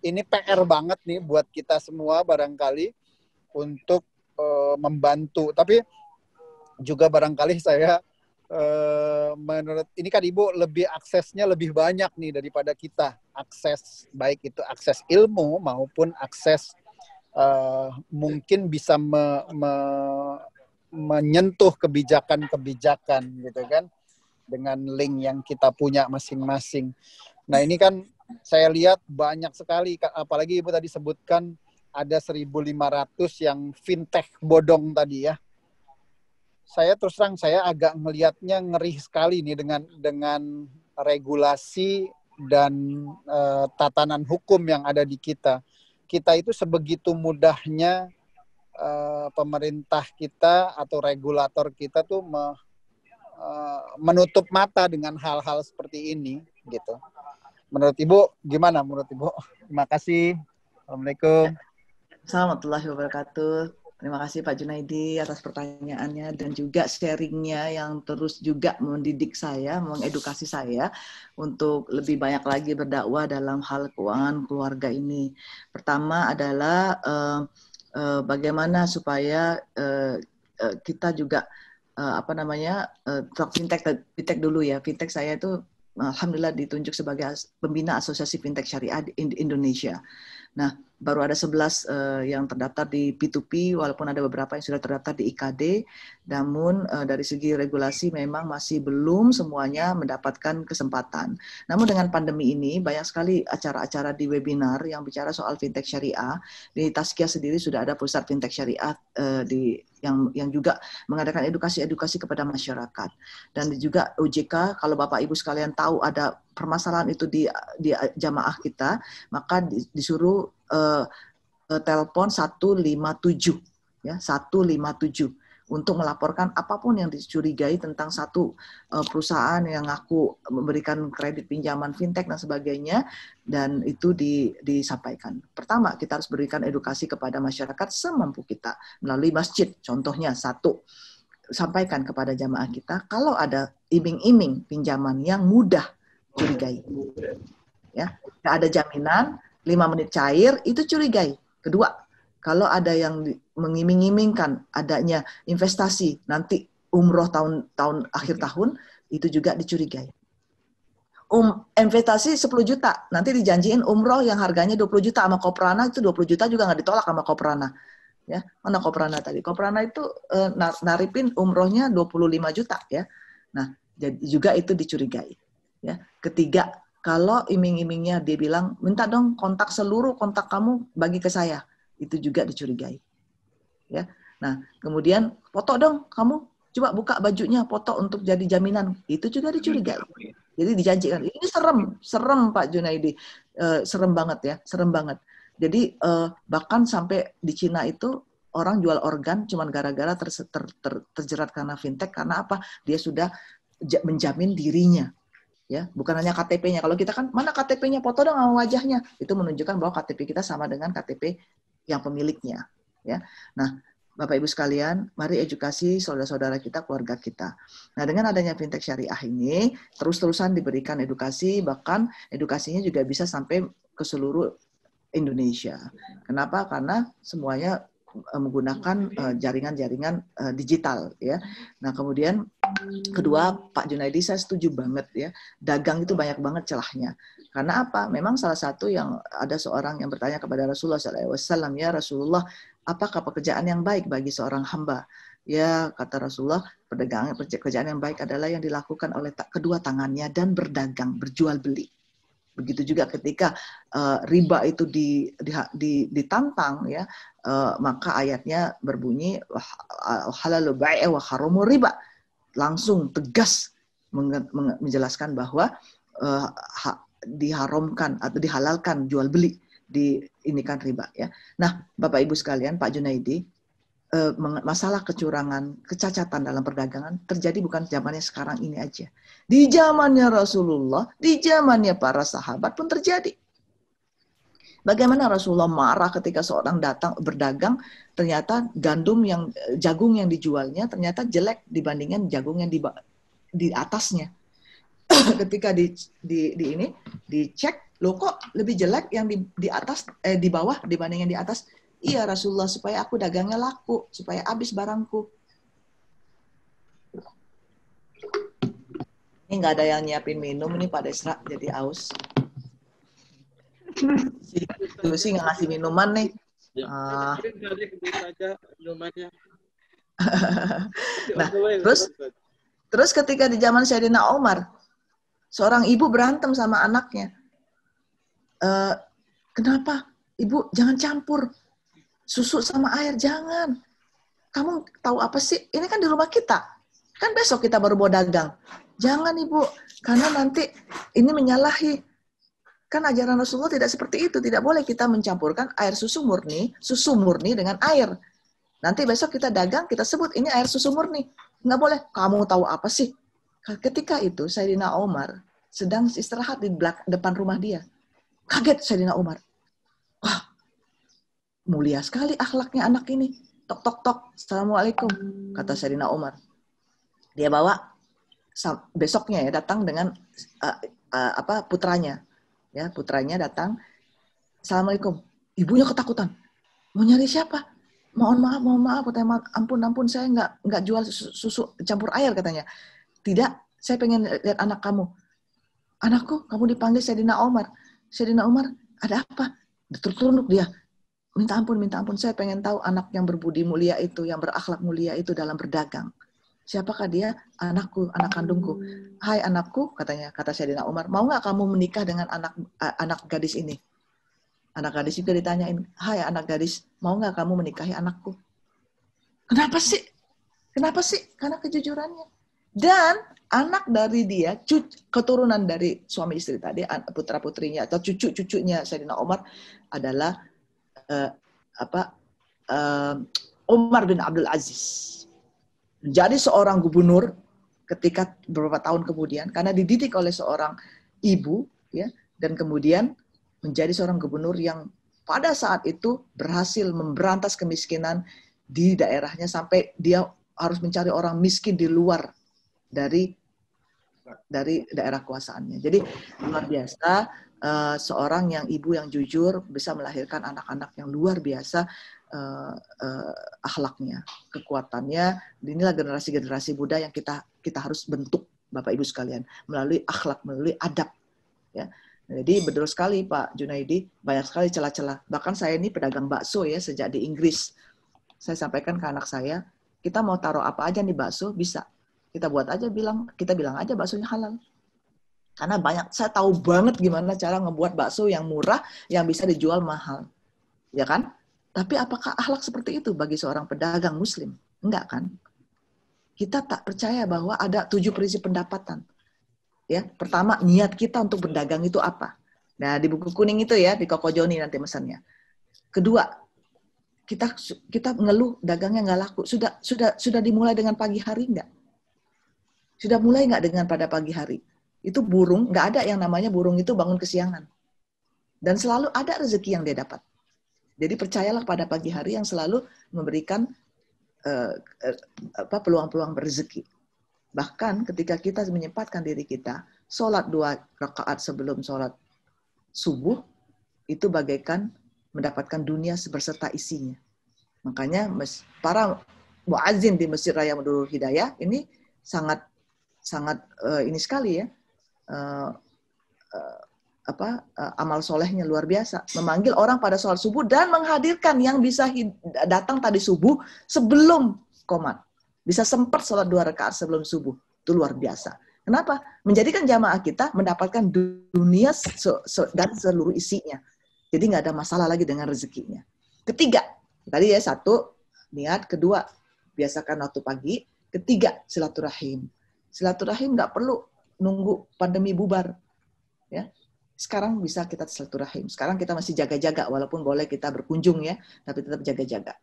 ini PR banget nih buat kita semua barangkali untuk membantu. Tapi juga barangkali saya menurut ini kan Ibu aksesnya lebih banyak nih daripada kita. Akses baik itu akses ilmu maupun akses mungkin bisa menyentuh kebijakan-kebijakan gitu kan dengan link yang kita punya masing-masing. Nah ini kan saya lihat banyak sekali, apalagi Ibu tadi sebutkan ada 1.500 yang fintech bodong tadi ya. Saya terus terang saya agak melihatnya ngeri sekali nih dengan regulasi dan tatanan hukum yang ada di kita. Kita itu sebegitu mudahnya pemerintah kita atau regulator kita tuh menutup mata dengan hal-hal seperti ini gitu. Menurut Ibu gimana menurut Ibu? Terima kasih. Assalamualaikum. Assalamualaikum warahmatullahi wabarakatuh. Terima kasih Pak Junaidi atas pertanyaannya dan juga sharingnya yang terus juga mendidik saya, mengedukasi saya untuk lebih banyak lagi berdakwah dalam hal keuangan keluarga ini. Pertama adalah bagaimana supaya kita juga fintech dulu ya. Fintech saya itu alhamdulillah ditunjuk sebagai pembina Asosiasi Fintech Syariah di Indonesia. Nah, baru ada 11 yang terdaftar di P2P, walaupun ada beberapa yang sudah terdaftar di IKD, namun dari segi regulasi memang masih belum semuanya mendapatkan kesempatan. Namun dengan pandemi ini, banyak sekali acara-acara di webinar yang bicara soal fintech syariah. Di Tazkiyah sendiri sudah ada pusat fintech syariah yang juga mengadakan edukasi kepada masyarakat. Dan juga OJK, kalau Bapak Ibu sekalian tahu ada permasalahan itu di jamaah kita, maka disuruh telepon 157 ya, 157. untuk melaporkan apapun yang dicurigai tentang satu perusahaan yang ngaku memberikan kredit pinjaman fintech dan sebagainya, dan itu disampaikan. Pertama, kita harus berikan edukasi kepada masyarakat semampu kita melalui masjid. Contohnya satu, sampaikan kepada jamaah kita kalau ada iming-iming pinjaman yang mudah curigai. Ya, nggak ada jaminan, 5 menit cair, itu curigai. Kedua, kalau ada yang mengiming-imingkan adanya investasi nanti umroh tahun akhir tahun, itu juga dicurigai. Investasi 10 juta, nanti dijanjiin umroh yang harganya 20 juta sama Koprana, itu 20 juta juga nggak ditolak sama Koprana. Ya, mana Koprana tadi? Koprana itu naripin umrohnya 25 juta ya. Nah, jadi juga itu dicurigai. Ya. Ketiga, kalau iming-imingnya dia bilang, minta dong seluruh kontak kamu bagi ke saya, itu juga dicurigai. Ya. Nah, kemudian foto dong kamu, coba buka bajunya, foto untuk jadi jaminan, itu juga dicurigai. Jadi dijanjikan, ini serem Pak Junaidi, serem banget ya, serem banget. Jadi bahkan sampai di Cina itu orang jual organ cuman gara-gara terjerat karena fintech, karena apa? Dia sudah menjamin dirinya. Ya, bukan hanya KTP-nya. Kalau kita kan, mana KTP-nya, foto dong sama wajahnya. Itu menunjukkan bahwa KTP kita sama dengan KTP yang pemiliknya. Ya. Nah, Bapak Ibu sekalian, mari edukasi saudara-saudara kita, keluarga kita. Nah, dengan adanya fintech syariah ini, terus-terusan diberikan edukasi, bahkan edukasinya juga bisa sampai ke seluruh Indonesia. Kenapa? Karena semuanya menggunakan jaringan-jaringan digital ya. Nah, kemudian kedua, Pak Junaidi, saya setuju banget ya. Dagang itu banyak banget celahnya. Karena apa? Memang salah satu yang ada seorang yang bertanya kepada Rasulullah SAW, ya Rasulullah, apakah pekerjaan yang baik bagi seorang hamba? Ya, kata Rasulullah, pekerjaan yang baik adalah yang dilakukan oleh kedua tangannya dan berdagang, berjual beli. Begitu juga ketika riba itu ditantang, ya, maka ayatnya berbunyi halalu bai' wa haramu riba. Langsung tegas menjelaskan bahwa diharamkan atau dihalalkan jual beli di ini kan riba ya. Nah, Bapak Ibu sekalian, Pak Junaidi, masalah kecurangan, kecacatan dalam perdagangan terjadi bukan zamannya sekarang ini aja. Di zamannya Rasulullah, di zamannya para sahabat pun terjadi. Bagaimana Rasulullah marah ketika seorang datang berdagang, ternyata jagung yang dijualnya ternyata jelek dibandingkan jagung yang di atasnya. Ketika dicek, loh kok lebih jelek yang di atas di bawah dibanding yang di atas? Iya Rasulullah, supaya aku dagangnya laku, supaya habis barangku. Ini nggak ada yang nyiapin minum nih Pak Desra, jadi aus. Itu sih nggak ngasih minuman nih. Nah, terus ketika di zaman Sayyidina Umar, seorang ibu berantem sama anaknya. Kenapa? Ibu, jangan campur susu sama air, jangan. Kamu tahu apa sih? Ini kan di rumah kita. Kan besok kita baru mau dagang. Jangan Ibu, karena nanti ini menyalahi. Kan ajaran Rasulullah tidak seperti itu. Tidak boleh kita mencampurkan air susu murni dengan air. Nanti besok kita dagang, kita sebut ini air susu murni. Nggak boleh. Kamu tahu apa sih? Ketika itu Sayyidina Umar sedang istirahat di depan rumah dia. Kaget Sayyidina Umar. Wah, mulia sekali akhlaknya anak ini. Tok tok tok. Assalamualaikum, kata Sayyidina Umar. Dia bawa besoknya ya datang dengan putranya. Ya, putranya datang. Assalamualaikum. Ibunya ketakutan. Mau nyari siapa? Mohon maaf, ampun, saya nggak jual susu campur air katanya. Tidak, saya pengen lihat anak kamu. Anakku, kamu dipanggil Sayyidina Umar. Sayyidina Umar, ada apa? Tertunduk dia. Minta ampun, saya pengen tahu anak yang berbudi mulia itu, yang berakhlak mulia itu dalam berdagang. Siapakah dia? Anakku, anak kandungku. Hai anakku, kata Sayyidina Umar, mau nggak kamu menikah dengan anak gadis ini? Anak gadis juga ditanyain, hai anak gadis, mau nggak kamu menikahi anakku? Kenapa sih? Karena kejujurannya. Dan anak dari dia, keturunan dari suami istri tadi, putra-putrinya atau cucu-cucunya Sayyidina Umar adalah Umar bin Abdul Aziz. jadi seorang gubernur ketika beberapa tahun kemudian karena dididik oleh seorang ibu ya, dan kemudian menjadi seorang gubernur yang pada saat itu berhasil memberantas kemiskinan di daerahnya sampai dia harus mencari orang miskin di luar dari daerah kuasaannya. Jadi luar biasa, seorang yang ibu yang jujur bisa melahirkan anak-anak yang luar biasa akhlaknya, kekuatannya. Inilah generasi-generasi muda yang kita harus bentuk, Bapak Ibu sekalian, melalui akhlak, melalui adab. Ya. Jadi betul sekali Pak Junaidi, banyak sekali celah-celah. Bahkan saya ini pedagang bakso ya sejak di Inggris. Saya sampaikan ke anak saya, kita mau taruh apa aja nih bakso bisa. Kita buat aja kita bilang aja baksonya halal. Karena saya tahu banget gimana cara ngebuat bakso yang murah yang bisa dijual mahal. Ya kan? Tapi apakah akhlak seperti itu bagi seorang pedagang muslim? Enggak kan? Kita tak percaya bahwa ada 7 prinsip pendapatan. Ya, pertama niat kita untuk berdagang itu apa? Nah, di buku kuning itu ya, di Koko Joni nanti mesannya. Kedua, kita ngeluh dagangnya nggak laku. Sudah dimulai dengan pagi hari nggak? Sudah mulai nggak dengan pada pagi hari? Itu burung, nggak ada yang namanya burung itu bangun kesiangan. Dan selalu ada rezeki yang dia dapat. Jadi percayalah pada pagi hari yang selalu memberikan peluang-peluang berrezeki. Bahkan ketika kita menyempatkan diri kita, sholat 2 rakaat sebelum sholat subuh, itu bagaikan mendapatkan dunia beserta isinya. Makanya para muazzin di Masjid Raya Nurul Hidayah ini sangat ini sekali ya, amal solehnya luar biasa. Memanggil orang pada sholat subuh dan menghadirkan yang bisa datang tadi subuh sebelum qomat. Bisa sempat sholat 2 rakaat sebelum subuh. Itu luar biasa. Kenapa? Menjadikan jamaah kita mendapatkan dunia dan seluruh isinya. Jadi nggak ada masalah lagi dengan rezekinya. Ketiga, tadi ya 1, niat. Kedua, biasakan waktu pagi. Ketiga, silaturahim. Silaturahim nggak perlu nunggu pandemi bubar. Ya. Sekarang bisa kita silaturahim. Sekarang kita masih jaga-jaga, walaupun boleh kita berkunjung ya, tapi tetap jaga-jaga.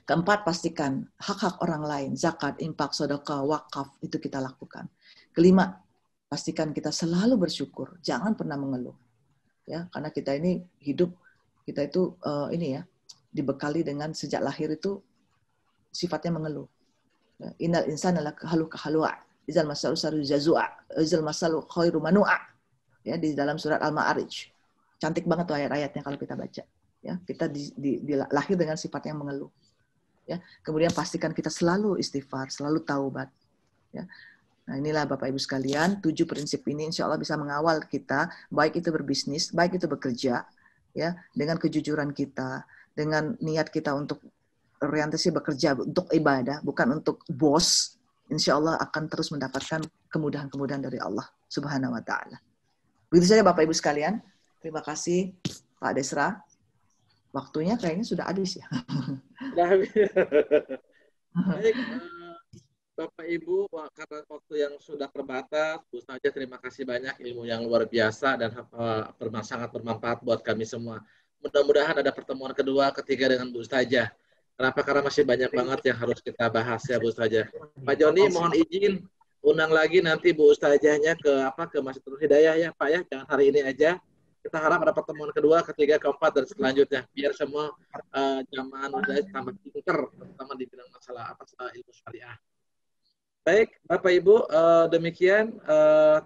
Keempat, pastikan hak-hak orang lain, zakat, infak, sedekah, wakaf, itu kita lakukan. Kelima, pastikan kita selalu bersyukur, jangan pernah mengeluh. Ya, karena kita ini hidup, kita itu dibekali dengan sejak lahir itu sifatnya mengeluh. Innal insana lakahalu kahalua, izal masalu saru jazua, izal masalu khairu manua. Ya, di dalam surat Al-Ma'arij. Cantik banget tuh ayat-ayatnya kalau kita baca. Ya, kita lahir dengan sifat yang mengeluh. Ya, kemudian pastikan kita selalu istighfar, selalu taubat. Ya. Nah, inilah Bapak Ibu sekalian, 7 prinsip ini insya Allah bisa mengawal kita, baik itu berbisnis, baik itu bekerja, ya, dengan kejujuran kita, dengan niat kita untuk orientasi bekerja, untuk ibadah, bukan untuk bos. Insya Allah akan terus mendapatkan kemudahan-kemudahan dari Allah Subhanahu Wa Taala. Begitu saja Bapak Ibu sekalian. Terima kasih Pak Desra. Waktunya kayaknya sudah habis ya. Sudah habis. Baik, Bapak Ibu, karena waktu yang sudah terbatas, Bu Ustazah terima kasih banyak ilmu yang luar biasa dan sangat bermanfaat buat kami semua. Mudah-mudahan ada pertemuan kedua, ketiga dengan Bu Ustazah. Kenapa? Karena masih banyak banget yang harus kita bahas ya Bu Ustazah. Pak Joni mohon izin undang lagi nanti Bu Ustazahnya ke Masjid Nurul Hidayah ya Pak ya, jangan hari ini aja. Kita harap ada pertemuan kedua, ketiga, keempat, dan selanjutnya. Biar semua jamaah muda tambah pinter, terutama di bidang masalah ilmu syariah. Baik, Bapak Ibu, demikian.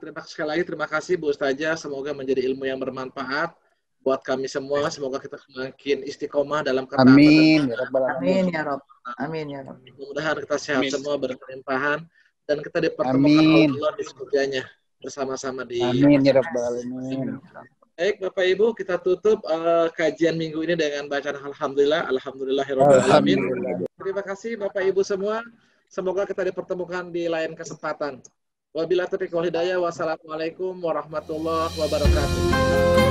Terima kasih Bu Ustazah. Semoga menjadi ilmu yang bermanfaat buat kami semua. Semoga kita semakin istiqomah dalam ketaatan. Amin. Amin ya Rob. Amin ya Rob. Mudah-mudahan kita sehat semua, berkelimpahan, dan kita dipertemukan Allah di surganya bersama-sama di. Amin ya Rabbal Alamin. Baik, Bapak Ibu, kita tutup kajian minggu ini dengan bacaan Alhamdulillah, Alhamdulillahirabbil alamin. Terima kasih Bapak Ibu semua. Semoga kita dipertemukan di lain kesempatan. Wabillahi taufiq wal hidayah. Wassalamualaikum warahmatullahi wabarakatuh.